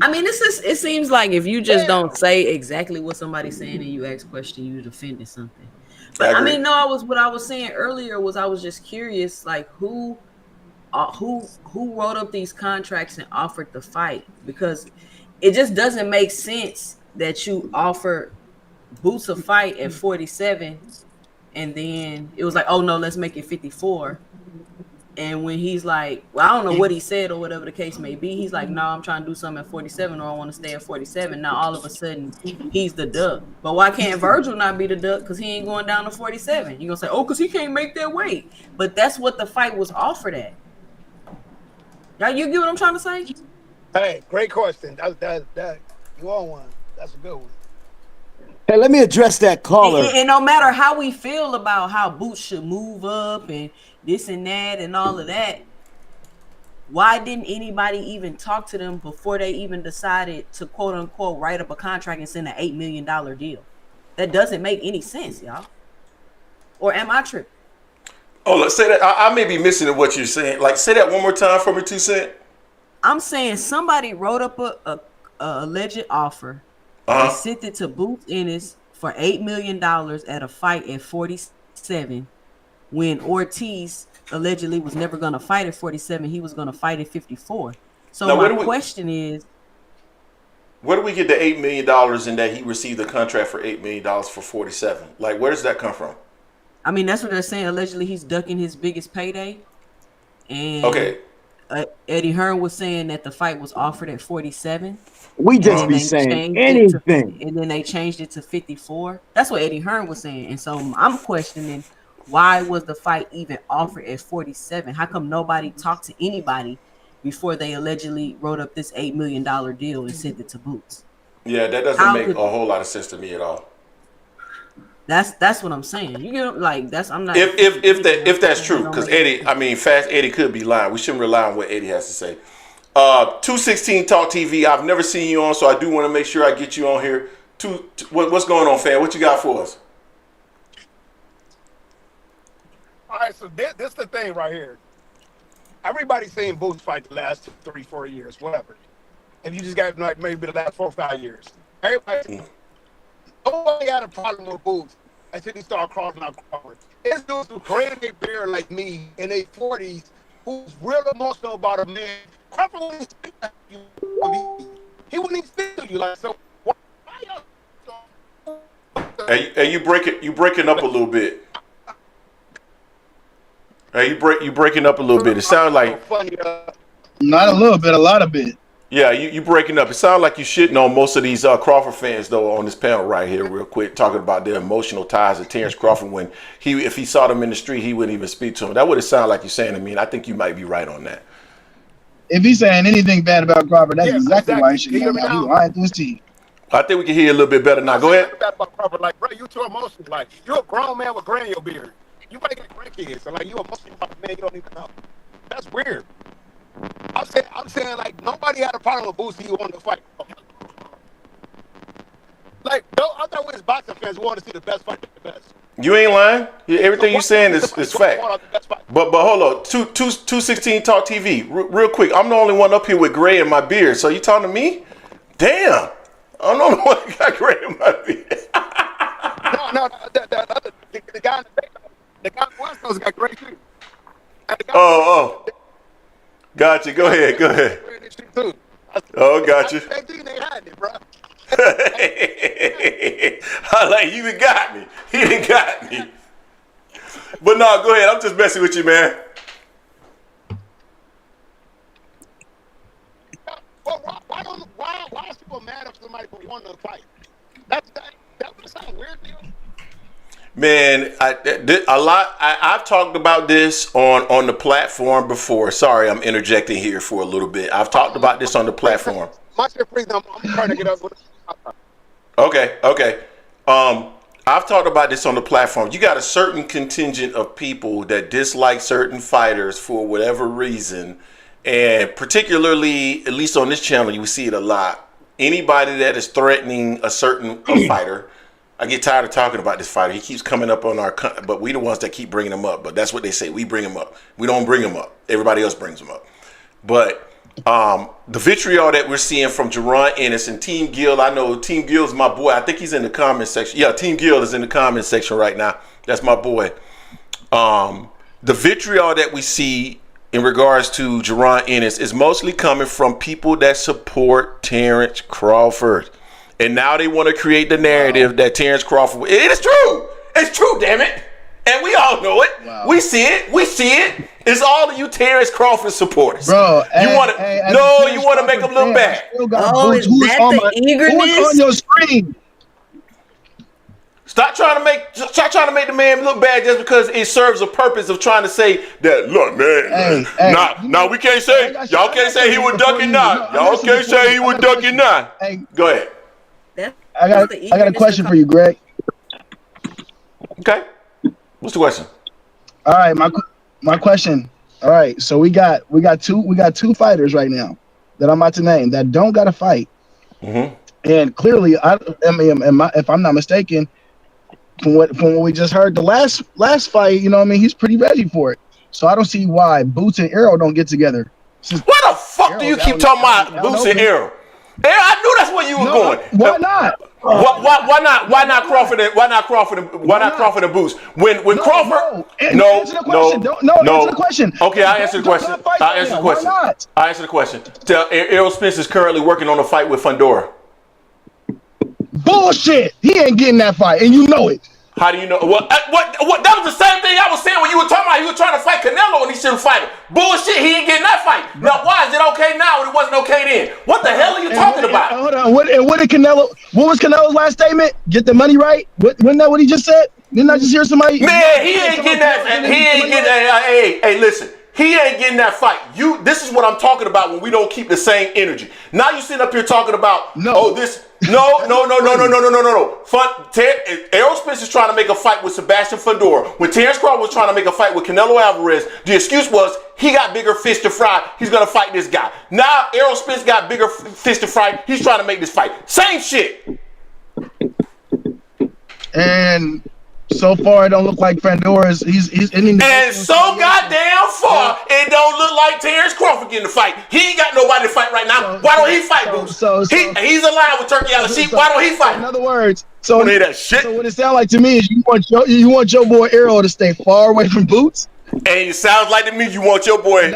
I mean, it seems like if you just don't say exactly what somebody's saying and you ask questions, you defended something. But I mean, no, what I was saying earlier was I was just curious, like who wrote up these contracts and offered the fight, because it just doesn't make sense that you offer Boots a fight at 47 and then it was like, oh no, let's make it 54. And when he's like, well, I don't know what he said or whatever the case may be, he's like, no, I'm trying to do something at 47 or I want to stay at 47. Now all of a sudden he's the duck. But why can't Virgil not be the duck? Because he ain't going down to 47. You're gonna say, oh, because he can't make that weight. But that's what the fight was offered at. Now you get what I'm trying to say? Hey, great question. That You on one? That's a good one. Hey, let me address that caller. And no matter how we feel about how Boots should move up and this and that and all of that, why didn't anybody even talk to them before they even decided to quote unquote write up a contract and send an $8 million deal? That doesn't make any sense, y'all. Or am I tripping? Oh, let's say that I may be missing what you're saying. Like, say that one more time for me, 2 Cent. I'm saying somebody wrote up a alleged offer and sent it to Boots Ennis for $8 million at a fight at 47, when Ortiz allegedly was never going to fight at 47. He was going to fight at 54. So now, my question is, where do we get the $8 million in that he received a contract for $8 million for 47? Like, where does that come from? I mean, that's what they're saying. Allegedly, he's ducking his biggest payday. And Eddie Hearn was saying that the fight was offered at 47. We just be saying anything. And then they changed it to 54. That's what Eddie Hearn was saying. And so I'm questioning, why was the fight even offered at 47? How come nobody talked to anybody before they allegedly wrote up this $8 million deal and sent it to Boots? Yeah, that doesn't make a whole lot of sense to me at all. That's what I'm saying. You know, like I'm not. If that's true, because Eddie, I mean, Fast Eddie could be lying. We shouldn't rely on what Eddie has to say. 216 Talk TV. I've never seen you on, so I do want to make sure I get you on here. What's going on, fan? What you got for us? All right, so this the thing right here. Everybody's saying Boots fight the last 3-4 years, whatever. If you just got like maybe the last 4 or 5 years, everybody. Nobody had a problem with Boots until he started crossing out Crawford. It's dudes who created a bear like me in their 40s who's real emotional about a man. Crawford wouldn't speak to you. He wouldn't even speak to you. Like, so why y'all? Hey, you breaking up a little bit. Hey, you breaking up a little bit. It sounds like not a little bit, a lot of bit. Yeah, you breaking up. It sounds like you shitting on most of these Crawford fans though on this panel right here, real quick, talking about their emotional ties to Terrence Crawford. When if he saw them in the street, he wouldn't even speak to him. That would have sounded like you're saying to me, and I think you might be right on that. If he's saying anything bad about Crawford, that's exactly why he should be lying to his team. I think we can hear you a little bit better now. Go ahead. About Crawford, like, bro, you too emotional. Like, you're a grown man with gray in your beard. You might get grandkids, so like you emotional about a man you don't even know. That's weird. I'm saying like nobody had a problem with Boosie. You wanted to fight. Like, no, I thought we as boxing fans wanted to see the best fight, the best. You ain't lying. Everything you're saying is fact. But hold on, 216 Talk TV, real quick. I'm the only one up here with gray in my beard. So you talking to me? Damn, I'm the only one that got gray in my beard. no, the guy in the guy in West Coast got gray too. Oh. Gotcha. Go ahead. Oh, gotcha. They had it, bro. I like he done got me. But no, go ahead. I'm just messing with you, man. Why is people mad if somebody won the fight? That would sound weird to you. Man, I've talked about this on the platform before. Sorry, I'm interjecting here for a little bit. I've talked about this on the platform. My shit freeze. I'm trying to get up with. Okay. I've talked about this on the platform. You got a certain contingent of people that dislike certain fighters for whatever reason, and particularly, at least on this channel, you see it a lot. Anybody that is threatening a certain fighter. I get tired of talking about this fighter. He keeps coming up on but we the ones that keep bringing him up. But that's what they say. We bring him up. We don't bring him up. Everybody else brings him up. But the vitriol that we're seeing from Jaron Ennis and Team Gill, I know Team Gill's my boy. I think he's in the comment section. Yeah, Team Gill is in the comment section right now. That's my boy. The vitriol that we see in regards to Jaron Ennis is mostly coming from people that support Terrence Crawford. And now they want to create the narrative that Terrence Crawford. It is true. It's true, damn it. And we all know it. Wow. We see it. It's all of you Terrence Crawford supporters. Bro, you want to make them look bad. Oh, is that the eagerness? Who's on your screen? Stop trying to make the man look bad just because it serves a purpose of trying to say that. Look, man, nah, we can't say y'all can't say he was ducking not. Y'all can't say he was ducking not. Go ahead. I got a question for you, Greg. Okay, what's the question? All right, my question. All right, so we got two fighters right now that I'm about to name that don't got to fight, and clearly, I mean, if I'm not mistaken. From what we just heard, the last fight, you know what I mean, he's pretty ready for it. So I don't see why Boots and Errol don't get together. Why the fuck do you keep talking about Boots and Errol? I knew that's where you were going. Why not? Why not Crawford and Boots? When Crawford answer the question. Okay, I'll answer the question. Tell Errol Spence is currently working on a fight with Fundora. Bullshit! He ain't getting that fight, and you know it. How do you know? What? That was the same thing I was saying when you were talking about he was trying to fight Canelo and he shouldn't fight him. Bullshit! He ain't getting that fight. Now, why is it okay now when it wasn't okay then? What the hell are you talking about? Hold on. What was Canelo's last statement? Get the money right. Wasn't that what he just said? Didn't I just hear somebody? Man, he ain't getting that. Hey, listen. He ain't getting that fight. This is what I'm talking about when we don't keep the same energy. Now you sitting up here talking about No. Errol Spence is trying to make a fight with Sebastian Fundora. When Terrence Crawford was trying to make a fight with Canelo Alvarez, the excuse was he got bigger fish to fry. He's gonna fight this guy. Now Errol Spence got bigger fish to fry. He's trying to make this fight. Same shit. And so far, it don't look like Fundora's. He's ending. And so goddamn far, it don't look like Terrence Crawford getting the fight. He ain't got nobody to fight right now. Why don't he fight, Boots? He's alive with Turkey on the sheep. Why don't he fight? In other words, so that shit. So what it sounds like to me is you want your boy Errol to stay far away from Boots. And it sounds like to me you want your boy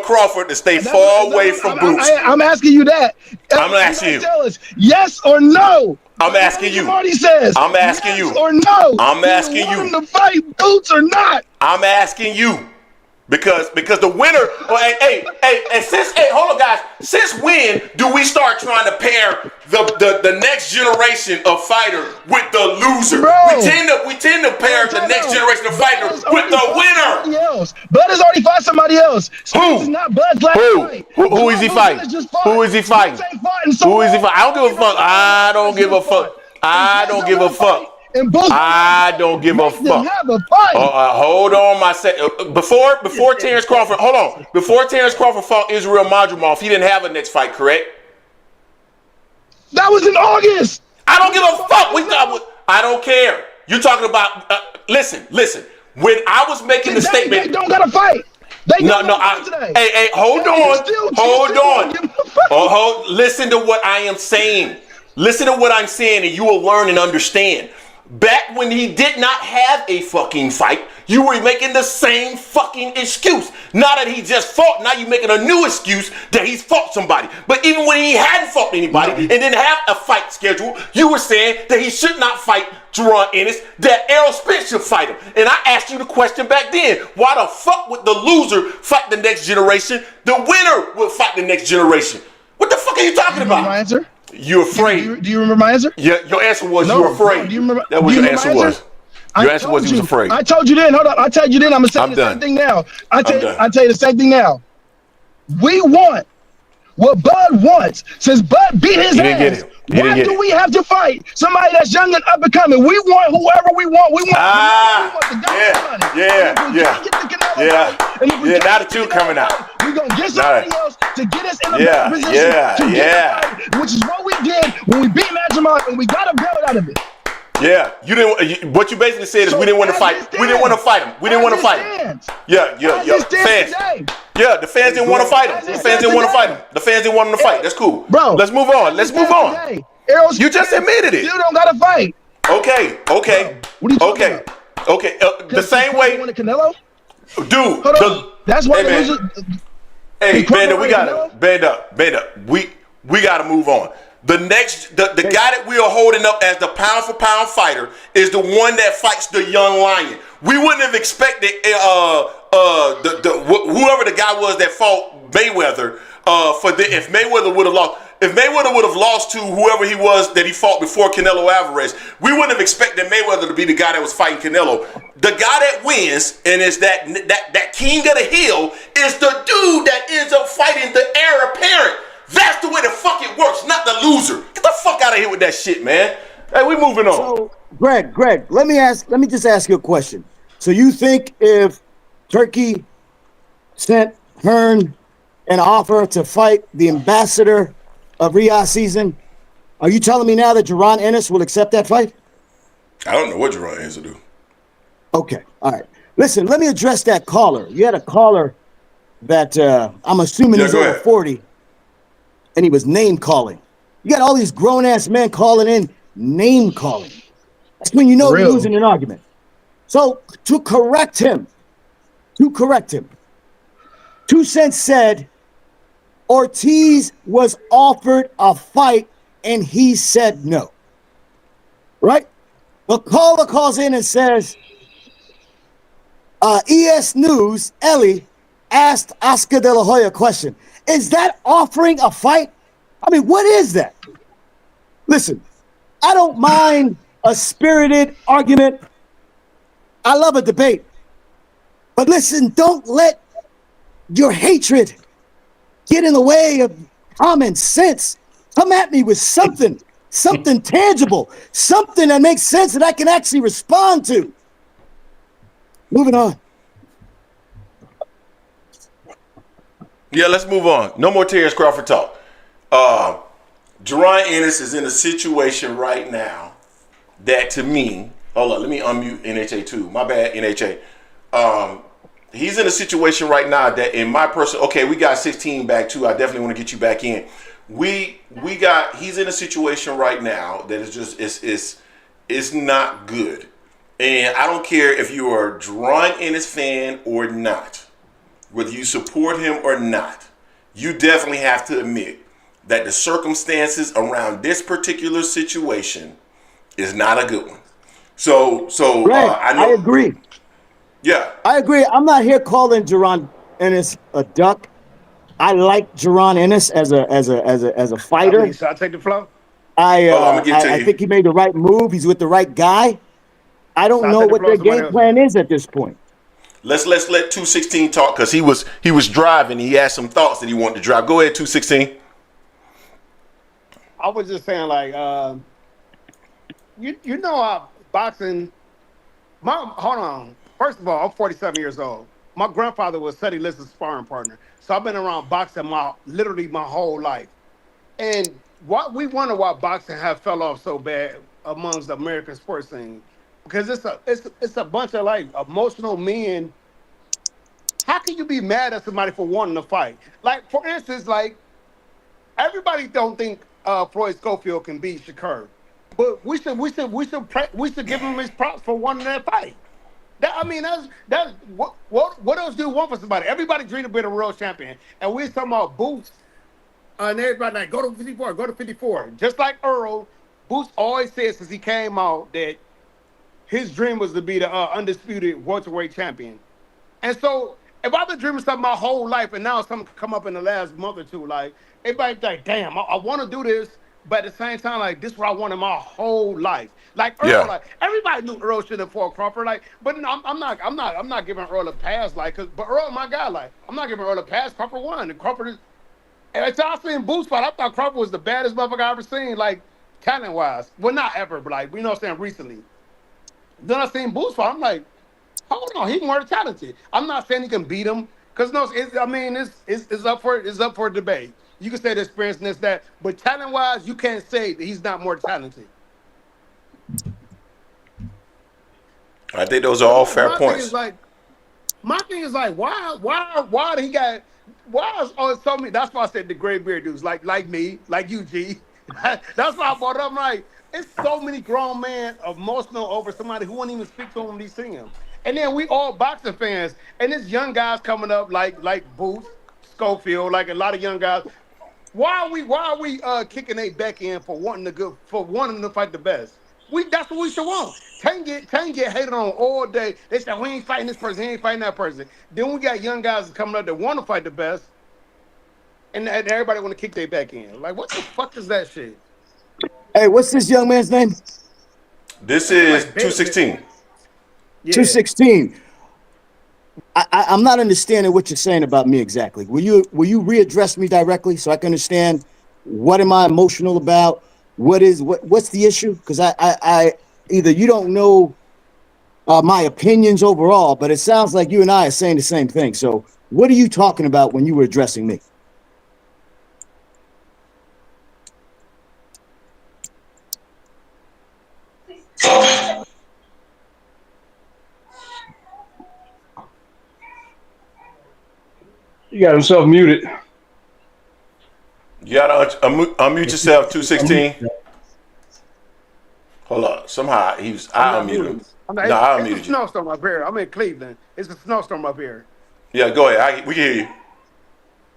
Crawford to stay far away from Boots. I'm asking you that. I'm asking you. Tell us yes or no. I'm asking you. Marty says. I'm asking you. Or no. I'm asking you. Want him to fight Boots or not? I'm asking you. Because the winner, hold on guys, since when do we start trying to pair the next generation of fighter with the loser? Bro, we tend to pair the next generation of fighter with the winner. Bud has already fought somebody else. Who? It's not Bud's last fight. Who is he fighting? Who is he fighting? Who is he fighting? I don't give a fuck. I don't give a fuck. I don't give a fuck. I don't give a fuck. Hold on, before Terrence Crawford, hold on. Before Terrence Crawford fought Israel Madrimov, he didn't have a next fight, correct? That was in August. I don't give a fuck. I don't care. You're talking about. Listen. When I was making the statement, they don't gotta fight. Hey, hold on. Listen to what I am saying. Listen to what I'm saying, and you will learn and understand. Back when he did not have a fucking fight, you were making the same fucking excuse. Now that he just fought, now you're making a new excuse that he's fought somebody. But even when he hadn't fought anybody and didn't have a fight schedule, you were saying that he should not fight Jaron Ennis, that Errol Spence should fight him. And I asked you the question back then, why the fuck would the loser fight the next generation? The winner would fight the next generation. What the fuck are you talking about? My answer? You're afraid. Do you remember my answer? Yeah, your answer was you were afraid. No, do you remember? That was your answer was. Your answer was he was afraid. I told you then. Hold on. I told you then. I'm gonna say the same thing now. I tell you the same thing now. We want what Bud wants. Since Bud beat his ass, why do we have to fight somebody that's young and up and coming? We want whoever we want. We want the Yeah. Now the two coming out. We're gonna get somebody else to get us in a better position to get the fight, which is what we did when we beat Madrimov and we got a belt out of it. Yeah, you didn't. What you basically said is we didn't want to fight. We didn't want to fight him. We didn't want to fight him. Yeah. Fans. Yeah, the fans didn't want to fight him. The fans didn't want to fight him. The fans didn't want him to fight. That's cool, bro. Let's move on. You just admitted it. You don't gotta fight. Okay. What are you talking about? Okay. The same way. Canelo? Dude, that's why. Hey, Banda, we gotta band up. We gotta move on. The guy that we are holding up as the pound for pound fighter is the one that fights the young lion. We wouldn't have expected whoever the guy was that fought Mayweather if Mayweather would have lost. If Mayweather would have lost to whoever he was that he fought before Canelo Alvarez, we wouldn't have expected Mayweather to be the guy that was fighting Canelo. The guy that wins and is that king of the hill is the dude that ends up fighting the heir apparent. That's the way the fuck it works, not the loser. Get the fuck out of here with that shit, man. Hey, we moving on. So, Greg, let me just ask you a question. So you think if Turkey sent Hearn an offer to fight the ambassador of Riyadh season, are you telling me now that Jaron Ennis will accept that fight? I don't know what Jaron Ennis will do. Okay, all right. Listen, let me address that caller. You had a caller that I'm assuming he's over 40, and he was name calling. You got all these grown-ass men calling in, name calling. That's when you know you're losing an argument. So to correct him, 2 Cents said Ortiz was offered a fight and he said no. Right? The caller calls in and says, ES News, Ellie, asked Oscar De La Hoya a question. Is that offering a fight? I mean, what is that? Listen, I don't mind a spirited argument. I love a debate. But listen, don't let your hatred get in the way of common sense. Come at me with something tangible, something that makes sense that I can actually respond to. Moving on. Yeah, let's move on. No more Terrence Crawford talk. Jaron Ennis is in a situation right now that, to me, hold on, let me unmute NHA too. My bad, NHA. He's in a situation right now that, in my personal, okay, we got 16 back too. I definitely want to get you back in. He's in a situation right now that is just it's not good. And I don't care if you are a Jaron Ennis fan or not, whether you support him or not, you definitely have to admit that the circumstances around this particular situation is not a good one. So I agree. Yeah, I agree. I'm not here calling Jaron Ennis a duck. I like Jaron Ennis as a fighter. So I take the flow. I think he made the right move. He's with the right guy. I don't know what their game plan is at this point. Let's let 216 talk, because he was driving. He had some thoughts that he wanted to drive. Go ahead, 216. I was just saying, like, you know, boxing. Hold on. First of all, I'm 47 years old. My grandfather was Seti List's sparring partner, so I've been around boxing literally my whole life. And we wonder why boxing have fell off so bad amongst the American sports scene, because it's a bunch of like emotional men. How can you be mad at somebody for wanting to fight? Like, for instance, like, everybody don't think Floyd Schofield can beat Shakur, but we should give him his props for wanting that fight. That's what else do you want for somebody? Everybody dreamed of being a world champion, and we're talking about Boots, and everybody like go to 54. Just like Errol, Boots always said since he came out that his dream was to be the undisputed welterweight champion. And so, if I've been dreaming something my whole life, and now something come up in the last month or two, like everybody's like, damn, I want to do this, but at the same time, like, this is what I wanted my whole life. Like Earl, like everybody knew Earl should have fought Crawford, like, but no, I'm not giving Earl a pass, like, but Earl, my guy, like, I'm not giving Earl a pass. Crawford won, and Crawford is. And until I seen Boots fight, I thought Crawford was the baddest motherfucker I ever seen, like, talent wise. Well, not ever, but like, you know what I'm saying, recently. Then I seen Boots fight, I'm like, hold on, he's more talented. I'm not saying he can beat him, because no, it's up for debate. You can say the experience and this, that, but talent wise, you can't say that he's not more talented. I think those are all fair points. My thing is like, why he got, why is so many? That's why I said the gray beard dudes, like me, like you, G. That's why I brought up. Like, it's so many grown men emotional over somebody who won't even speak to him when they see him. And then we all boxing fans, and this young guys coming up like Boots, Schofield, like a lot of young guys. Why are we kicking they back in for wanting to fight the best? That's what we should want. Tank get hated on all day. They say, we ain't fighting this person, he ain't fighting that person. Then we got young guys coming up that want to fight the best. and everybody want to kick their back in. Like, what the fuck is that shit? Hey, what's this young man's name? This is 216. Yeah. 216. I'm not understanding what you're saying about me exactly. Will you readdress me directly so I can understand what am I emotional about? What's the issue? Because I either you don't know my opinions overall, but it sounds like you and I are saying the same thing. So what are you talking about when you were addressing me? He got himself muted. You gotta unmute yourself, 216. Hold on. Somehow I unmuted him. I unmuted you. It's a snowstorm up here. I'm in Cleveland. It's a snowstorm up here. Yeah, go ahead. We can hear you.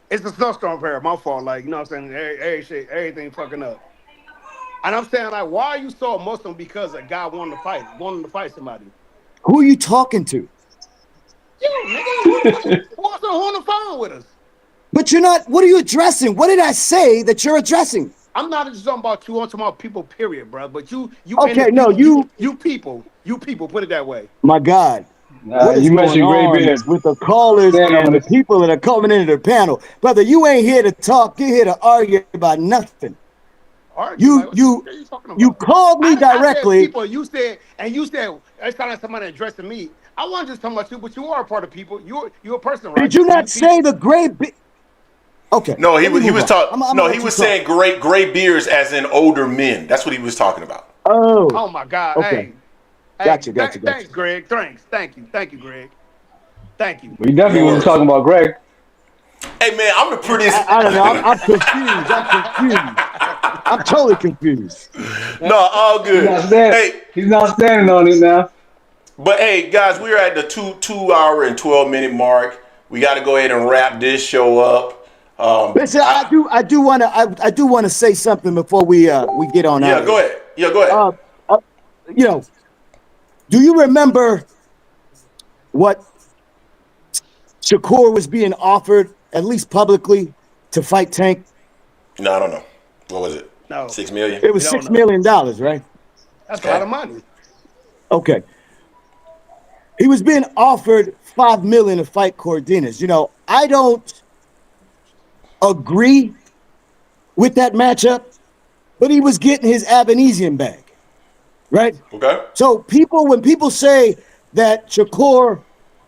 It's a snowstorm up here. My fault. Like, you know what I'm saying? Everything fucking up. And I'm saying, like, why are you so emotional because a guy wanted to fight somebody? Who are you talking to? You, nigga, who's on the phone with us? But you're not. What are you addressing? What did I say that you're addressing? I'm not just talking about you. I'm talking about people, period, bro. But you. Okay, no, you people. Put it that way. My God, what is you going mentioned on Gray Bears with the callers and the people that are coming into the panel, brother? You ain't here to talk. You're here to argue about nothing. You called me directly. People, you said it's kind of somebody addressing me. I wasn't just talking about you, but you are a part of people. You're a person, right? Did you not say the gray? Okay. No, he was talking. No, he was saying gray beards as in older men. That's what he was talking about. Oh my God. Okay. Hey, Gotcha. Thanks, Greg. Thanks. Thank you, Greg. Thank you. We definitely wasn't talking about Greg. Hey man, I'm the prettiest. I don't know. I'm confused. I'm totally confused. No, all good. He's not standing on it now. But hey, guys, we're at the 2 hour and 12-minute mark. We got to go ahead and wrap this show up. Listen, I do want to say something before we get on out. Go ahead. Yeah, go ahead. Do you remember what Shakur was being offered, at least publicly, to fight Tank? No, I don't know. What was it? No. $6 million? It was $6 million, right? That's a lot of money. Okay. He was being offered $5 million to fight Cardenas. I don't agree with that matchup, but he was getting his Abanesian bag, right? Okay. So when people say that Shakur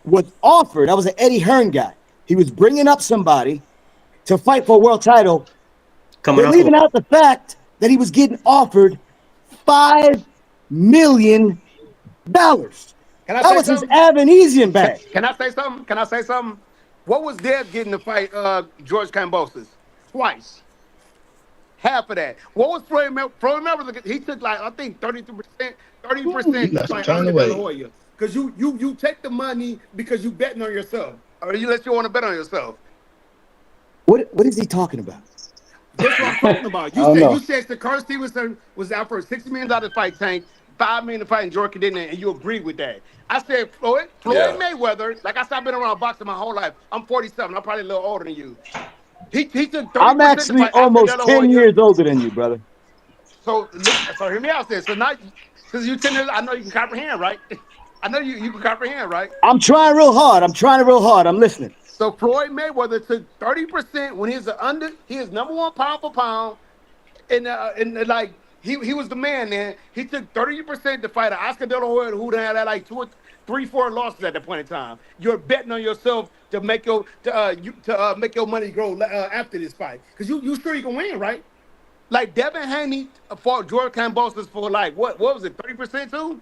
was offered, that was an Eddie Hearn guy. He was bringing up somebody to fight for a world title. They're leaving out the fact that he was getting offered $5 million. That was his Abanesian bag. Can I say something? What was Deb getting to fight George Kambosos? Twice. Half of that. What was Floyd Mayweather? He took I think 30% to fight Andre De La Hoya. Because you take the money because you betting on yourself. Or you want to bet on yourself. What is he talking about? That's what I'm talking about. You said Shakur Stevenson was out for $60 million to fight Tank, $5 million to fight Jordan Cadena, and you agreed with that. I said Floyd Mayweather. Like I said, I've been around boxing my whole life. I'm 47. I'm probably a little older than you. He took 30%. I'm actually almost 10 years older than you, brother. So hear me out there. So now, since you're 10 years, I know you can comprehend, right? I know you can comprehend, right? I'm trying real hard. I'm listening. So Floyd Mayweather took 30% when he was number one pound for pound, and he was the man then. He took 30% to fight Oscar De La Hoya, who had like 2 or 3, 4 losses at that point in time. You're betting on yourself to make your make your money grow after this fight, because you sure you can win, right? Like Devin Haney fought George Kambosos for what was it, 30% too?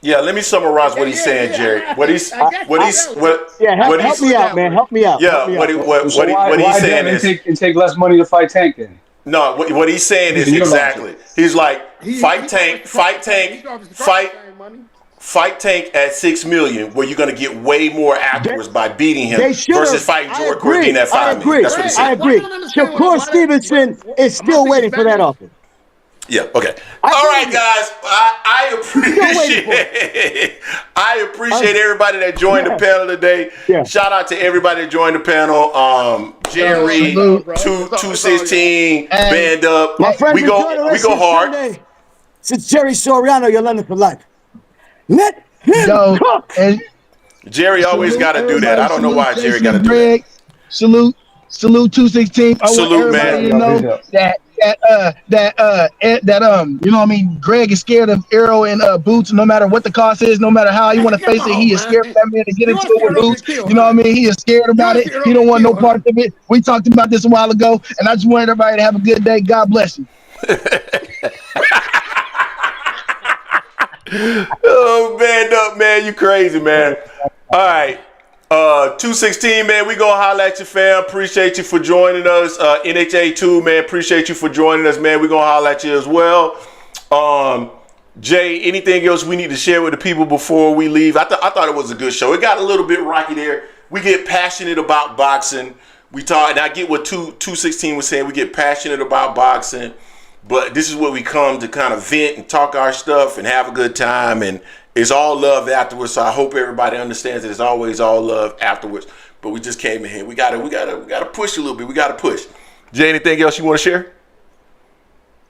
Yeah, let me summarize what he's saying, Jerry. Help me out, man. Help me out. Yeah, what he's saying is take less money to fight Tank then. No, what he's saying is exactly. He's like fight Tank at $6 million, where you're gonna get way more afterwards by beating him versus fighting George Cordine at $5 million. That's what he's saying. I agree. Shakur Stevenson is still waiting for that offer. Yeah. Okay. All right, guys. I appreciate everybody that joined the panel today. Yeah. Shout out to everybody that joined the panel. Jerry, 216, Band Up. My friend, we go hard. Sunday. Since Jerry Soriano, you're London for life. Let him cook. And Jerry always got to do that. I don't know why Jerry got to do that. Salute 216. I Salute, want everybody to know that you know what I mean, Greg is scared of Errol and Boots no matter what the cost is, no matter how you want to face it. He is scared of that man to get into it with Boots. You know what I mean? He is scared about it. He don't want no part of it. We talked about this a while ago, and I just wanted everybody to have a good day. God bless you. Oh, Band Up, man. You crazy, man. All right. 216, man, we gonna holler at you, fam. Appreciate you for joining us. NHA2, man, appreciate you for joining us, man. We gonna holler at you as well. Jay, anything else we need to share with the people before we leave? I thought it was a good show. It got a little bit rocky there. We get passionate about boxing. We talk, and I get what 216 was saying. We get passionate about boxing, but this is where we come to kind of vent and talk our stuff and have a good time, and it's all love afterwards. So I hope everybody understands that it's always all love afterwards. But we just came in here. We gotta push a little bit. We gotta push. Jay, anything else you want to share?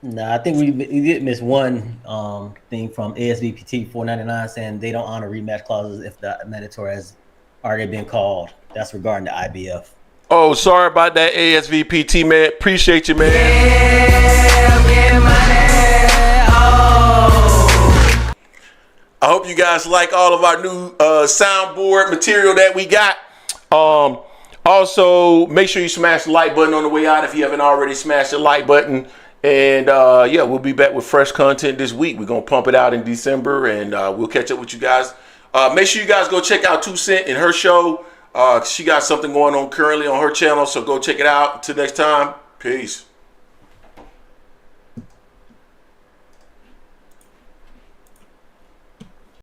Nah, I think we did miss one thing from ASVPT 499 saying they don't honor rematch clauses if the mandatory has already been called. That's regarding the IBF. Oh, sorry about that, ASVPT, man. Appreciate you, man. I hope you guys like all of our new soundboard material that we got. Also, make sure you smash the like button on the way out if you haven't already smashed the like button. And yeah, we'll be back with fresh content this week. We're going to pump it out in December, and we'll catch up with you guys. Make sure you guys go check out 2 Cent and her show. She got something going on currently on her channel, so go check it out. Until next time, peace.